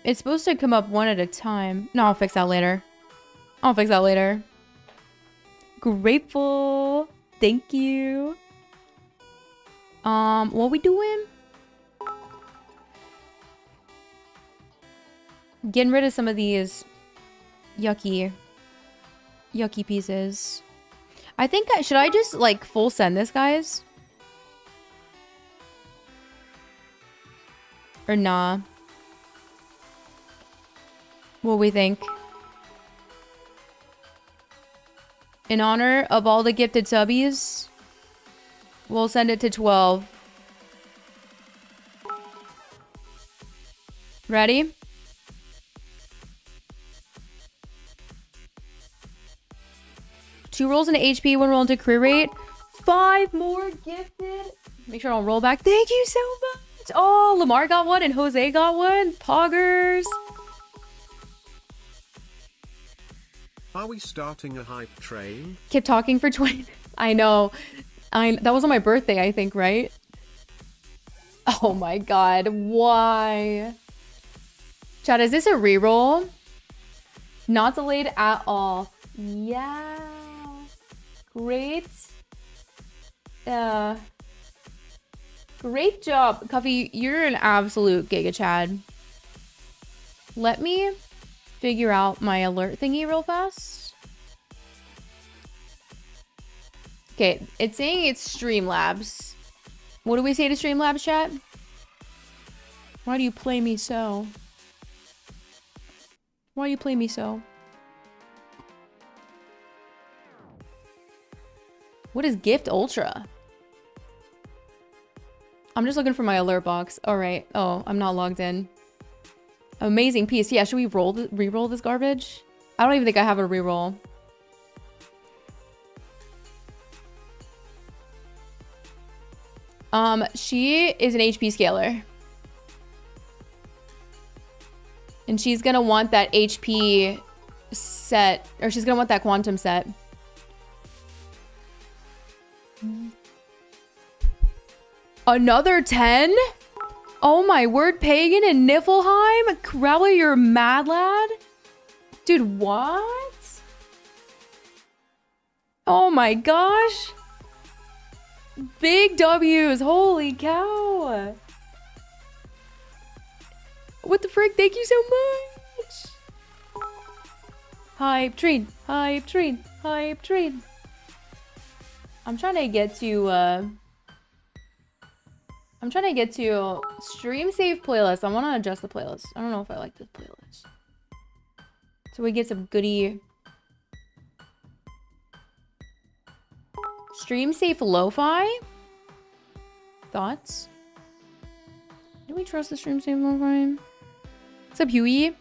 It's supposed to come up one at a time. No, I'll fix that later. I'll fix that later. Grateful. Thank you. What we doing? Getting rid of some of these yucky pieces. I think should I just like full send this, guys? Or nah? What we think? In honor of all the gifted subbies, we'll send it to 12. Ready? Two rolls into HP, one roll into career rate. 5 more gifted. Make sure I don't roll back. Thank you so much. Oh, Lamar got one and Jose got one. Poggers. Are we starting a hype train? Kept talking for 20. I know. That was on my birthday, I think, right? Oh my god. Why? Chat, is this a reroll? Not delayed at all. Yeah. Great. Great job. Cuffy, you're an absolute Giga Chad. Let me figure out my alert thingy real fast. Okay, it's saying it's Streamlabs. What do we say to Streamlabs, chat? Why do you play me so? Why do you play me so? What is Gift Ultra? I'm just looking for my alert box. All right. Oh, I'm not logged in. Amazing piece. Yeah, should we re-roll this garbage? I don't even think I have a re-roll. She is an HP scaler. And she's gonna want that HP set, or she's gonna want that quantum set. Another 10? Oh my word, Pagan and Niflheim? Crowley, you're mad, lad? Dude, what? Oh my gosh. Big W's, holy cow. What the frick? Thank you so much. Hype train, hype train, hype train. I'm trying to get to stream save playlist. I want to adjust the playlist. I don't know if I like this playlist. So we get some goodie. Stream safe lo-fi? Thoughts? Do we trust the stream safe lo-fi? What's up, Huey?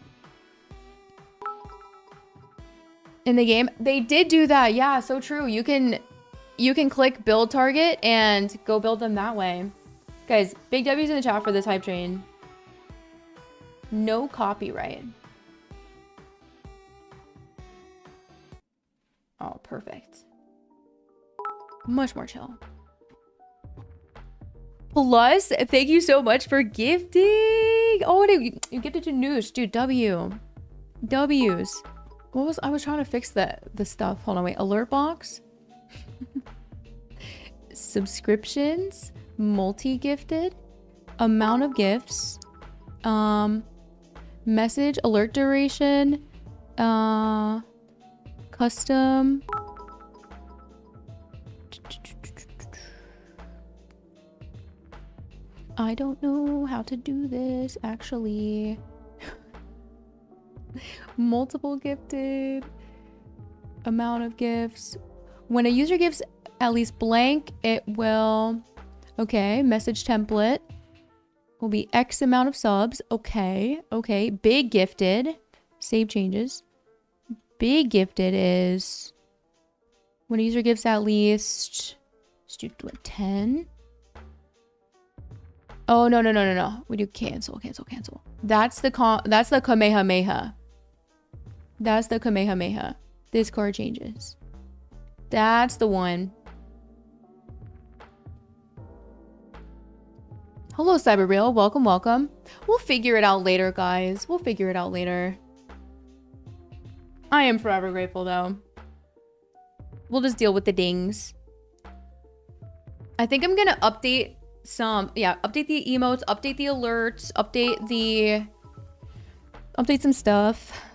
In the game? They did do that. Yeah, so true. You can click build target and go build them that way. Guys, big W's in the chat for this hype train. No copyright. Oh, perfect. Much more chill. Plus, thank you so much for gifting. Oh, you gifted to Noosh. Dude, W's. I was trying to fix the stuff. Hold on, wait. Alert box. Subscriptions. Multi-gifted. Amount of gifts. Message. Alert duration. Custom. I don't know how to do this, actually. Multiple gifted. Amount of gifts. When a user gives at least blank, it will... Okay, message template. Will be X amount of subs. Okay, okay. Big gifted. Save changes. Big gifted is... When a user gives at least... Let's do 10. Oh, no. We do cancel. That's the Kamehameha. That's the Kamehameha. This card changes. That's the one. Hello, Cyberreal. Welcome, welcome. We'll figure it out later, guys. We'll figure it out later. I am forever grateful, though. We'll just deal with the dings. I think I'm gonna update some... Yeah, update the emotes, update the alerts, update some stuff.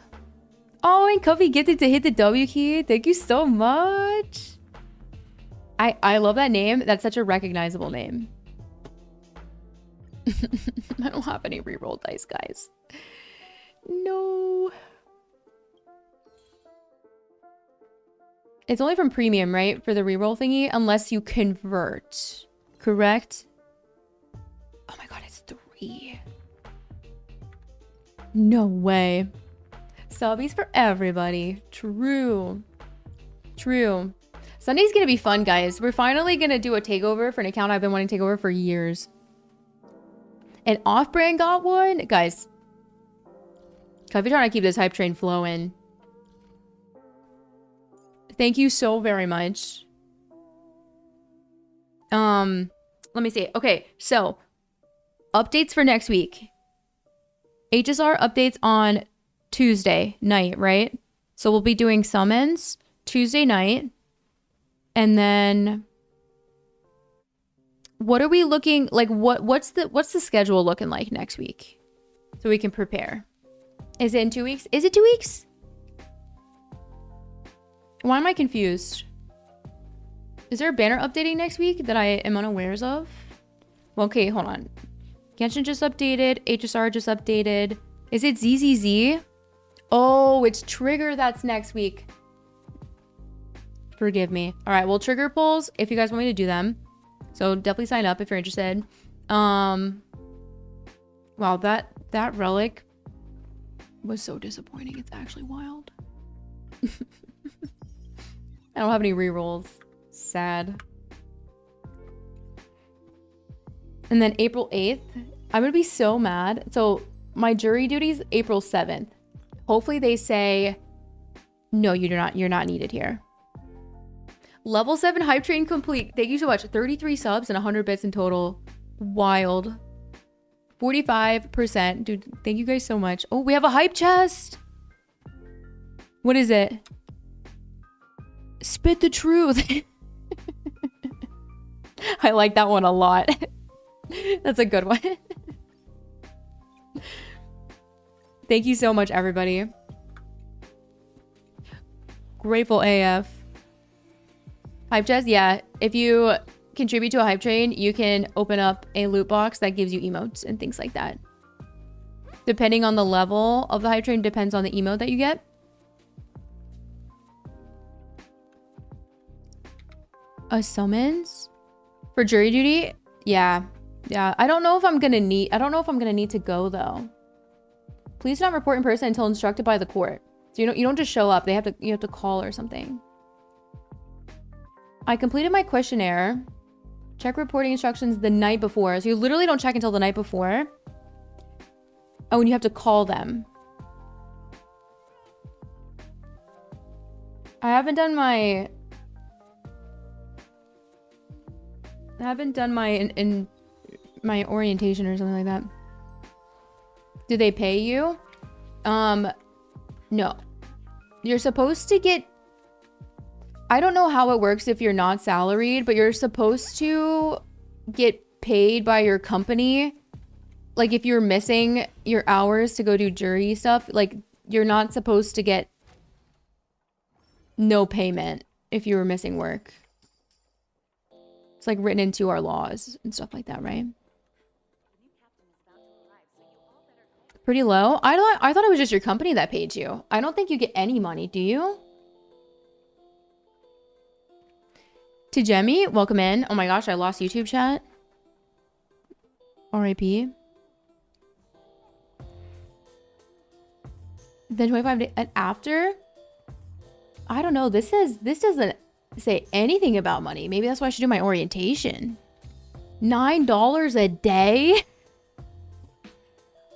Oh, and Covey gifted to hit the W key. Thank you so much. I love that name. That's such a recognizable name. I don't have any reroll dice, guys. No. It's only from premium, right? For the reroll thingy, unless you convert. Correct? Oh my god, it's 3. No way. Subbies for everybody. True. True. Sunday's gonna be fun, guys. We're finally gonna do a takeover for an account I've been wanting to take over for years. And Off-Brand got one? Guys. I've been trying to keep this hype train flowing. Thank you so very much. Let me see. Okay, so updates for next week. HSR updates on Tuesday night, right? So we'll be doing summons Tuesday night. And then what are we looking like? What's the schedule looking like next week? So we can prepare. Is it in 2 weeks? Is it 2 weeks? Why am I confused? Is there a banner updating next week that I am unawares of? Well, okay, hold on. Genshin just updated. HSR just updated. Is it ZZZ? Oh, it's Trigger that's next week. Forgive me. All right, well, Trigger polls, if you guys want me to do them. So definitely sign up if you're interested. Wow, that relic was so disappointing. It's actually wild. I don't have any rerolls. Sad. And then April 8th, I'm gonna be so mad. So my jury duty's April 7th. Hopefully they say, no, you're not needed here. Level 7 hype train complete. Thank you so much. 33 subs and 100 bits in total. Wild. 45%. Dude, thank you guys so much. Oh, we have a hype chest. What is it? Spit the truth. I like that one a lot. That's a good one. Thank you so much, everybody. Grateful AF. Hype chest, yeah. If you contribute to a hype train, you can open up a loot box that gives you emotes and things like that. Depending on the level of the hype train, depends on the emote that you get. A summons for jury duty? Yeah. I don't know if I'm gonna need to go though. Please do not report in person until instructed by the court. So you don't just show up. You have to call or something. I completed my questionnaire. Check reporting instructions the night before. So you literally don't check until the night before. Oh, and you have to call them. I haven't done my in my orientation or something like that. Do they pay you? No. You're supposed to get... I don't know how it works if you're not salaried, but you're supposed to get paid by your company. Like if you're missing your hours to go do jury stuff, like you're not supposed to get no payment if you were missing work. It's like written into our laws and stuff like that, right? Pretty low. I thought it was just your company that paid you. I don't think you get any money, do you? To Jemmy, welcome in. Oh my gosh, I lost YouTube chat. RIP. Then 25 days and after? I don't know. This doesn't say anything about money. Maybe that's why I should do my orientation. $9 a day?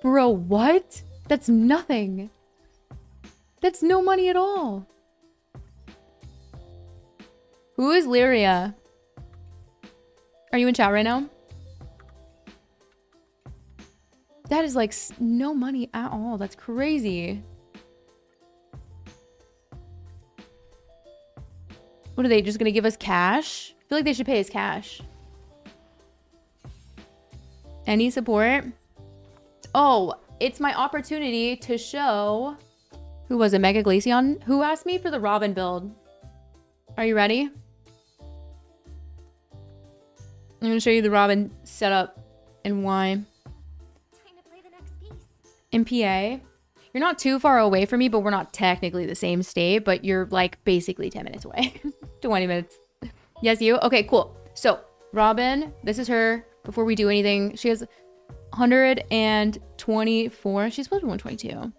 Bro, what? That's nothing. That's no money at all. Who is Lyria? Are you in chat right now? That is like no money at all. That's crazy. What are they just gonna give us cash? I feel like they should pay us cash. Any support? Oh, it's my opportunity to show. Who was it? Mega Glaceon? Who asked me for the Robin build? Are you ready? I'm gonna show you the Robin setup and why. In PA, you're not too far away from me, but we're not technically the same state, but you're like basically 10 minutes away. 20 minutes. Yes, you? Okay, cool. So Robin, this is her before we do anything. She has 124. She's supposed to be 122.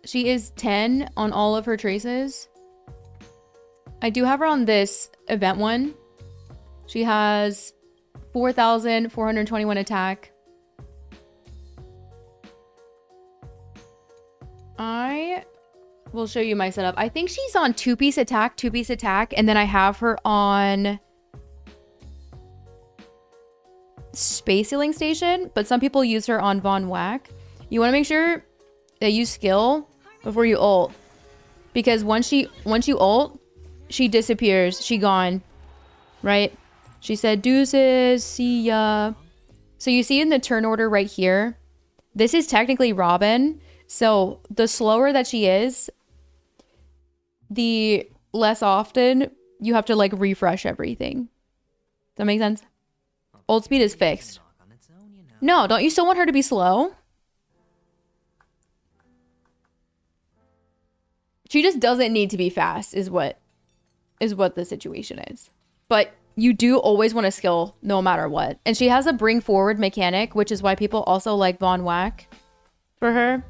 She is 10 on all of her traces. I do have her on this event one. She has 4,421 attack. I will show you my setup. I think she's on 2-piece attack, and then I have her on Space Healing Station, but some people use her on Von Whack. You want to make sure that you skill before you ult, because once you ult, she disappears. She gone, right? She said deuces, see ya. So you see in the turn order right here, this is technically Robin. So the slower that she is, the less often you have to like refresh everything. Does that make sense? Ult speed is fixed. No, don't you still want her to be slow? She just doesn't need to be fast is what the situation is. But you do always want to skill no matter what. And she has a bring forward mechanic, which is why people also like Von Whack for her.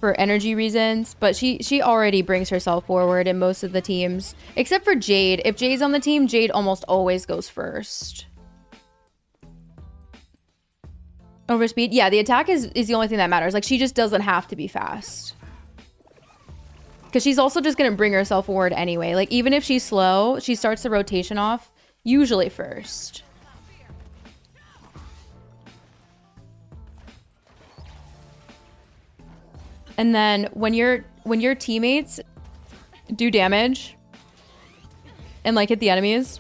For energy reasons, but she already brings herself forward in most of the teams, except for Jade. If Jade's on the team, Jade almost always goes first. Over speed? Yeah, the attack is the only thing that matters. Like, she just doesn't have to be fast. Because she's also just going to bring herself forward anyway. Like, even if she's slow, she starts the rotation off, usually first. And then when your teammates do damage and like hit the enemies,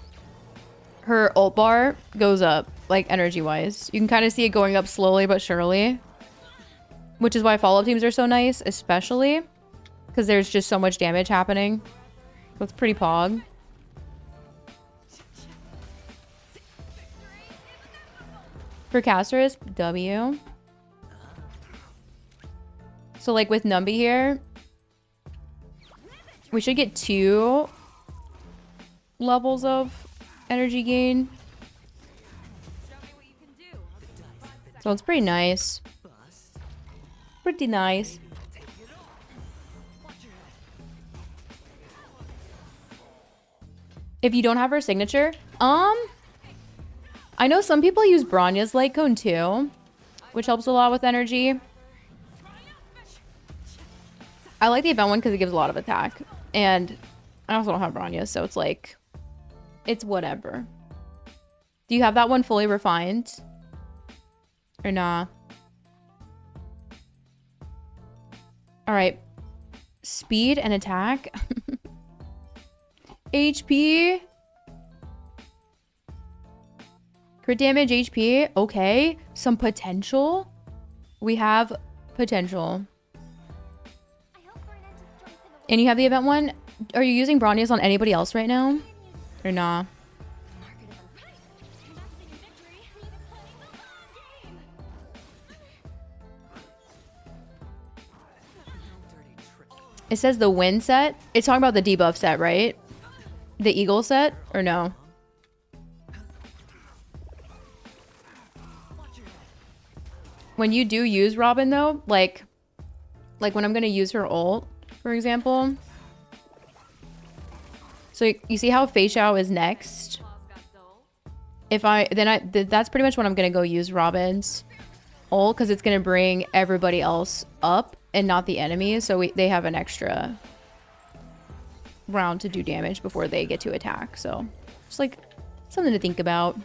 her ult bar goes up, like energy wise. You can kind of see it going up slowly but surely, which is why follow-up teams are so nice, especially because there's just so much damage happening. That's pretty pog. For Castorice, W. So like with Numby here, we should get 2 levels of energy gain. So it's pretty nice. Pretty nice. If you don't have her signature, I know some people use Bronya's light cone too, which helps a lot with energy. I like the event one because it gives a lot of attack. And I also don't have Bronya, so it's like, it's whatever. Do you have that one fully refined? Or nah? Alright. Speed and attack. HP. Crit damage, HP. Okay. Some potential. We have potential. And you have the event one. Are you using Bronya's on anybody else right now? Or nah? It says the win set. It's talking about the debuff set, right? The eagle set? Or no? When you do use Robin though, like when I'm gonna use her ult, for example. So you see how Fei Xiao is next? That's pretty much when I'm gonna go use Robin's ult, because it's gonna bring everybody else up and not the enemy, so they have an extra round to do damage before they get to attack. So just like something to think about.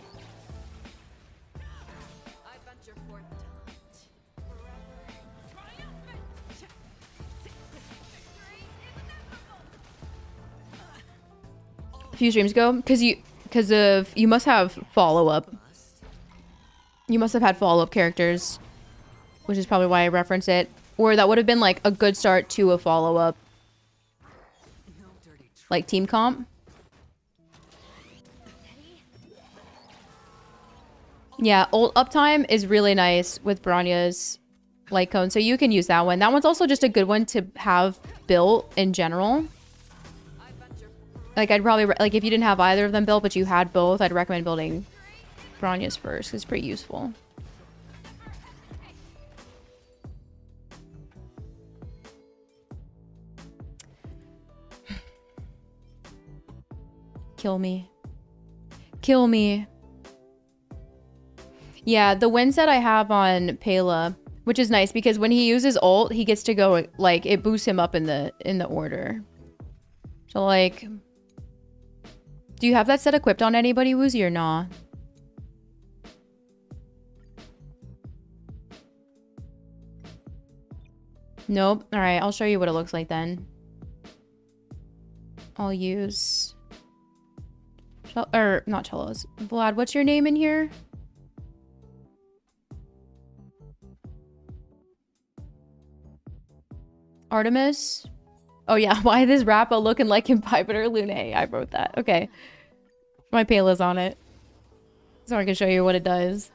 A few streams ago, because you must have follow-up. You must have had follow-up characters, which is probably why I reference it. Or that would have been like a good start to a follow-up. Like team comp. Yeah, ult uptime is really nice with Bronya's light cone, so you can use that one. That one's also just a good one to have built in general. Like I'd probably, like if you didn't have either of them built, but you had both, I'd recommend building Bronya's first. It's pretty useful. Kill me. Kill me. Yeah, the win set I have on Pela, which is nice because when he uses ult, he gets to go, like, it boosts him up in the order. So, like, do you have that set equipped on anybody, Woozy, or nah? Nope. All right, I'll show you what it looks like then. I'll use... or, not cellos. Vlad, what's your name in here? Artemis? Oh yeah, why this Rappa looking like Imbibitor Lune? I wrote that. Okay. My Pela's on it. So I can show you what it does.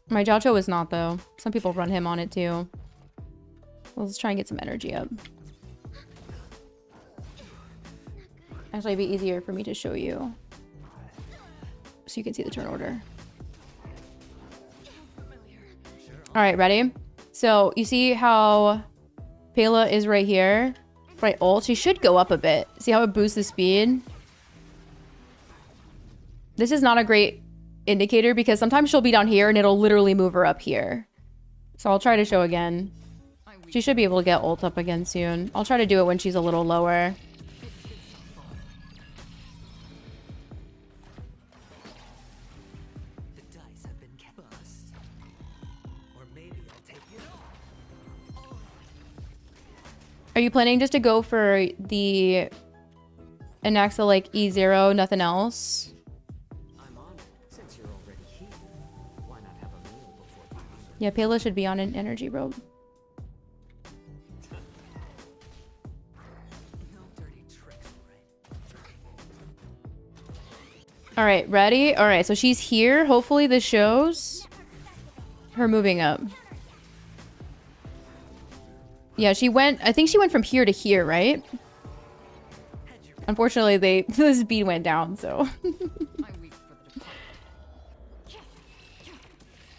My Jacho is not though. Some people run him on it too. Well, let's try and get some energy up. Actually, it'd be easier for me to show you. So you can see the turn order. Alright, ready? So, you see how Pela is right here? Right ult? She should go up a bit. See how it boosts the speed? This is not a great indicator because sometimes she'll be down here and it'll literally move her up here. So I'll try to show again. She should be able to get ult up again soon. I'll try to do it when she's a little lower. Are you planning just to go for the Anaxa like E0, nothing else? Yeah, Pela should be on an energy robe. All right, ready? All right, so she's here. Hopefully this shows her moving up. Yeah, she went, I think she went from here to here, right? Unfortunately, the speed went down, so.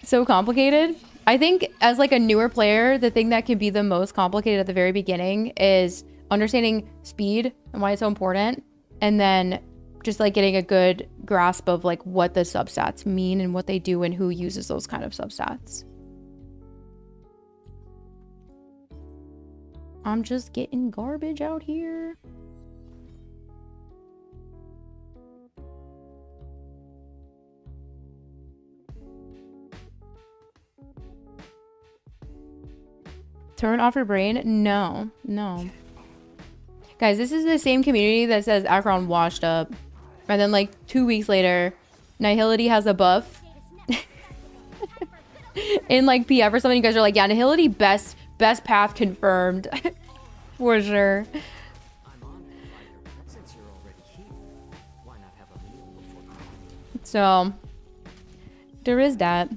So complicated. I think as like a newer player, the thing that can be the most complicated at the very beginning is understanding speed and why it's so important. And then just like getting a good grasp of like what the substats mean and what they do and who uses those kind of substats. I'm just getting garbage out here. Turn off your brain? No, no. Guys, this is the same community that says Acheron washed up. And then like 2 weeks later, Nihility has a buff. In like PF or something, you guys are like, yeah, Nihility best path confirmed. For sure. So there is that.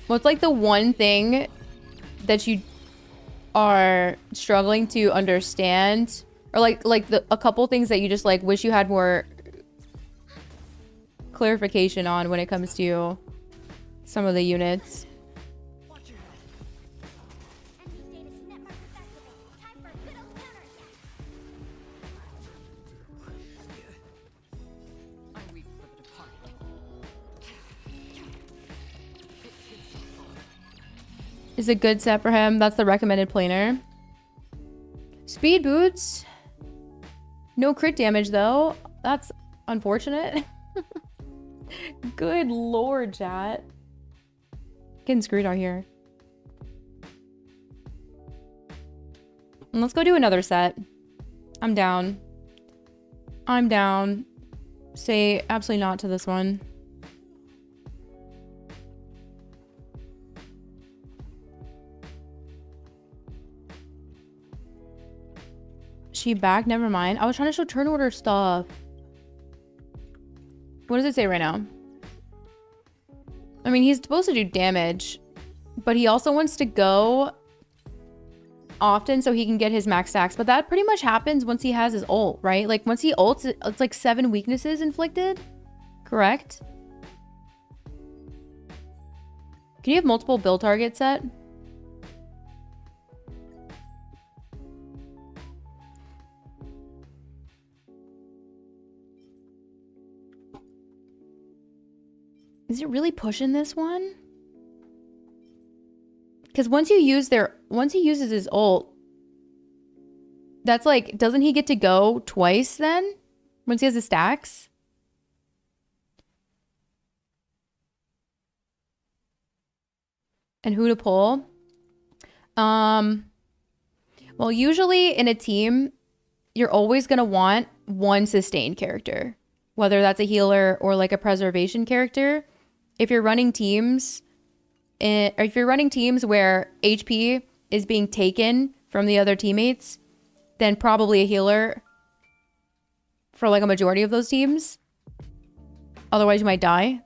What's like the one thing that you are struggling to understand, or like a couple things that you just like wish you had more clarification on when it comes to some of the units? is a good set for him. That's the recommended planer. Speed boots. No crit damage though. That's unfortunate. Good lord, chat. Getting screwed out here. And let's go do another set. I'm down. I'm down. Say absolutely not to this one. She back? Never mind. I was trying to show turn order stuff. What does it say right now? I mean, he's supposed to do damage, but he also wants to go often so he can get his max stacks. But that pretty much happens once he has his ult, right? Like once he ults, it's like 7 weaknesses inflicted. Correct? Can you have multiple build targets set? Is it really pushing this one? Because once he uses his ult, that's like, doesn't he get to go twice then? Once he has his stacks? And who to pull? Well, usually in a team, you're always going to want one sustained character, whether that's a healer or like a preservation character. If you're running teams, where HP is being taken from the other teammates, then probably a healer for like a majority of those teams. Otherwise you might die.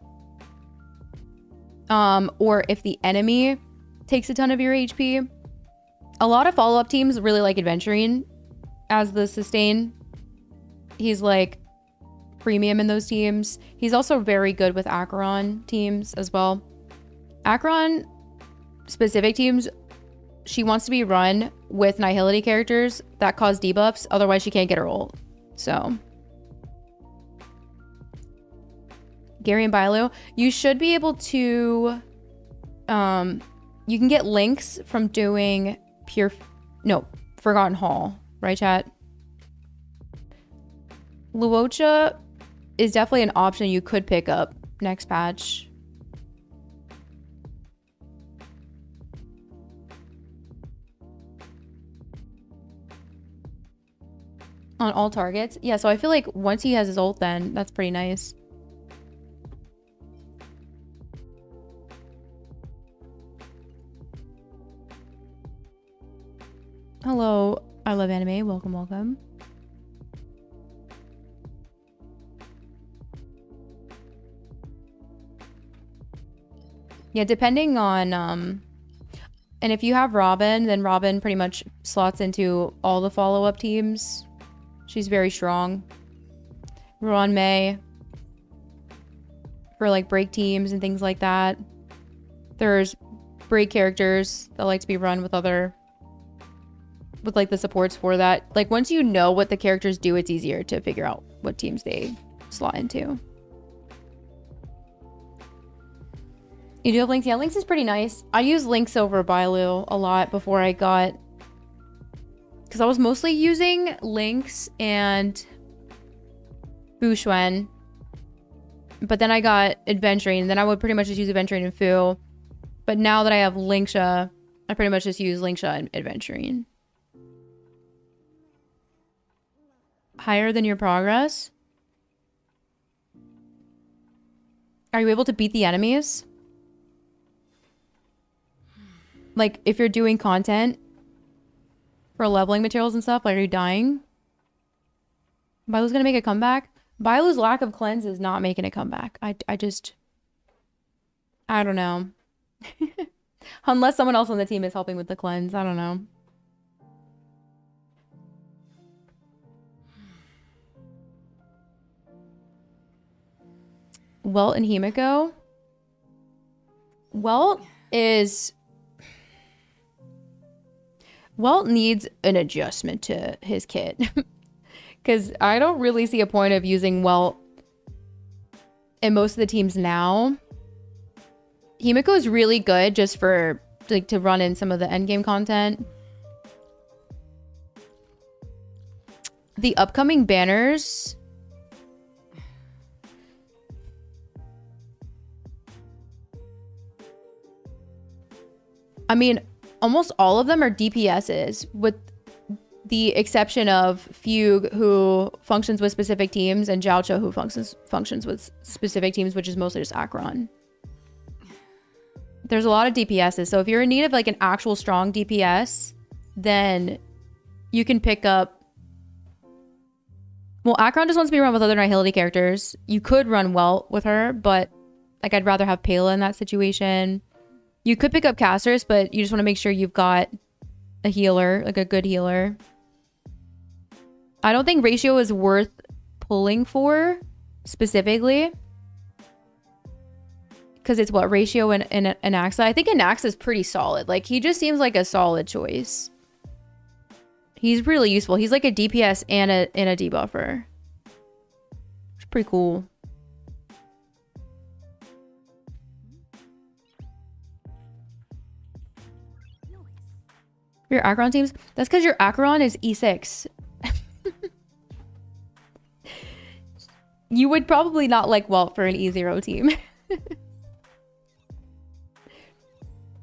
Or if the enemy takes a ton of your HP. A lot of follow-up teams really like Adventuring as the sustain. He's like premium in those teams. He's also very good with Acheron teams as well. Acheron specific teams, she wants to be run with Nihility characters that cause debuffs, otherwise she can't get her ult. So Gary and Bailu, you should be able to you can get links from doing Forgotten Hall, right chat? Luocha is definitely an option you could pick up next patch. On all targets? Yeah, so I feel like once he has his ult then, that's pretty nice. Hello, I love anime. Welcome, welcome. Yeah, depending on, and if you have Robin, then Robin pretty much slots into all the follow-up teams. She's very strong. Ruan Mei for like break teams and things like that. There's break characters that like to be run with like the supports for that. Like once you know what the characters do, it's easier to figure out what teams they slot into. You do have Lynx? Yeah, Lynx is pretty nice. I use Lynx over Bailu a lot before I got... Because I was mostly using Lynx and Bushuen. But then I got Adventuring, and then I would pretty much just use Adventuring and Fu. But now that I have Linksha, I pretty much just use Linksha and Adventuring. Higher than your progress? Are you able to beat the enemies? Like, if you're doing content for leveling materials and stuff, like, are you dying? Bailu's gonna make a comeback? Bailu's lack of cleanse is not making a comeback. I don't know. Unless someone else on the team is helping with the cleanse. I don't know. Welt and Himiko. Welt needs an adjustment to his kit. Because I don't really see a point of using Welt in most of the teams now. Himiko is really good just for like to run in some of the endgame content. The upcoming banners. I mean, almost all of them are DPSs, with the exception of Fugue, who functions with specific teams, and Jiaocha, who functions with specific teams, which is mostly just Acheron. There's a lot of DPSs, so if you're in need of like an actual strong DPS, then you can pick up... Well, Acheron just wants to be run with other Nihility characters. You could run Welt with her, but like I'd rather have Pela in that situation. You could pick up Castorice, but you just want to make sure you've got a healer, like a good healer. I don't think Ratio is worth pulling for specifically. Because it's what? Ratio and Anaxa? I think Anaxa is pretty solid. Like, he just seems like a solid choice. He's really useful. He's like a DPS and a debuffer. It's pretty cool. Your Acheron teams? That's because your Acheron is E6. You would probably not like Welt for an E0 team.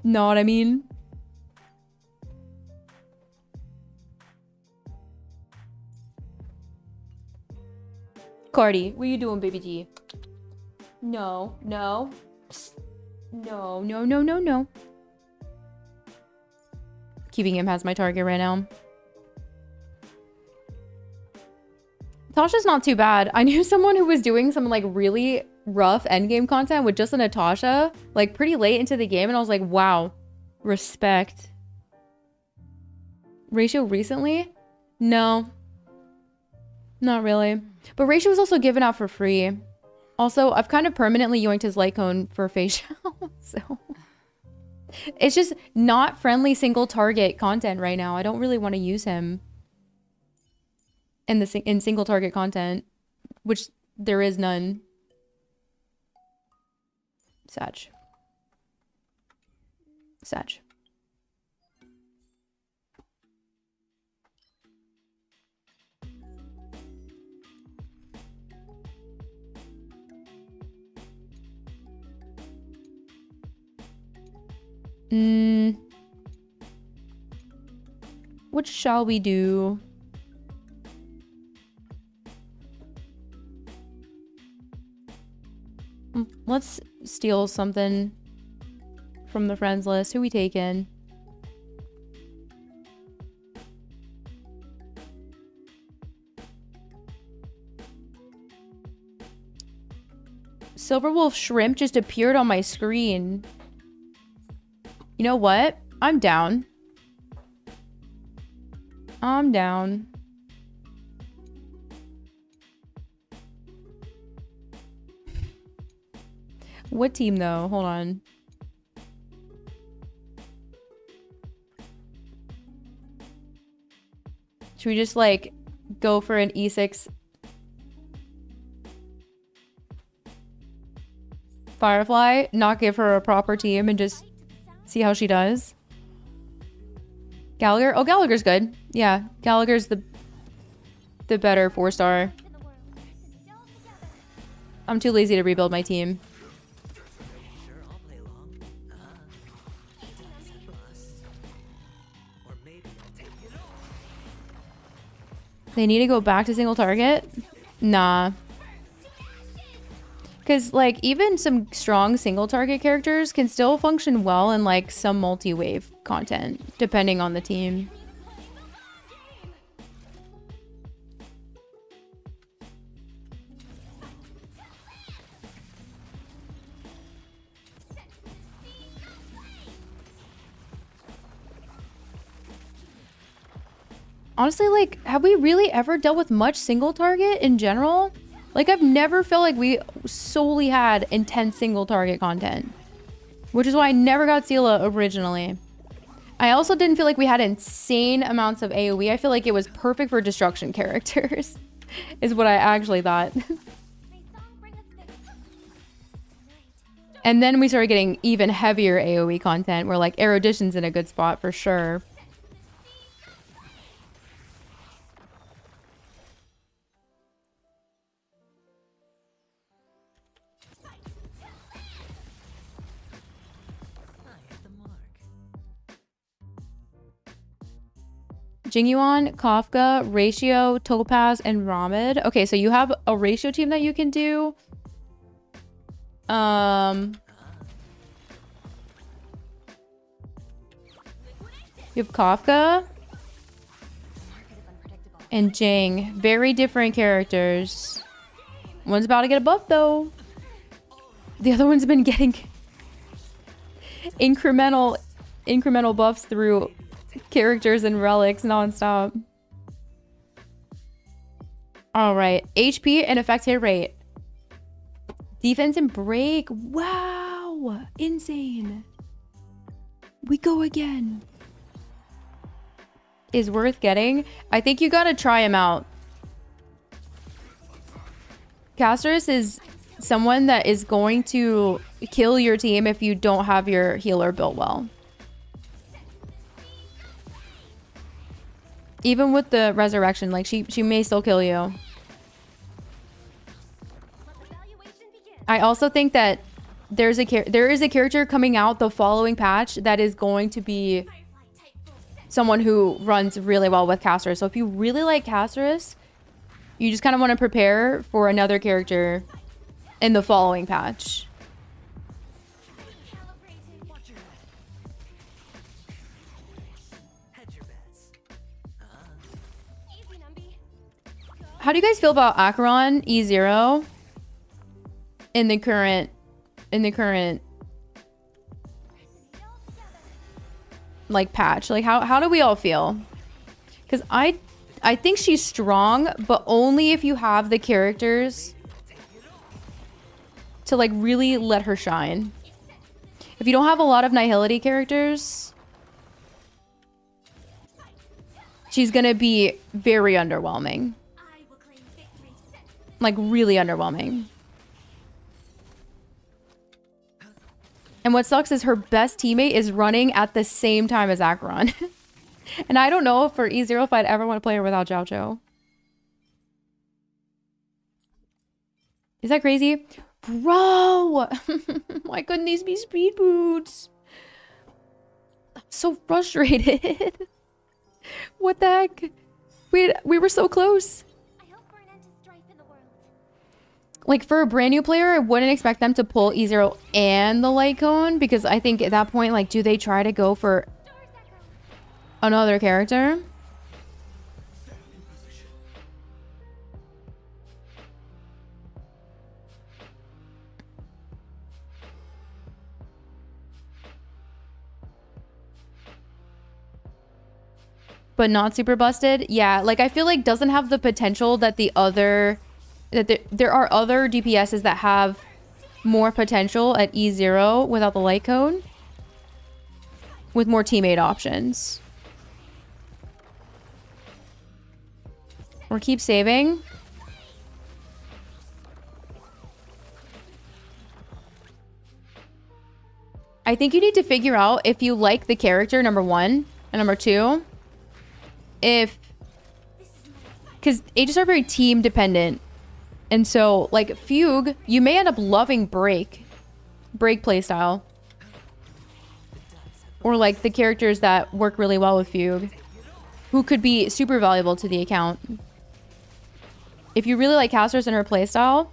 Know what I mean? Cardi, what are you doing, baby G? No, no. Psst. No, no, no, no, no. Keeping him as my target right now. Natasha's not too bad. I knew someone who was doing some like really rough endgame content with just a Natasha, like pretty late into the game, and I was like, wow, respect. Ratio recently? No. Not really. But Ratio was also given out for free. Also, I've kind of permanently yoinked his light cone for facial, so... It's just not friendly single target content right now. I don't really want to use him in single target content, which there is none. Sag. What shall we do? Let's steal something from the friends list. Who we taking? Silverwolf Shrimp just appeared on my screen. You know what? I'm down. I'm down. What team though? Hold on. Should we just like go for an E6 Firefly? Not give her a proper team and just see how she does? Gallagher? Oh, Gallagher's good. Yeah, Gallagher's the better 4-star. I'm too lazy to rebuild my team. They need to go back to single target? Nah. Because, like, even some strong single target characters can still function well in, like, some multi-wave content, depending on the team. Honestly, like, have we really ever dealt with much single target in general? Like, I've never felt like we solely had intense single target content. Which is why I never got Seela originally. I also didn't feel like we had insane amounts of AoE. I feel like it was perfect for destruction characters. Is what I actually thought. And then we started getting even heavier AoE content where like erudition's in a good spot for sure. Jingyuan, Kafka, Ratio, Topaz, and Ramid. Okay, so you have a Ratio team that you can do. You have Kafka and Jing. Very different characters. One's about to get a buff though. The other one's been getting incremental buffs through characters and relics nonstop. All right, HP and effect hit rate. Defense and break. Wow, insane. We go again. Is worth getting. I think you gotta try him out. Castorice is someone that is going to kill your team if you don't have your healer built well. Even with the resurrection, like she may still kill you. I also think that there is a character coming out the following patch that is going to be someone who runs really well with Castorice. So if you really like Castorice, you just kind of want to prepare for another character in the following patch. How do you guys feel about Acheron E0 in the current like patch? Like how do we all feel? Because I think she's strong, but only if you have the characters to like really let her shine. If you don't have a lot of Nihility characters, she's gonna be very underwhelming. Like really underwhelming. And what sucks is her best teammate is running at the same time as Acheron. And I don't know for E0 if I'd ever want to play her without Zhao Zhou. Is that crazy? Bro! Why couldn't these be speed boots? I'm so frustrated. What the heck? We were so close. Like for a brand new player, I wouldn't expect them to pull E0 and the light cone, because I think at that point, like, do they try to go for another character? But not super busted? Yeah, like I feel like doesn't have the potential that the other... there are other DPSs that have more potential at E0 without the light cone, with more teammate options. Or keep saving. I think you need to figure out if you like the character, number one, and number two, because Aegis are very team dependent. And so, like, Fugue, you may end up loving Break playstyle. Or, like, the characters that work really well with Fugue, who could be super valuable to the account. If you really like Castorice and her playstyle,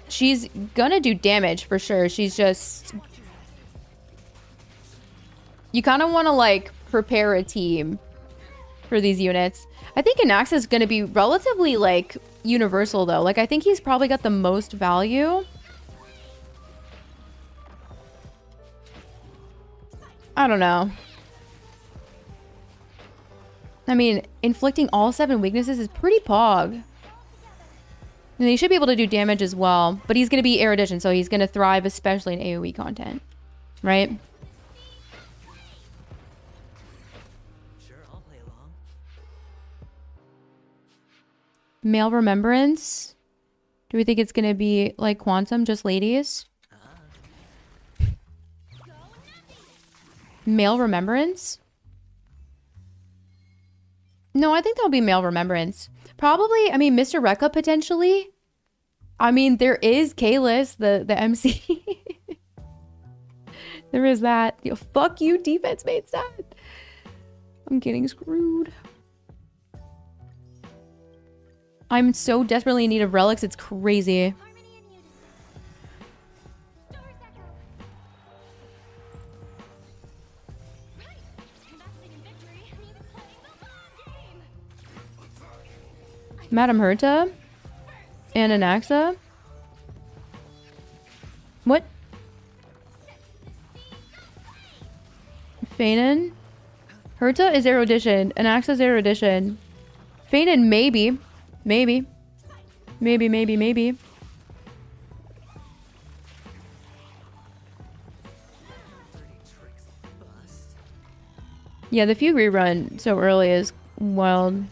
she's gonna do damage for sure. She's just... You kind of want to, like, prepare a team for these units. I think Anaxa is going to be relatively, like, universal, though. Like, I think he's probably got the most value. I don't know. I mean, inflicting all 7 weaknesses is pretty pog. And he should be able to do damage as well. But he's going to be erudition, so he's going to thrive, especially in AoE content. Right? Male Remembrance. Do we think it's going to be like Quantum, just ladies? Male Remembrance? No, I think that'll be Male Remembrance. Probably, I mean, Mr. Rekka potentially. I mean, there is Kalis, the MC. There is that. Yo, fuck you, defense mate stat. I'm getting screwed. I'm so desperately in need of relics, it's crazy. Madame Herta? And Anaxa? What? Fanon? Herta is erudition. Anaxa's erudition. Fanon, maybe. Maybe. Maybe, maybe, maybe. Yeah, the Fugue rerun so early is wild.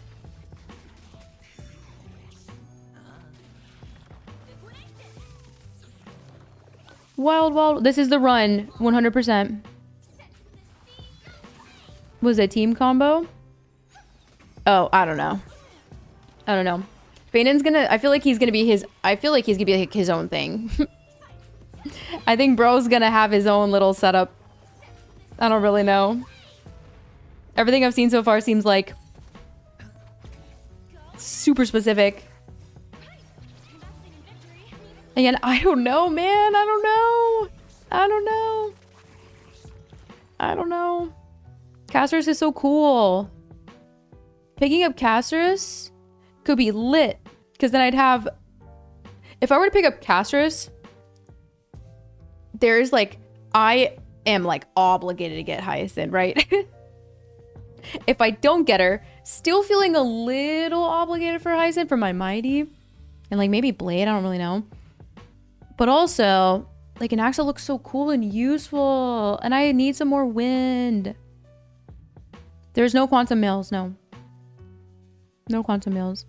Wild, wild. This is the run. 100%. Was it team combo? Oh, I don't know. I don't know. Fanon's gonna... I feel like he's gonna be his... I feel like he's gonna be like his own thing. I think bro's gonna have his own little setup. I don't really know. Everything I've seen so far seems like... super specific. Again, I don't know, man. I don't know. I don't know. I don't know. Castorice is so cool. Picking up Castorice could be lit. Because then I'd have... If I were to pick up Castorice, there's like... I am like obligated to get Hyacinth, right? If I don't get her, still feeling a little obligated for Hyacinth for my Mighty. And like maybe Blade, I don't really know. But also, like Anaxa looks so cool and useful. And I need some more wind. There's no quantum mills, no. No quantum mills.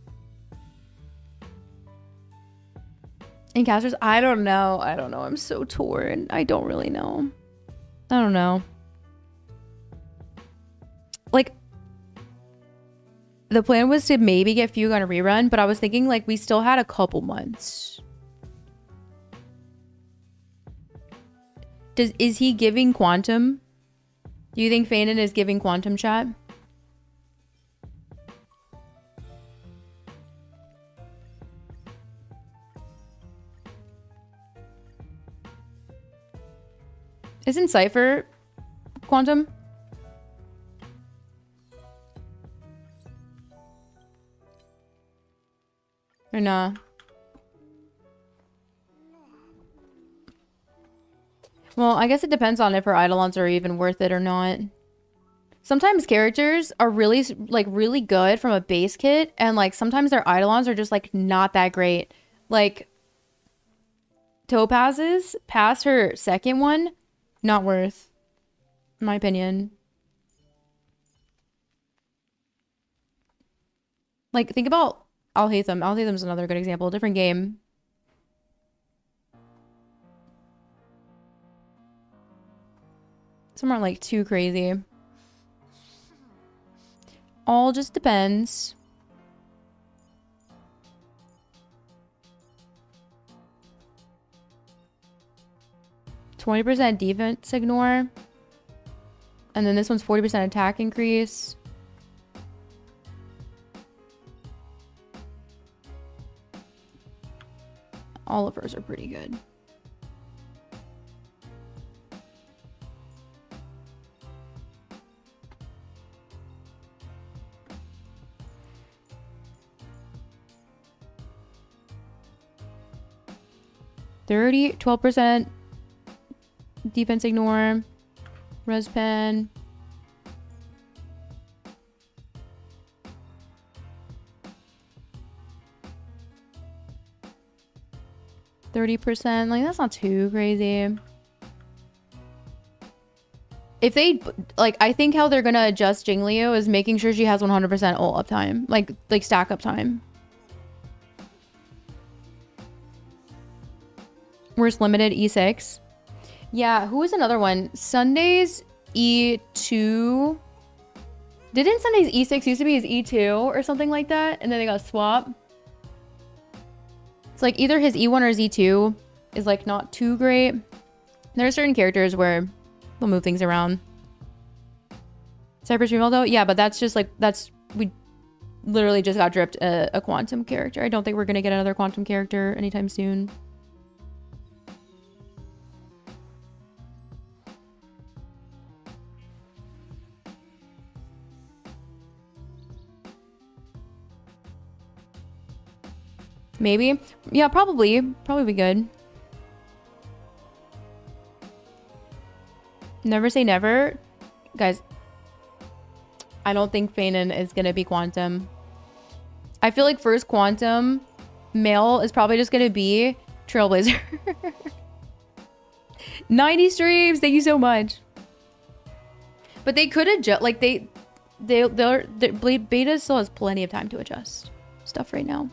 And Castorice, I don't know. I don't know. I'm so torn. I don't really know. I don't know. Like, the plan was to maybe get Fugue on a rerun, but I was thinking like we still had a couple months. Is he giving quantum? Do you think Fanon is giving quantum, chat? Isn't Cypher quantum? Or nah? Well, I guess it depends on if her Eidolons are even worth it or not. Sometimes characters are really, like, really good from a base kit, and, like, sometimes their Eidolons are just, like, not that great. Like, Topaz's, past her second one, not worth, in my opinion. Like, think about Alhaitham. Alhaitham's another good example. Different game. Some aren't, like, too crazy. All just depends. %, defense ignore. And then this one's 40% attack increase. All of hers are pretty good. $30, 12% defense ignore, res pen. %, like that's not too crazy. If they, like, I think how they're gonna adjust Jingliu is making sure she has 100% ult uptime, like stack uptime. Worst limited E6. Yeah, who is another one? Sundays E2. Didn't Sunday's E6 used to be his E2 or something like that? And then they got swapped. It's like either his E1 or his E2 is like not too great. There are certain characters where they'll move things around. Cypress Female though? Yeah, but that's just like, we literally just got dripped a quantum character. I don't think we're gonna get another quantum character anytime soon. Maybe. Yeah, probably. Probably be good. Never say never. Guys, I don't think Feinen is going to be Quantum. I feel like first Quantum male is probably just going to be Trailblazer. 90 streams. Thank you so much. But they could adjust. Like, Beta still has plenty of time to adjust stuff right now.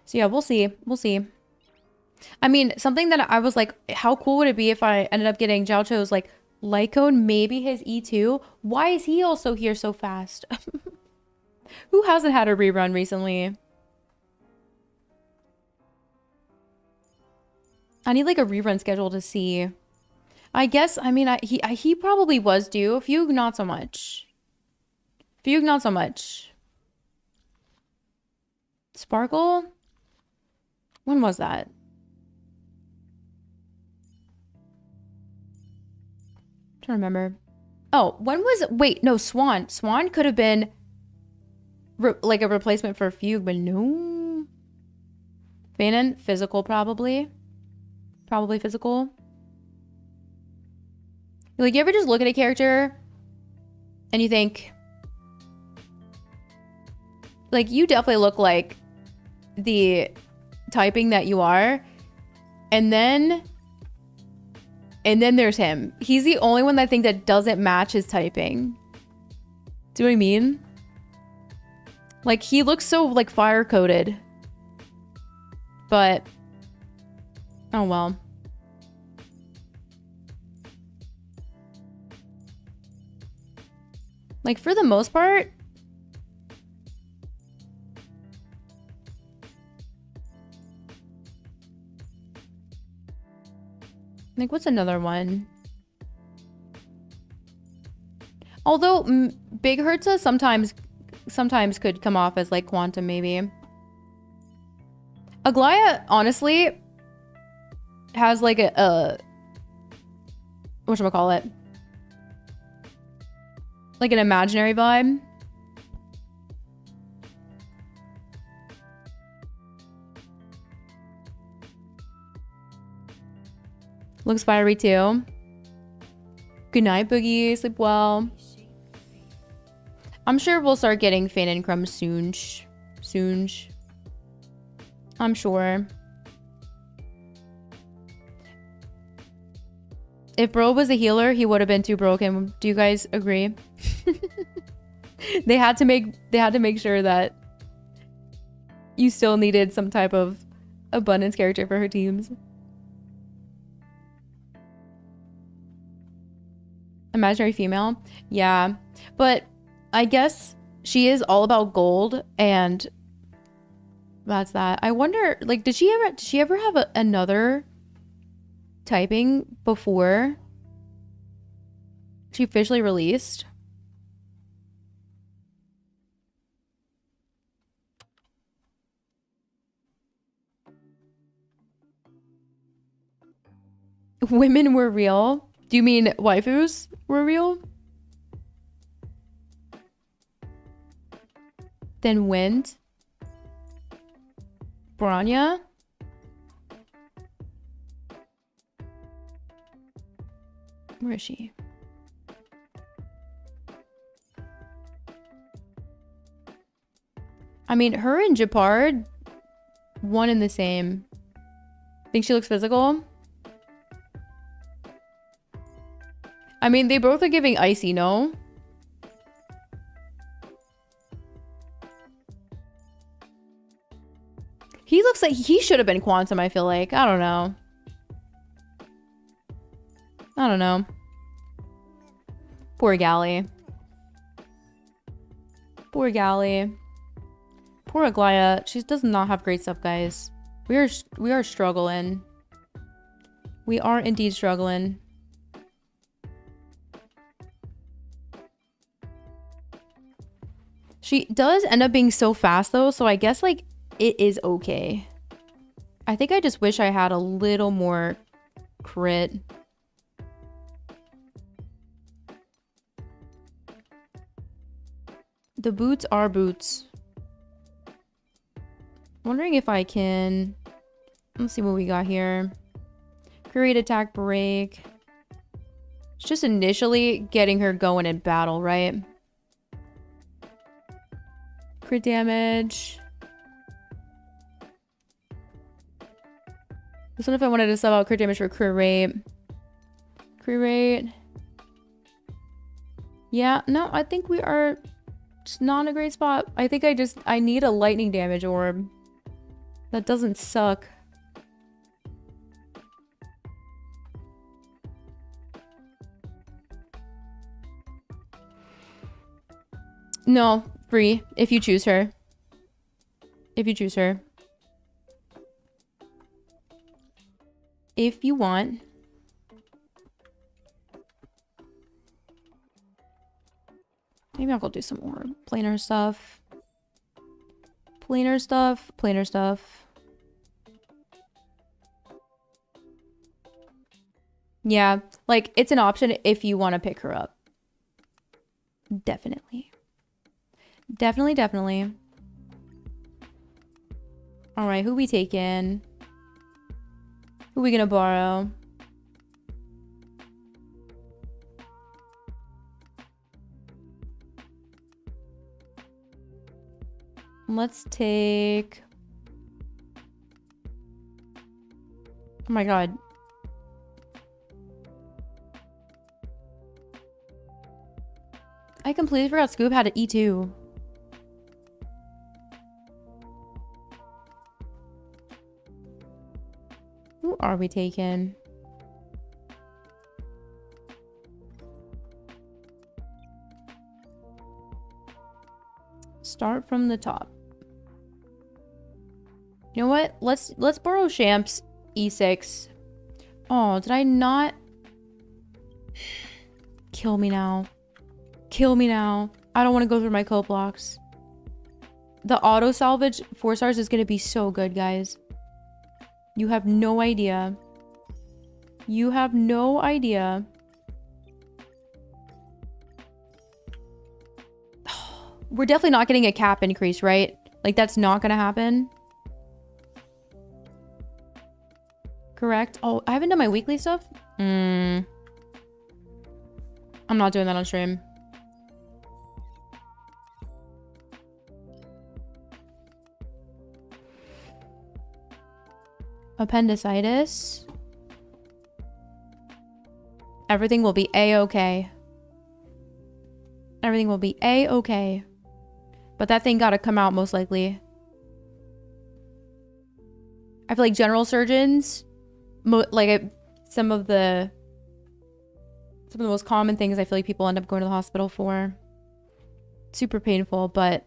So yeah, we'll see. We'll see. I mean, something that I was like, how cool would it be if I ended up getting Zhao Cho's like Lycone, maybe his E2? Why is he also here so fast? Who hasn't had a rerun recently? I need like a rerun schedule to see. I guess, I mean, he probably was due. Fugue, not so much. Fugue, not so much. Sparkle? When was that? I'm trying to remember. Oh, when was... Wait, no, Swan. Swan could have been like a replacement for Fugue, but no. Feinen, physical probably. Probably physical. Like, you ever just look at a character and you think... Like, you definitely look like the typing that you are. And then there's him. He's the only one that I think that doesn't match his typing. Do you know what I mean? Like, he looks so, like, fire-coded. But... oh, well. Like, for the most part... like, what's another one? Although Big Hertza sometimes could come off as like Quantum, maybe. Aglaya, honestly, has like a whatchamacallit? Like an imaginary vibe. Looks fiery too. Good night, Boogie. Sleep well. I'm sure we'll start getting Feinen crumbs soon. I'm sure. If Bro was a healer, he would have been too broken. Do you guys agree? They had to make sure that you still needed some type of abundance character for her teams. Imaginary female? Yeah. But I guess she is all about gold, and that's that. I wonder, like, did she ever have another typing before she officially released? Women were real? Do you mean waifus were real? Then Wind. Branya. Where is she? I mean, her and Japard, one and the same. Think she looks physical? I mean, they both are giving icy, no? He looks like he should have been Quantum, I feel like. I don't know. I don't know. Poor Gally. Poor Gally. Poor Aglaya. She does not have great stuff, guys. We are struggling. We are indeed struggling. She does end up being so fast though, so I guess like it is okay. I think I just wish I had a little more crit. The boots are boots. Wondering if I can... Let's see what we got here. Create attack break. It's just initially getting her going in battle, right? Crit damage. This one if I wanted to sub out crit damage for crit rate. Crit rate. Yeah, no, I think we are just not in a great spot. I think I need a lightning damage orb. That doesn't suck. No, free if you choose her. If you choose her. If you want. Maybe I'll go do some more planar stuff. Planar stuff. Planar stuff. Yeah, like it's an option if you want to pick her up. Definitely. Definitely, definitely. All right, who we taking? Who we gonna borrow? Let's take... Oh my god. I completely forgot Scoop had an E2. Who are we taking? Start from the top. You know what? Let's borrow Shamp's E6. Oh, did I not? Kill me now. Kill me now. I don't want to go through my code blocks. The auto salvage 4 stars is going to be so good, guys. You have no idea. You have no idea. We're definitely not getting a cap increase, right? Like, that's not going to happen. Correct? Oh, I haven't done my weekly stuff? I'm not doing that on stream. Appendicitis. Everything will be a-okay. Everything will be a-okay. But that thing gotta come out most likely. I feel like general surgeons, some of the most common things I feel like people end up going to the hospital for. Super painful, but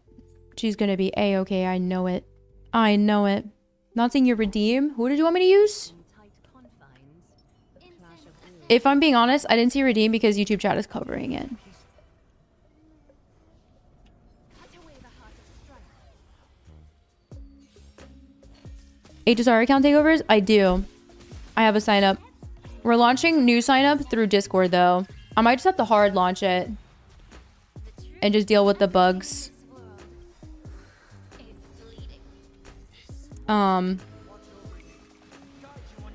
she's gonna be a-okay. I know it. I know it. Not seeing your redeem. Who did you want me to use? If I'm being honest, I didn't see redeem because YouTube chat is covering it. HSR account takeovers? I do. I have a sign up. We're launching new sign up through Discord though. I might just have to hard launch it and just deal with the bugs.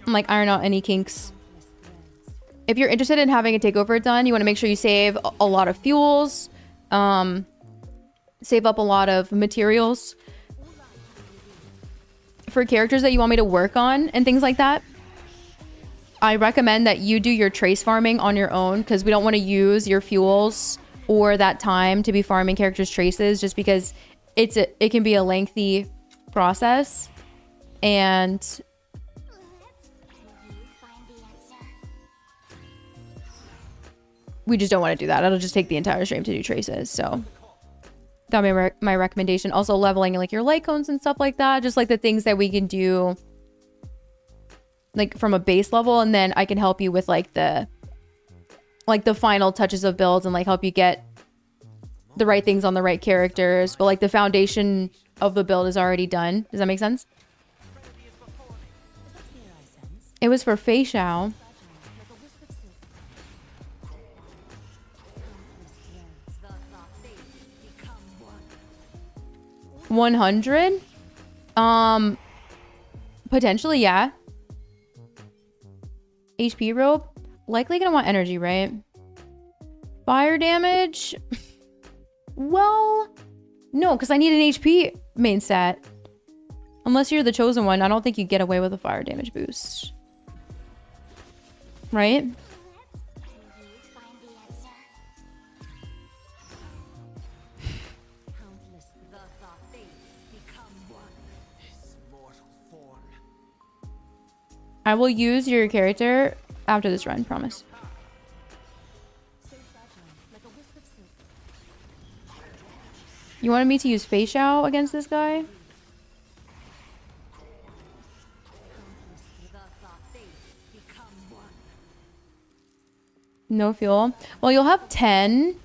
Like iron out any kinks. If you're interested in having a takeover done, you want to make sure you save a lot of fuels, save up a lot of materials for characters that you want me to work on and things like that. I recommend that you do your trace farming on your own because we don't want to use your fuels or that time to be farming characters' traces just because it can be a lengthy process. And we just don't want to do that. It'll just take the entire stream to do traces. So that would be my recommendation. Also leveling like your light cones and stuff like that. Just like the things that we can do like from a base level. And then I can help you with like the final touches of builds and like help you get the right things on the right characters. But like the foundation of the build is already done. Does that make sense? It was for Fei Xiao. 100? Potentially, yeah. HP rope? Likely gonna want energy, right? Fire damage? Well, no, because I need an HP main stat. Unless you're the chosen one, I don't think you get away with a fire damage boost. Right? I will use your character after this run, promise. You wanted me to use Fei Xiao against this guy? No fuel. Well, you'll have 10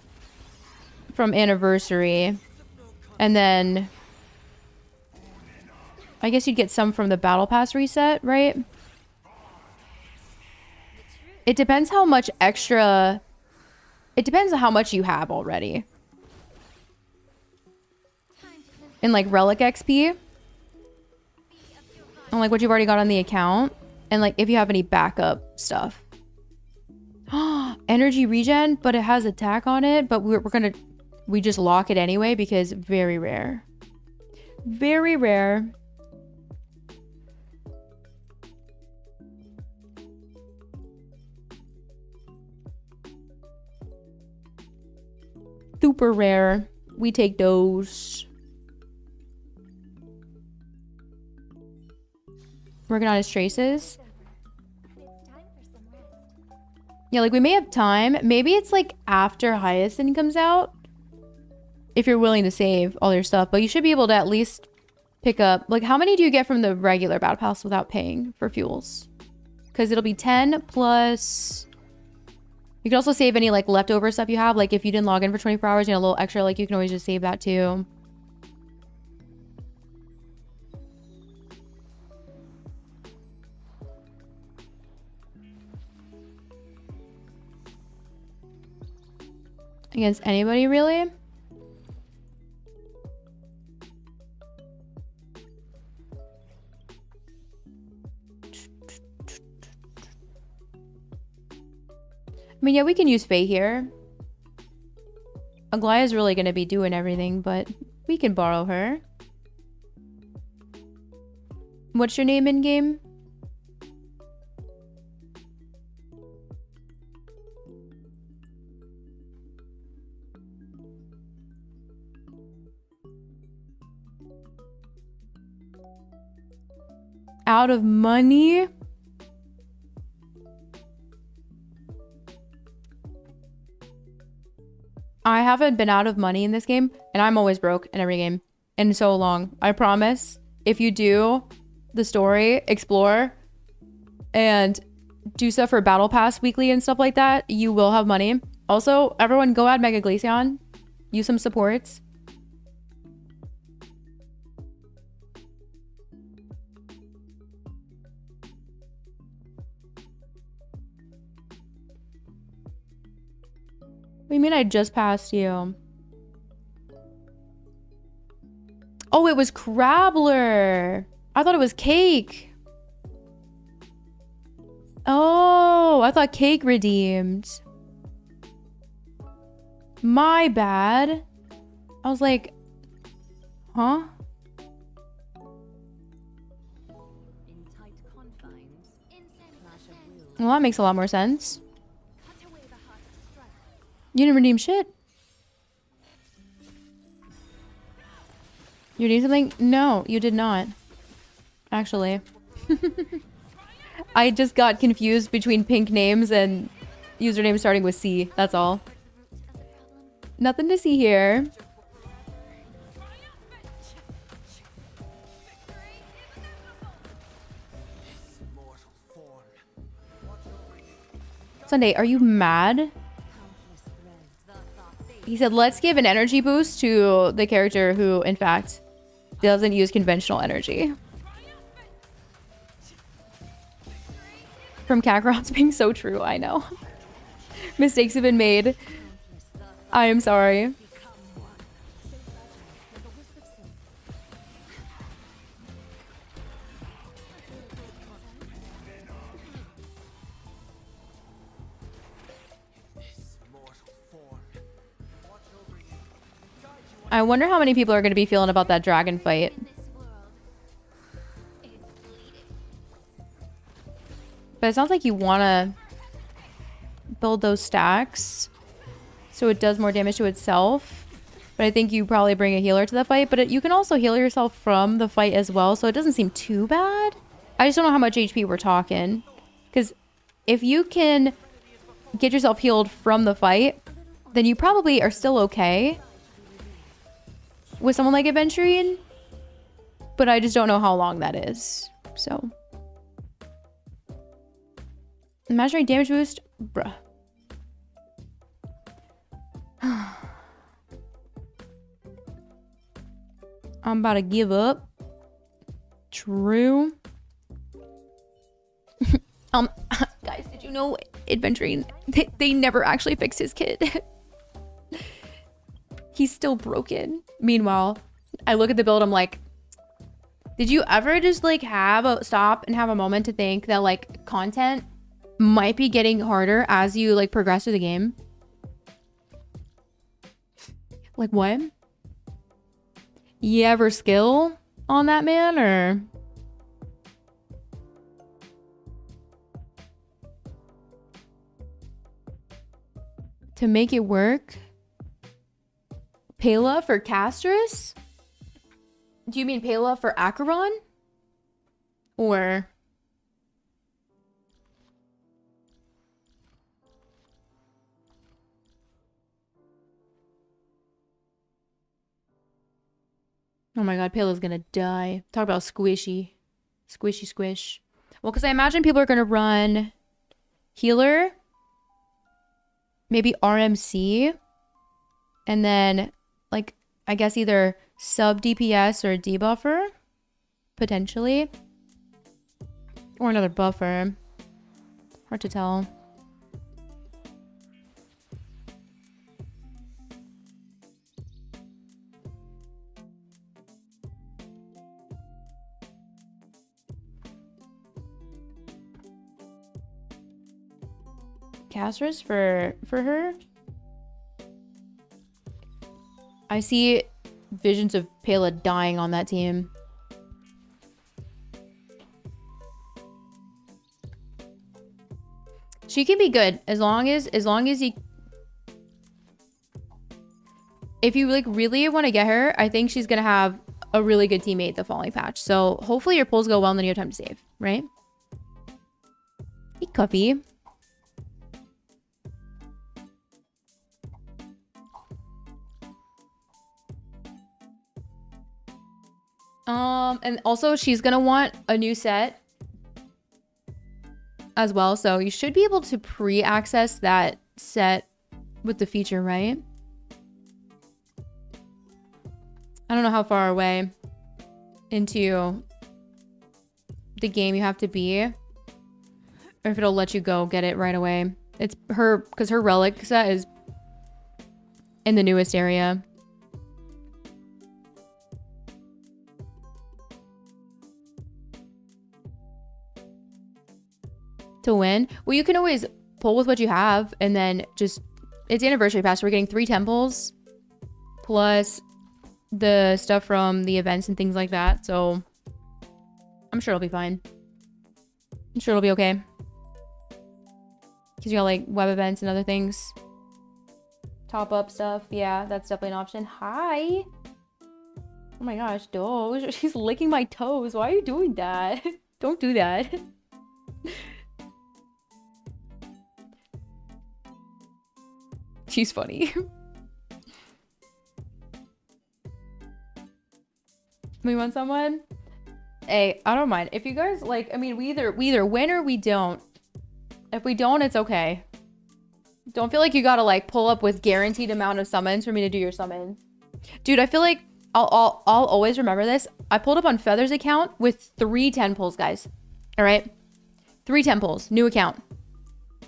from anniversary. And then I guess you'd get some from the battle pass reset, right? It depends how much extra... It depends on how much you have already. And like relic XP. And like what you've already got on the account. And like if you have any backup stuff. Energy regen, but it has attack on it. But we just lock it anyway because very rare. Very rare. Super rare. We take those. Working on his traces. Yeah, like we may have time. Maybe it's like after Hyacinth comes out. If you're willing to save all your stuff. But you should be able to at least pick up. Like how many do you get from the regular battle pass without paying for fuels? Because it'll be 10 plus... You can also save any like leftover stuff you have. Like if you didn't log in for 24 hours, you know, a little extra, like you can always just save that too. Against anybody, really? I mean, yeah, we can use Faye here. Aglaya's really going to be doing everything, but we can borrow her. What's your name in game? Out of money? I haven't been out of money in this game, and I'm always broke in every game. In so long. I promise, if you do the story, explore, and do stuff for Battle Pass weekly and stuff like that, you will have money. Also, everyone go add Mega Glaceon. Use some supports. What do you mean I just passed you? Oh, it was Crabbler. I thought it was Cake. Oh, I thought Cake redeemed. My bad. I was like, huh? Well, that makes a lot more sense. You didn't redeem shit. You need something? No, you did not. Actually. I just got confused between pink names and username starting with C. That's all. Nothing to see here. Sunday, are you mad? He said, let's give an energy boost to the character who, in fact, doesn't use conventional energy. From Kakarot's being so true, I know. Mistakes have been made. I am sorry. I wonder how many people are going to be feeling about that dragon fight. But it sounds like you want to build those stacks so it does more damage to itself. But I think you probably bring a healer to the fight. But you can also heal yourself from the fight as well, so it doesn't seem too bad. I just don't know how much HP we're talking. Because if you can get yourself healed from the fight, then you probably are still okay with someone like Adventurine, but I just don't know how long that is. So, imaginary damage boost, bruh. I'm about to give up. True. Guys, did you know Adventurine? They never actually fixed his kid. He's still broken. Meanwhile, I look at the build, I'm like, did you ever just like stop and have a moment to think that like content might be getting harder as you like progress through the game? Like what? You ever skill on that man or? To make it work? Pela for Castorice? Do you mean Pela for Acheron? Or... Oh my god, Pela's gonna die. Talk about squishy. Squishy squish. Well, because I imagine people are gonna run healer, maybe RMC, and then like I guess either sub DPS or debuffer, potentially, or another buffer. Hard to tell. Castorice for her. I see visions of Pela dying on that team. She can be good as long as you, if you like really want to get her, I think she's gonna have a really good teammate the following patch. So hopefully your pulls go well and then you have time to save, right? Hey, Cuppy. And also she's gonna want a new set as well, so you should be able to pre-access that set with the feature, right? I don't know how far away into the game you have to be, or if it'll let you go get it right away. It's her, because her relic set is in the newest area. To win? Well, you can always pull with what you have, and then just, it's anniversary pass. We're getting 3 temples plus the stuff from the events and things like that. So I'm sure it'll be fine. I'm sure it'll be okay. Because you got like web events and other things. Top up stuff. Yeah, that's definitely an option. Hi. Oh my gosh, Doge. She's licking my toes. Why are you doing that? Don't do that. She's funny. We want someone? Hey, I don't mind. If you guys like, I mean, we either win or we don't. If we don't, it's okay. Don't feel like you gotta like pull up with guaranteed amount of summons for me to do your summons. Dude, I feel like I'll always remember this. I pulled up on Feather's account with 3 10 pulls, guys. All right? 3 10 pulls, new account.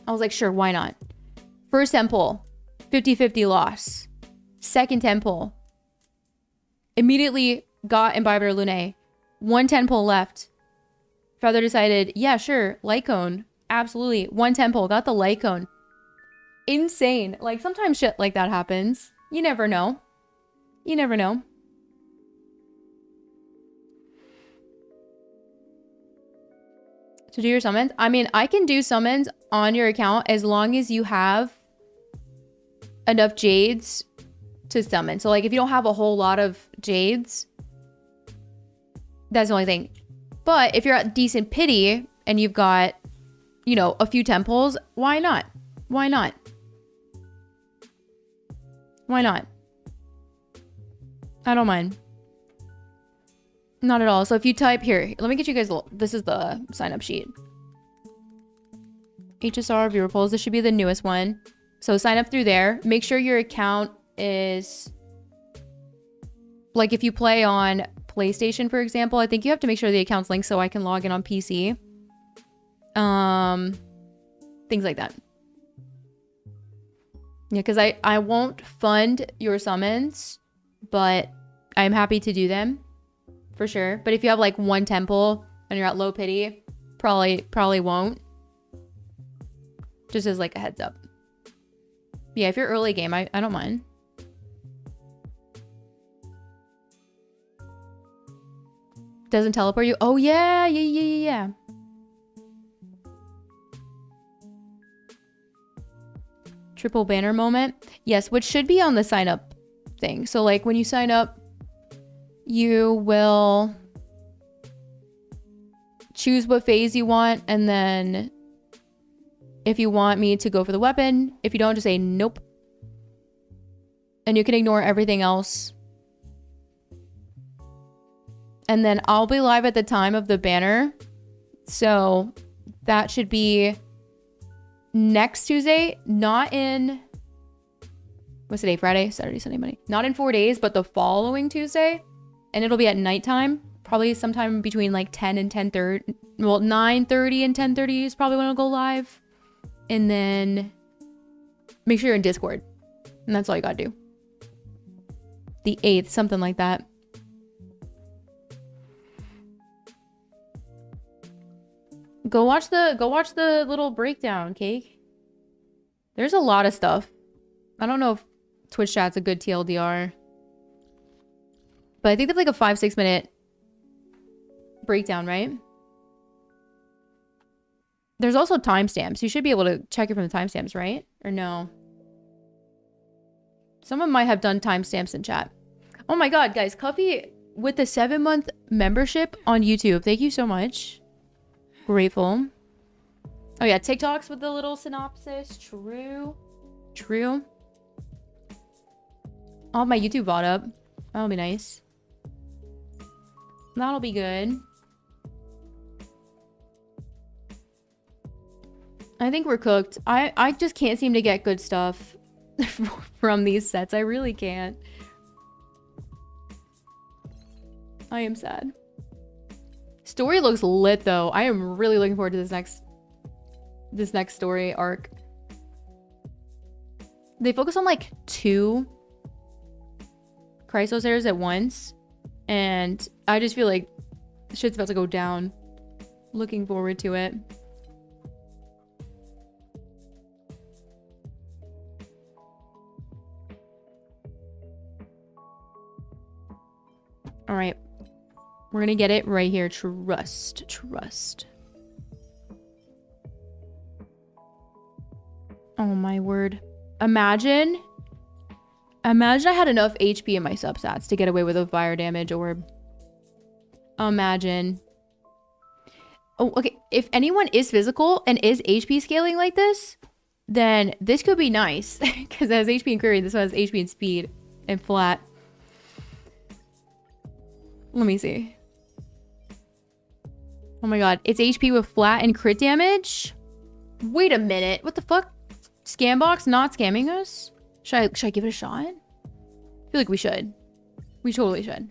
I was like, sure, why not? First 10 pull, 50-50 loss. Second 10 pull. Immediately got Imbiber Lune. 1 10 pull left. Feather decided, yeah, sure, light cone. Absolutely. 1 10 pull, got the light cone. Insane. Like, sometimes shit like that happens. You never know. You never know. To do your summons? I mean, I can do summons on your account as long as you have enough jades to summon. So, like, if you don't have a whole lot of jades, that's the only thing. But if you're at decent pity and you've got, you know, a few temples, why not? Why not? Why not? I don't mind. Not at all. So if you type here, let me get you guys, this is the sign up sheet. HSR viewer polls. This should be the newest one. So sign up through there. Make sure your account is, like, if you play on PlayStation, for example, I think you have to make sure the account's linked so I can log in on PC. Things like that. Yeah, because I won't fund your summons, but I'm happy to do them for sure. But if you have like 1 temple and you're at low pity, probably won't. Just as like a heads up. Yeah, if you're early game, I don't mind. Doesn't teleport you? Oh yeah. Triple banner moment. Yes, which should be on the sign up thing. So like when you sign up, you will choose what phase you want, and then if you want me to go for the weapon, if you don't, just say nope. And you can ignore everything else. And then I'll be live at the time of the banner. So that should be next Tuesday, not in, what's the day? Friday, Saturday, Sunday, Monday. Not in 4 days, but the following Tuesday. And it'll be at nighttime, probably sometime between like 10 and 10:30. Well, 9:30 and 10:30 is probably when it'll go live. And then make sure you're in Discord. And that's all you gotta do. The 8th, something like that. Go watch the little breakdown, Cake. There's a lot of stuff. I don't know if Twitch chat's a good TLDR. But I think they have like a 5-6 minute breakdown, right? There's also timestamps. You should be able to check it from the timestamps, right? Or no? Someone might have done timestamps in chat. Oh my god, guys. Cuffy with the 7-month membership on YouTube. Thank you so much. Grateful. Oh yeah, TikToks with the little synopsis. True. I'll have my YouTube VOD up. That'll be nice. That'll be good. I think we're cooked. I just can't seem to get good stuff from these sets. I really can't. I am sad. Story looks lit though. I am really looking forward to this next story arc. They focus on like 2 Chrysos errors at once, and I just feel like shit's about to go down. Looking forward to it. All right. We're gonna get it right here. Trust. Oh my word. Imagine I had enough HP in my substats to get away with a fire damage orb. Imagine. Oh, okay. If anyone is physical and is HP scaling like this, then this could be nice because it has HP and query. This one has HP and speed and flat. Let me see. Oh my god, it's HP with flat and crit damage? Wait a minute, what the fuck? Scambox not scamming us? Should I give it a shot? I feel like we should. We totally should.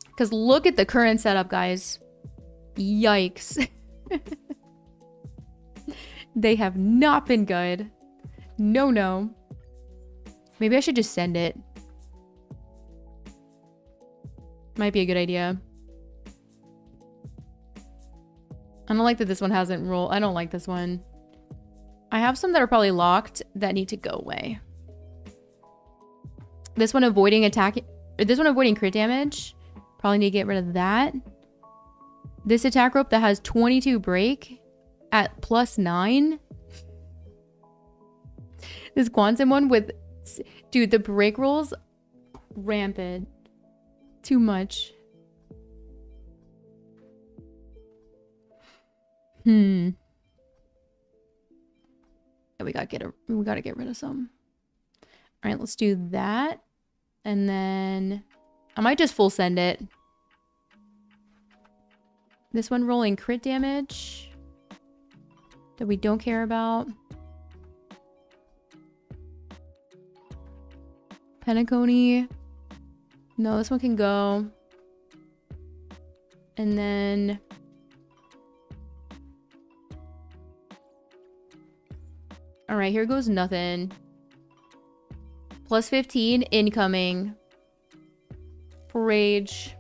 Because look at the current setup, guys. Yikes. They have not been good. No, no. Maybe I should just send it. Might be a good idea. I don't like that this one hasn't rolled. I don't like this one. I have some that are probably locked that need to go away. This one avoiding attack. This one avoiding crit damage. Probably need to get rid of that. This attack rope that has 22 break at +9. This quantum one with... Dude, the break rolls rampant. Too much. Yeah, we gotta get rid of some. All right, let's do that. And then I might just full send it. This one rolling crit damage that we don't care about. Penacony. No, this one can go. And then all right, here goes nothing. +15 incoming. Rage.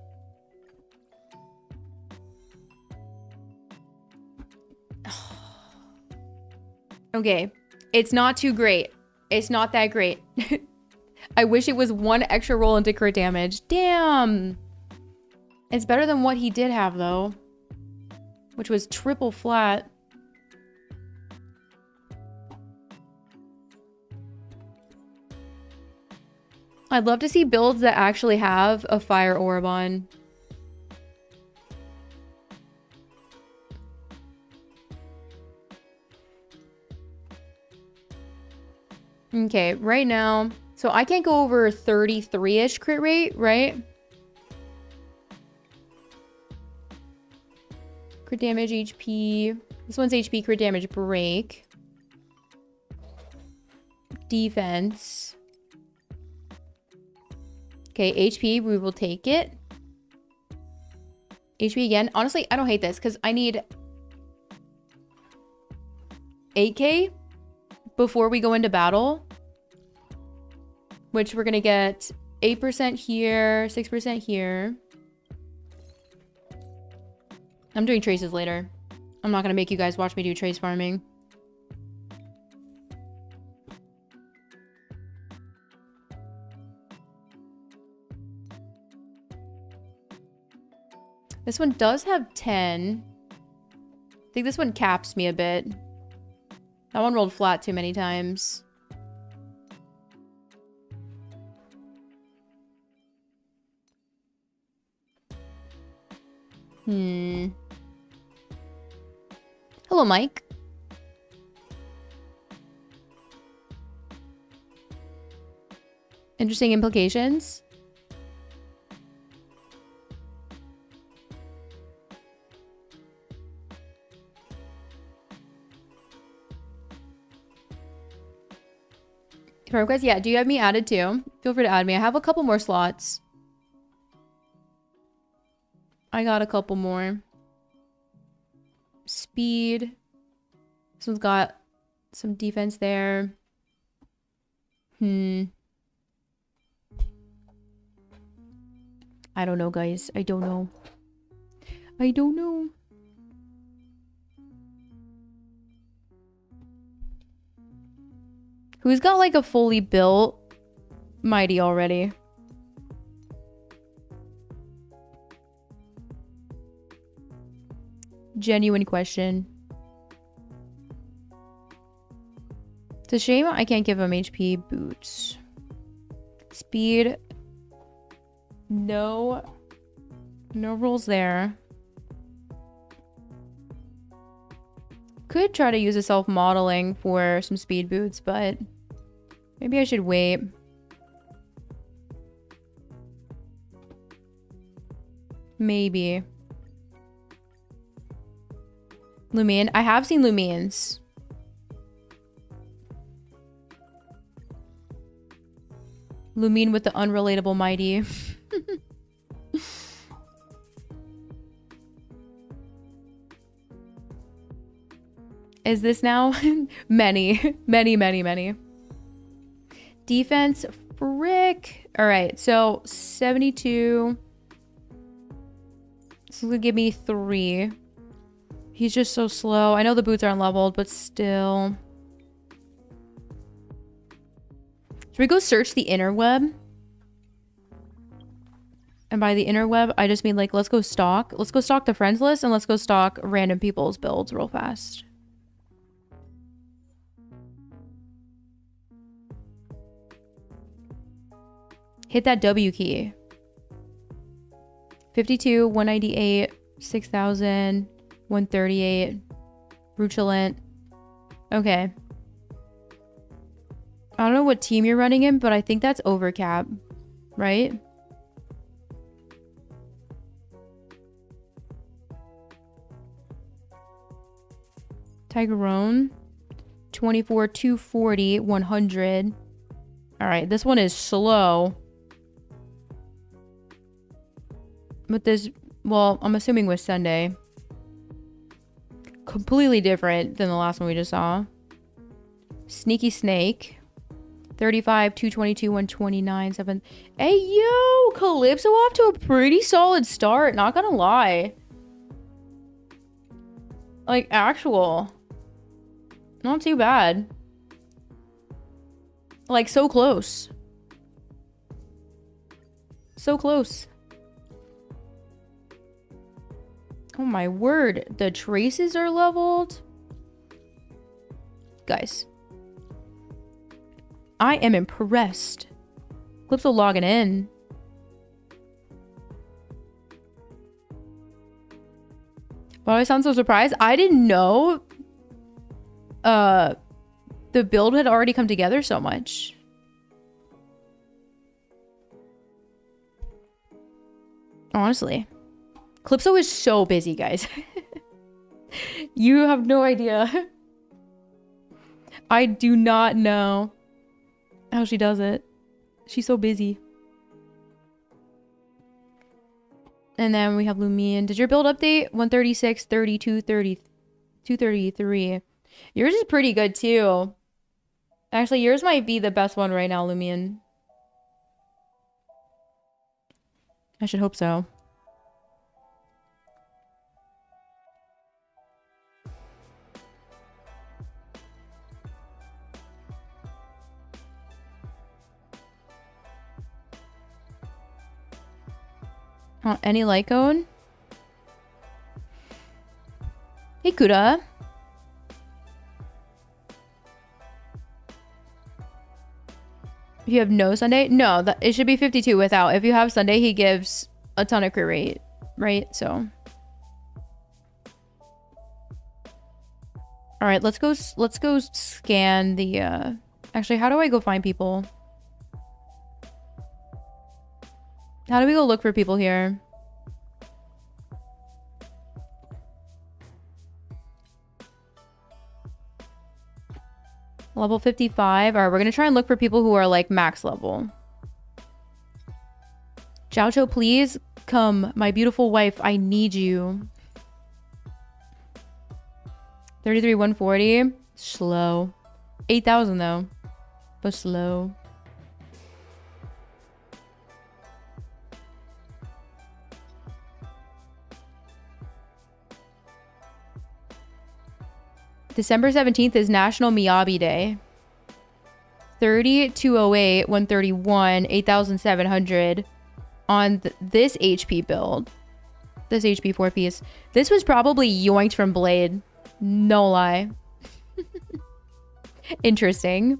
Okay, it's not too great. It's not that great. I wish it was one extra roll into crit damage. Damn. It's better than what he did have, though. Which was triple flat. I'd love to see builds that actually have a fire orb on. Okay, right now, so I can't go over 33-ish crit rate, right? Crit damage, HP. This one's HP, crit damage, break. Defense. Okay, HP, we will take it. HP again. Honestly, I don't hate this because I need 8k before we go into battle. Which we're going to get 8% here, 6% here. I'm doing traces later. I'm not going to make you guys watch me do trace farming. This one does have 10. I think this one caps me a bit. That one rolled flat too many times. Hello, Mike. Interesting implications. Request, yeah. Do you have me added too? Feel free to add me. I have a couple more slots. I got a couple more. Speed. This one's got some defense there. I don't know, guys. I don't know. I don't know. Who's got like a fully built mighty already? Genuine question. It's a shame I can't give him HP boots. Speed. No rolls there. Could try to use a self-modeling for some speed boots, but maybe I should wait. Maybe. Lumion. I have seen Lumions. Lumine with the unrelatable mighty. Is this now? Many. Defense, frick. All right, so 72. This is gonna give me 3. He's just so slow. I know the boots aren't leveled, but still. Should we go search the interweb? And by the interweb, I just mean like, let's go stalk. Let's go stalk the friends list and let's go stalk random people's builds real fast. Hit that W key. 52, 198, 6,000, 138. Rutulant. Okay. I don't know what team you're running in, but I think that's overcap, right? Tigerone. 24, 240, 100. All right, this one is slow. But this, well, I'm assuming with Sunday. Completely different than the last one we just saw. Sneaky Snake. 35, 222, 129, 7. Hey, yo! Calypso off to a pretty solid start. Not gonna lie. Like, actual. Not too bad. Like, so close. So close. Oh my word. The traces are leveled. Guys. I am impressed. Calypso logging in. Why do I sound so surprised? I didn't know the build had already come together so much. Honestly. Calypso is so busy, guys. You have no idea. I do not know how she does it. She's so busy. And then we have Lumion. Did your build update? 136, 32, 30, 233. Yours is pretty good too. Actually, yours might be the best one right now, Lumion. I should hope so. Any light code? Hey, Kuda. If you have no Sunday? No, it should be 52 without. If you have Sunday, he gives a ton of crit rate, right? So. All right, let's go scan the, actually, how do I go find people? How do we go look for people here? Level 55. All right, we're going to try and look for people who are like max level. Jiaocho, please come. My beautiful wife, I need you. 33, 140. Slow. 8,000 though. But slow. December 17th is National Miyabi Day. 30, 208, 131, 8,700 on this HP build. This HP 4-piece. This was probably yoinked from Blade. No lie. Interesting.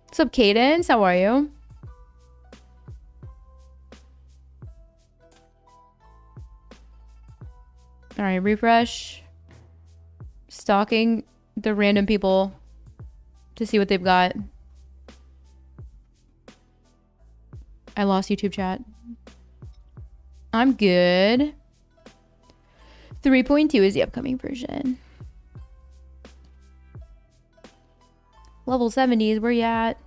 What's up, Cadence? How are you? All right, refresh. Stalking the random people to see what they've got. I lost YouTube chat. I'm good. 3.2 is the upcoming version. Level 70s, where you at?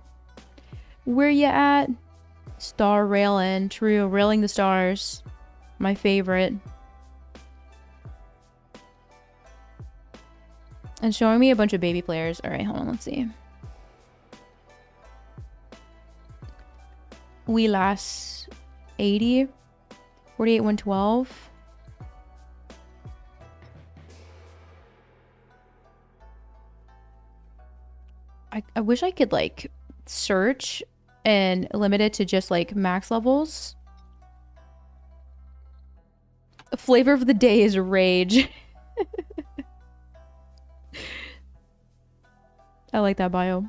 Where you at? Star railing. True, railing the stars. My favorite. And showing me a bunch of baby players. All right, hold on, let's see. We last 80. 48, 112. I wish I could like search and limit it to just like max levels. The flavor of the day is rage. I like that bio.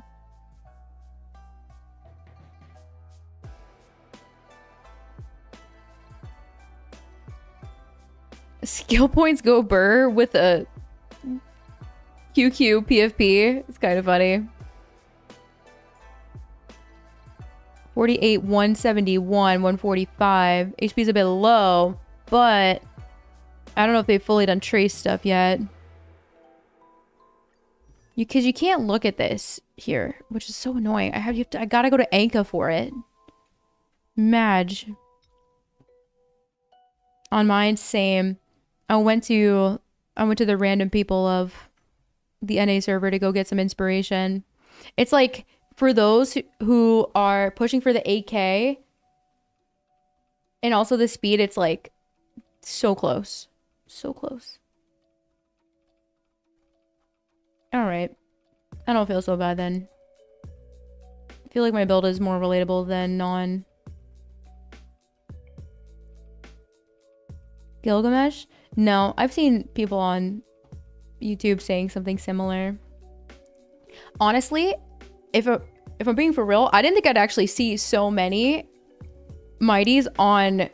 Skill points go burr with a QQ PFP. It's kind of funny. 48, 171, 145. HP's a bit low, but I don't know if they've fully done trace stuff yet. Because you can't look at this here, which is so annoying. I gotta go to Anka for it. Madge. On mine, same. I went to the random people of the NA server to go get some inspiration. It's like for those who are pushing for the 8K and also the speed, it's like so close. So close. All right. I don't feel so bad then. I feel like my build is more relatable than non. Gilgamesh? No, I've seen people on YouTube saying something similar. Honestly, if I'm being for real, I didn't think I'd actually see so many mighties on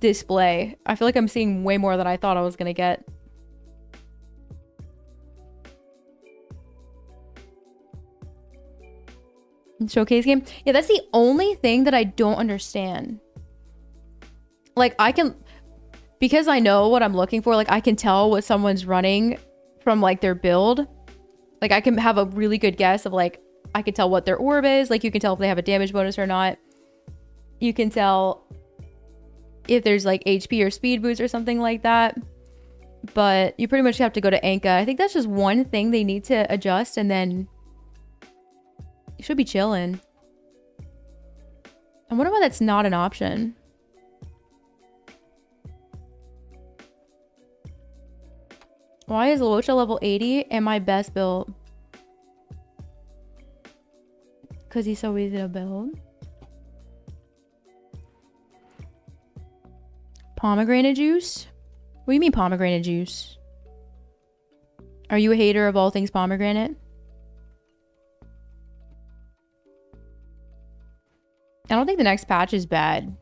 display. I feel like I'm seeing way more than I thought I was gonna get. Showcase game? Yeah, that's the only thing that I don't understand. Like, I can... Because I know what I'm looking for, like, I can tell what someone's running from, like, their build. Like, I can have a really good guess of, like, I can tell what their orb is. Like, you can tell if they have a damage bonus or not. You can tell if there's, like, HP or speed boost or something like that. But you pretty much have to go to Anka. I think that's just one thing they need to adjust, and then you should be chilling. I wonder why that's not an option. Why is Locha level 80 and my best build? Because he's so easy to build. Pomegranate juice? What do you mean pomegranate juice? Are you a hater of all things pomegranate? I don't think the next patch is bad.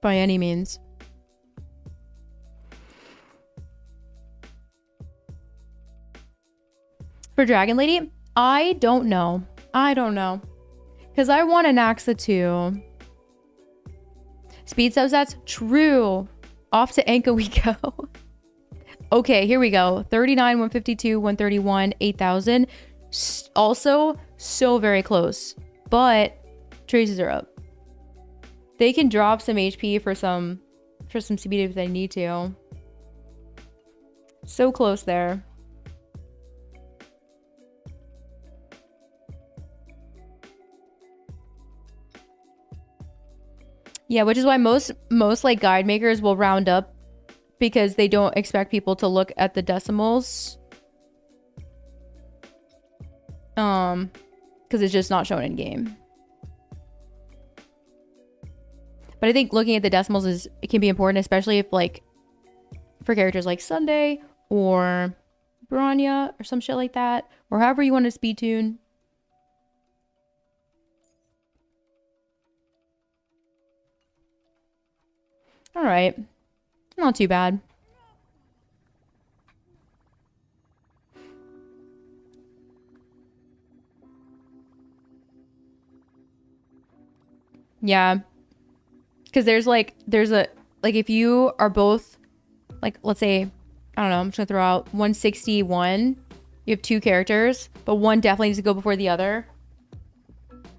By any means. For Dragon Lady, I don't know. I don't know. Because I want Anaxa too. Speed subsets? True. Off to Anka we go. Okay, here we go. 39, 152, 131, 8,000. Also, so very close. But traces are up. They can drop some HP for some speed if they need to. So close there. Yeah, which is why most like guide makers will round up because they don't expect people to look at the decimals. Because it's just not shown in game. But I think looking at the decimals it can be important, especially if like for characters like Sunday or Bronya or some shit like that, or however you want to speed tune. All right. Not too bad. Yeah. Because there's a, like if you are both, like, let's say, I don't know, I'm just gonna throw out 161. You have 2 characters, but one definitely needs to go before the other.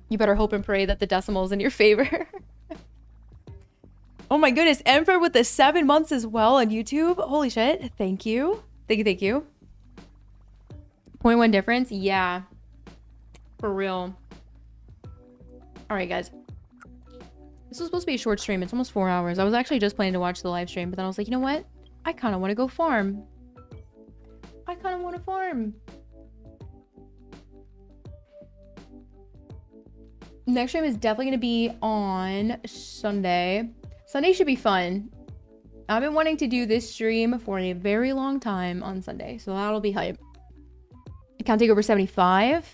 You better hope and pray that the decimal is in your favor. Oh my goodness, Emperor with the 7 months as well on YouTube. Holy shit. Thank you. Thank you, thank you. 0.1 difference? Yeah. For real. Alright, guys. This was supposed to be a short stream. It's almost 4 hours. I was actually just planning to watch the live stream, but then I was like, you know what? I kind of want to go farm. I kind of want to farm. Next stream is definitely going to be on Sunday. Sunday should be fun. I've been wanting to do this stream for a very long time on Sunday, so that'll be hype. Account takeover 75.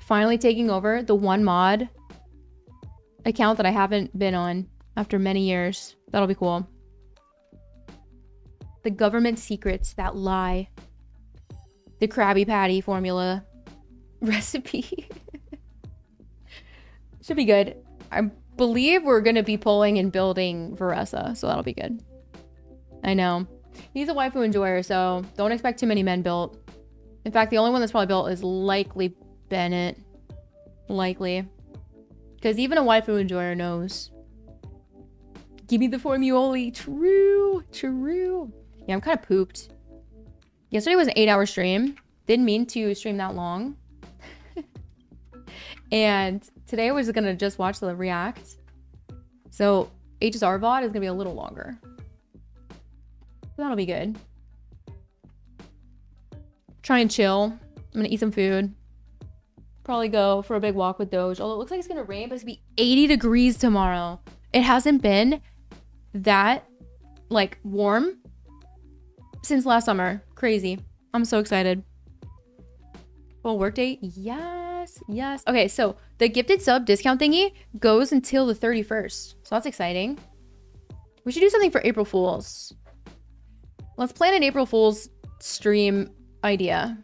Finally taking over the one mod account that I haven't been on after many years. That'll be cool. The government secrets that lie. The Krabby Patty formula recipe. Should be good. I believe we're going to be pulling and building Varesa, so that'll be good. I know. He's a waifu enjoyer, so don't expect too many men built. In fact, the only one that's probably built is likely Bennett. Likely. Because even a waifu enjoyer knows. Give me the formuoli. True. True. Yeah, I'm kind of pooped. Yesterday was an 8-hour stream. Didn't mean to stream that long. And today I was going to just watch the react. So HSR VOD is going to be a little longer. That'll be good. Try and chill. I'm going to eat some food. Probably go for a big walk with Doge. Although it looks like it's going to rain, but it's going to be 80 degrees tomorrow. It hasn't been that, like, warm since last summer. Crazy. I'm so excited. Full workday? Yes. Yes. Okay, so the gifted sub discount thingy goes until the 31st. So that's exciting. We should do something for April Fools. Let's plan an April Fool's stream idea.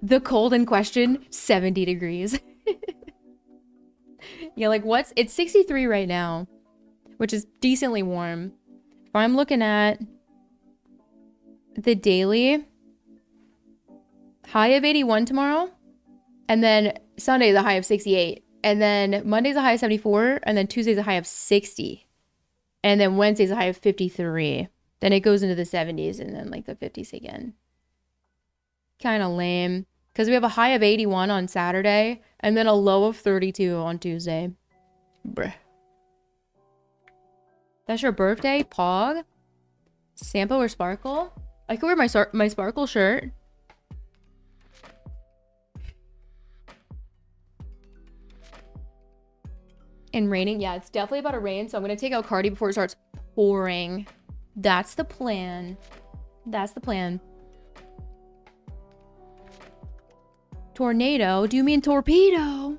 The cold in question, 70 degrees. Yeah, like it's 63 right now, which is decently warm. If I'm looking at the daily, high of 81 tomorrow, and then Sunday the high of 68, and then Monday's a high of 74, and then Tuesday's a high of 60, and then Wednesday's a high of 53. Then it goes into the 70s and then like the 50s again. Kind of lame. Because we have a high of 81 on Saturday and then a low of 32 on Tuesday. Bruh. That's your birthday? Pog? Sampo or Sparkle? I could wear my Sparkle shirt. And raining? Yeah, it's definitely about to rain. So I'm going to take out Cardi before it starts pouring. That's the plan. That's the plan. Tornado? Do you mean torpedo?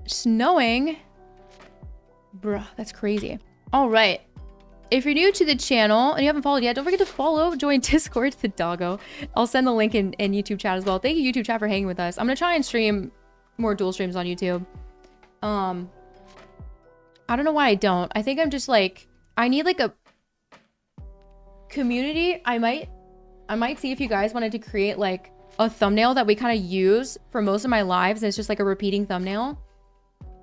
Snowing? Bruh, that's crazy. All right. If you're new to the channel and you haven't followed yet, don't forget to follow, join Discord, the doggo. I'll send the link in YouTube chat as well. Thank you, YouTube chat, for hanging with us. I'm going to try and stream more dual streams on YouTube. I don't know why I don't. I think I'm just like, I need like a community. I might see if you guys wanted to create like a thumbnail that we kind of use for most of my lives. And it's just like a repeating thumbnail.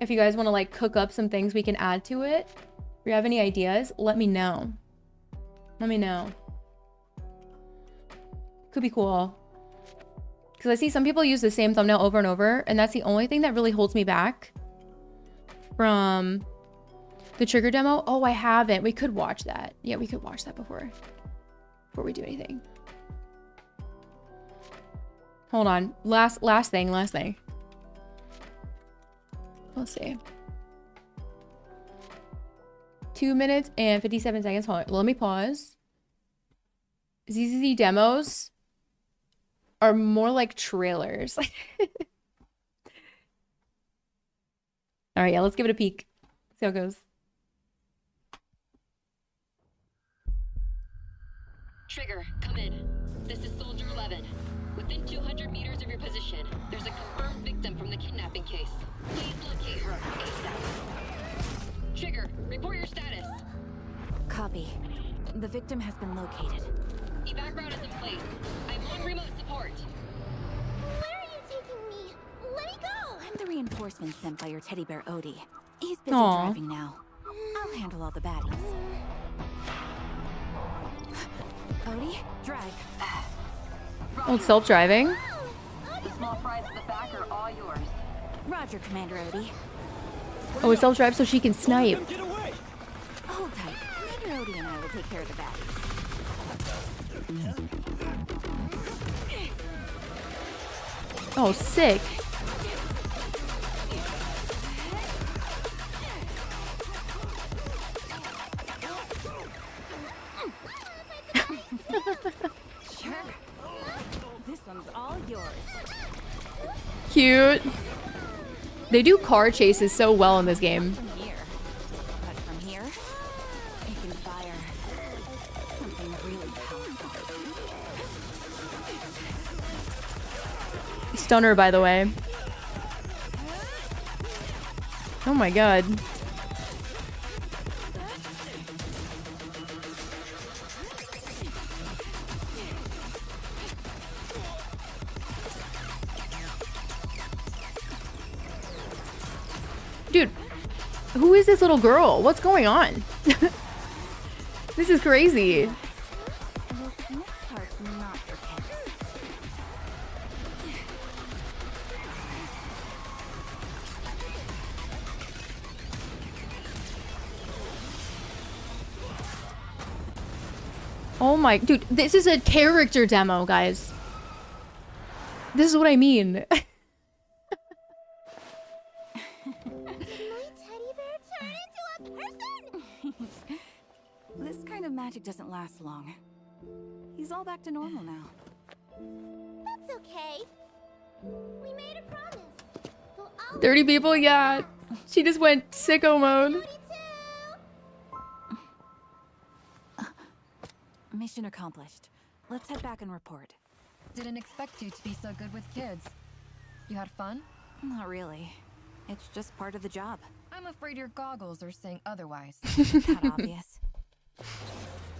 If you guys want to like cook up some things we can add to it. If you have any ideas, let me know. Let me know. Could be cool. Because I see some people use the same thumbnail over and over. And that's the only thing that really holds me back from the trigger demo. Oh, I haven't. We could watch that. Yeah, we could watch that before we do anything. Hold on. Last thing. Let's see. 2 minutes and 57 seconds. Hold on. Let me pause. ZZZ demos. are more like trailers. All right, yeah, let's give it a peek. See how it goes. Trigger, come in. This is Soldier 11. Within 200 meters of your position, there's a confirmed victim from the kidnapping case. Please locate her ASAP. Trigger, report your status. Copy. The victim has been located. Evac route is in place. I'm on remote support. Where are you taking me? Let me go! I'm the reinforcement sent by your teddy bear Odie. He's busy Aww. driving now. I'll handle all the baddies. Odie, drive. Oh, it's self-driving? The small fries at the back are all yours. Roger, Commander Odie. Oh, it's self-drive so she can snipe. Hold tight. Commander Odie and I will take care of the baddies. Oh, sick. Sure. This one's all yours. Cute. They do car chases so well in this game. From here. But from here, it can fire something really powerful. Stunner, by the way. Oh my god. Dude, who is this little girl? What's going on? This is crazy. This next part's not for kids. Oh my, dude, this is a character demo, guys. This is what I mean. This kind of magic doesn't last long. He's all back to normal now. That's okay. We made a promise. 30 people, yeah. She just went sicko mode. Mission accomplished. Let's head back and report. Didn't expect you to be so good with kids. You had fun? Not really. It's just part of the job. I'm afraid your goggles are saying otherwise. That obvious.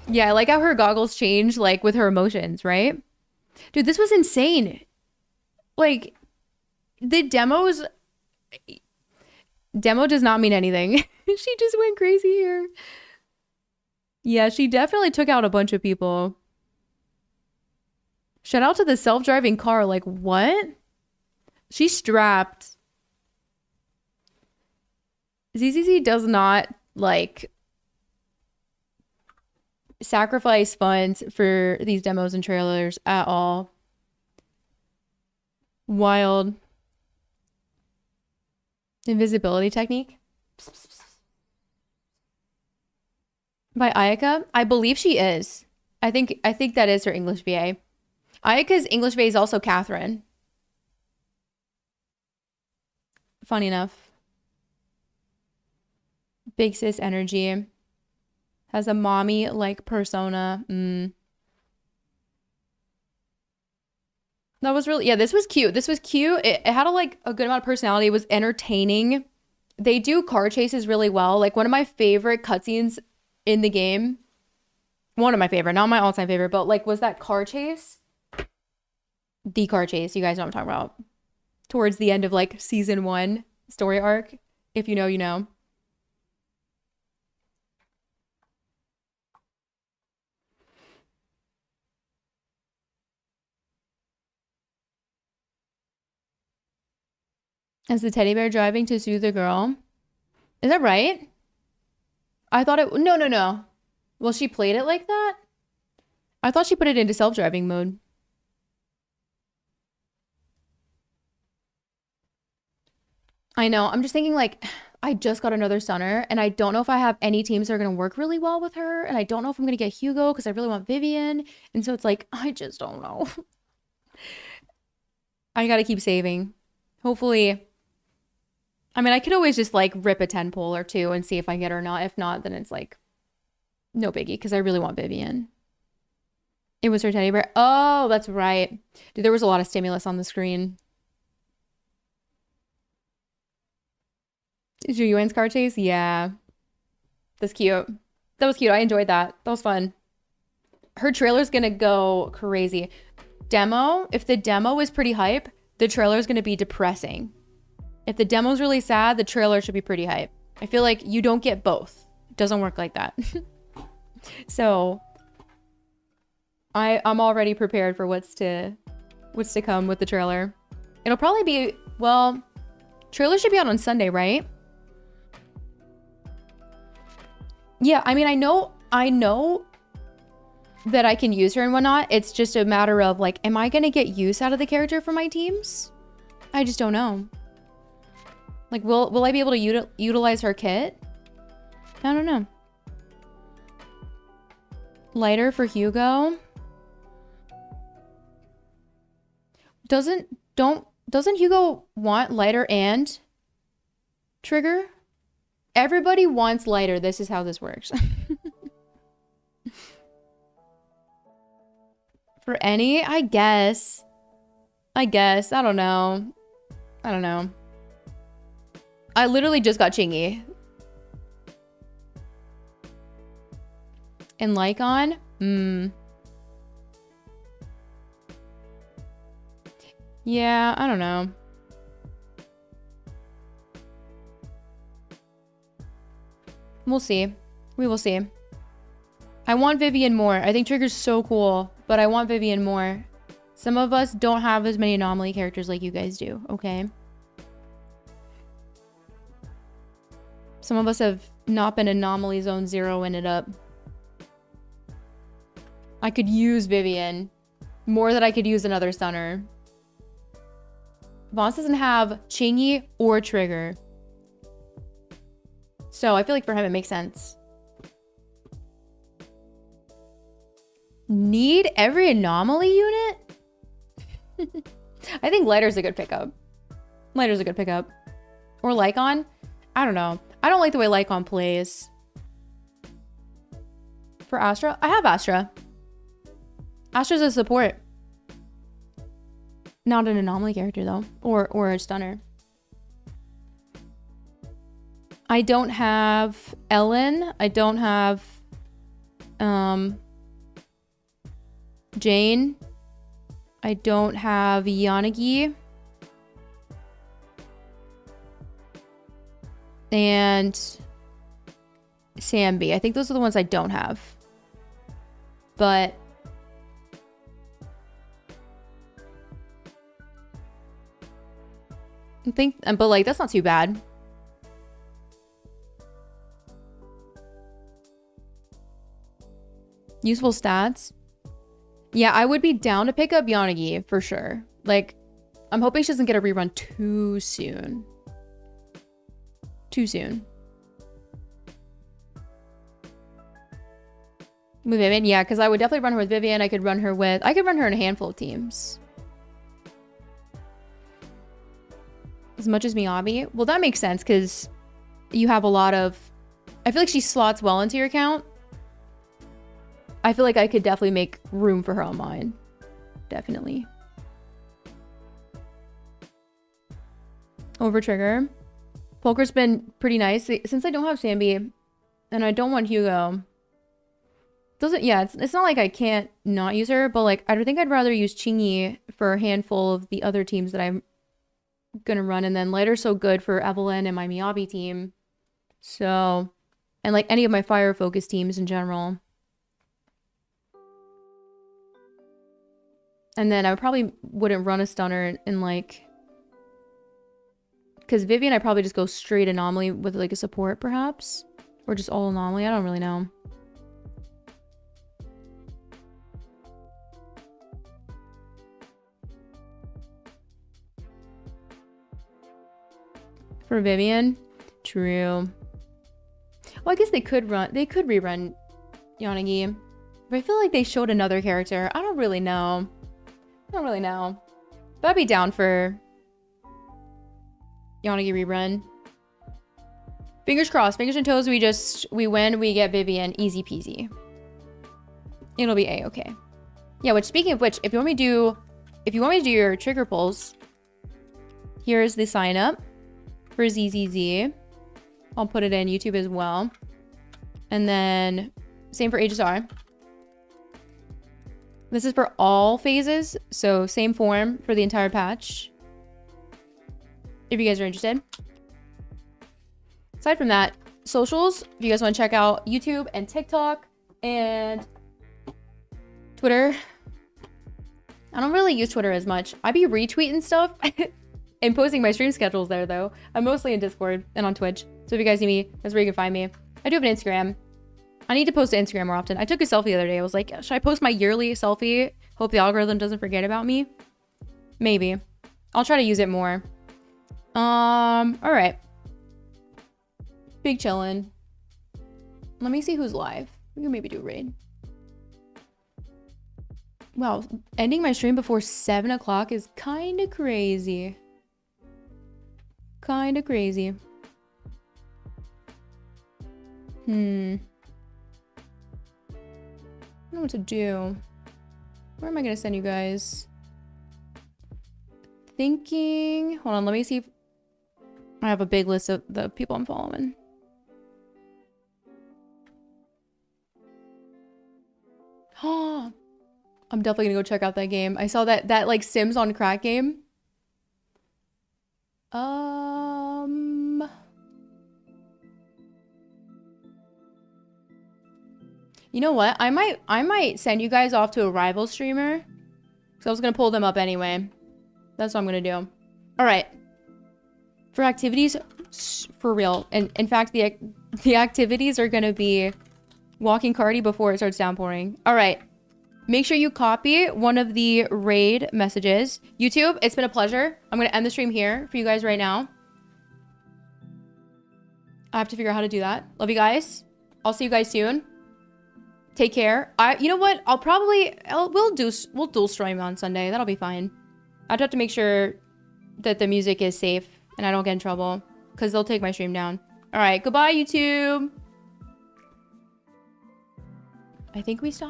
Yeah, I like how her goggles change, like, with her emotions, right? Dude, this was insane. Like, the demo does not mean anything. She just went crazy here. Yeah, she definitely took out a bunch of people. Shout out to the self-driving car. Like, what? She's strapped. ZZZ does not, like, sacrifice funds for these demos and trailers at all. Wild. Invisibility technique. By Ayaka? I believe she is. I think that is her English VA. Ayaka's English VA is also Catherine. Funny enough. Big sis energy. Has a mommy-like persona. That was really, yeah, this was cute. This was cute. It had a good amount of personality. It was entertaining. They do car chases really well. Like, one of my favorite cutscenes in the game, one of my favorite, not my all-time favorite, but like, was that car chase. The car chase, you guys know what I'm talking about. Towards the end of like season 1 story arc. If you know, you know. Is the teddy bear driving to soothe the girl? Is that right? I thought it... No. Well, she played it like that? I thought she put it into self-driving mode. I know. I'm just thinking, like, I just got another stunner, and I don't know if I have any teams that are going to work really well with her, and I don't know if I'm going to get Hugo, because I really want Vivian, and so it's like, I just don't know. I gotta keep saving. Hopefully. I mean, I could always just like rip a 10 pull or two and see if I get her or not. If not, then it's like no biggie because I really want Vivian. It was her teddy bear. Oh, that's right. Dude, there was a lot of stimulus on the screen. Is your Yuan's car chase? Yeah. That's cute. That was cute. I enjoyed that. That was fun. Her trailer's gonna go crazy. Demo, if the demo is pretty hype, the trailer's gonna be depressing. If the demo's really sad, the trailer should be pretty hype. I feel like you don't get both. It doesn't work like that. So I'm already prepared for what's to come with the trailer. It'll probably be, well, trailer should be out on Sunday, right? Yeah, I mean, I know that I can use her and whatnot. It's just a matter of like, am I gonna get use out of the character for my teams? I just don't know. Like, will I be able to utilize her kit? I don't know. Lighter for Hugo. Doesn't Hugo want lighter and trigger? Everybody wants lighter. This is how this works. For any, I guess. I don't know. I literally just got Chingy. And Lycon? Yeah, I don't know. We'll see. We will see. I want Vivian more. I think Trigger's so cool, but I want Vivian more. Some of us don't have as many anomaly characters like you guys do, okay? Some of us have not been anomaly zone 0ing it up. I could use Vivian more than I could use another stunner. Voss doesn't have Chingy or Trigger. So I feel like for him it makes sense. Need every anomaly unit? I think Lighter's a good pickup. Lighter's a good pickup. Or Lycon? I don't know. I don't like the way Lycon plays. For Astra? I have Astra. Astra's a support. Not an anomaly character though. Or a stunner. I don't have Ellen. I don't have Jane. I don't have Yanagi. And Sambi. I think those are the ones I don't have. But but like that's not too bad. Useful stats. Yeah, I would be down to pick up Yanagi for sure. Like, I'm hoping she doesn't get a rerun too soon. Too soon. With Vivian, yeah, because I would definitely run her with Vivian. I could run her in a handful of teams. As much as Miyabi. Well, that makes sense because you have a lot of... I feel like she slots well into your account. I feel like I could definitely make room for her on mine. Definitely. Over Trigger. Poker's been pretty nice. Since I don't have Sambi and I don't want Hugo. It's not like I can't not use her, but like I think I'd rather use Chingy for a handful of the other teams that I'm gonna run, and then Lighter's so good for Evelyn and my Miyabi team. So, and like any of my fire focus teams in general. And then I probably wouldn't run a stunner in like... Because Vivian, I probably just go straight anomaly with like a support perhaps. Or just all anomaly. I don't really know. For Vivian? True. Well, I guess they could rerun Yanagi. But I feel like they showed another character. I don't really know. don't really know. But I'd be down for Yanagi rerun. Fingers crossed. Fingers and toes. We win. We get Vivian. Easy peasy. It'll be A-okay. Yeah, which speaking of which, if you want me to do your trigger pulls, here's the sign up for ZZZ. I'll put it in YouTube as well. And then same for HSR. This is for all phases, so same form for the entire patch. If you guys are interested. Aside from that, socials, if you guys want to check out YouTube and TikTok and Twitter. I don't really use Twitter as much. I be retweeting stuff and posting my stream schedules there, though. I'm mostly in Discord and on Twitch. So if you guys see me, that's where you can find me. I do have an Instagram. I need to post to Instagram more often. I took a selfie the other day. I was like, should I post my yearly selfie? Hope the algorithm doesn't forget about me. Maybe. I'll try to use it more. All right. Big chillin'. Let me see who's live. We can maybe do a raid. Wow, ending my stream before 7 o'clock is kind of crazy. Kind of crazy. I don't know what to do. Where am I going to send you guys? Thinking... Hold on, let me see if I have a big list of the people I'm following. Oh, I'm definitely gonna go check out that game. I saw that like Sims on crack game. You know what? I might send you guys off to a rival streamer. So I was gonna pull them up anyway. That's what I'm gonna do. All right. For activities, for real. And in fact, the activities are gonna be walking Cardi before it starts downpouring. All right. Make sure you copy one of the raid messages. YouTube, it's been a pleasure. I'm gonna end the stream here for you guys right now. I have to figure out how to do that. Love you guys. I'll see you guys soon. Take care. You know what? We'll dual stream on Sunday. That'll be fine. I'd have to make sure that the music is safe and I don't get in trouble because they'll take my stream down. All right. Goodbye, YouTube. I think we stopped.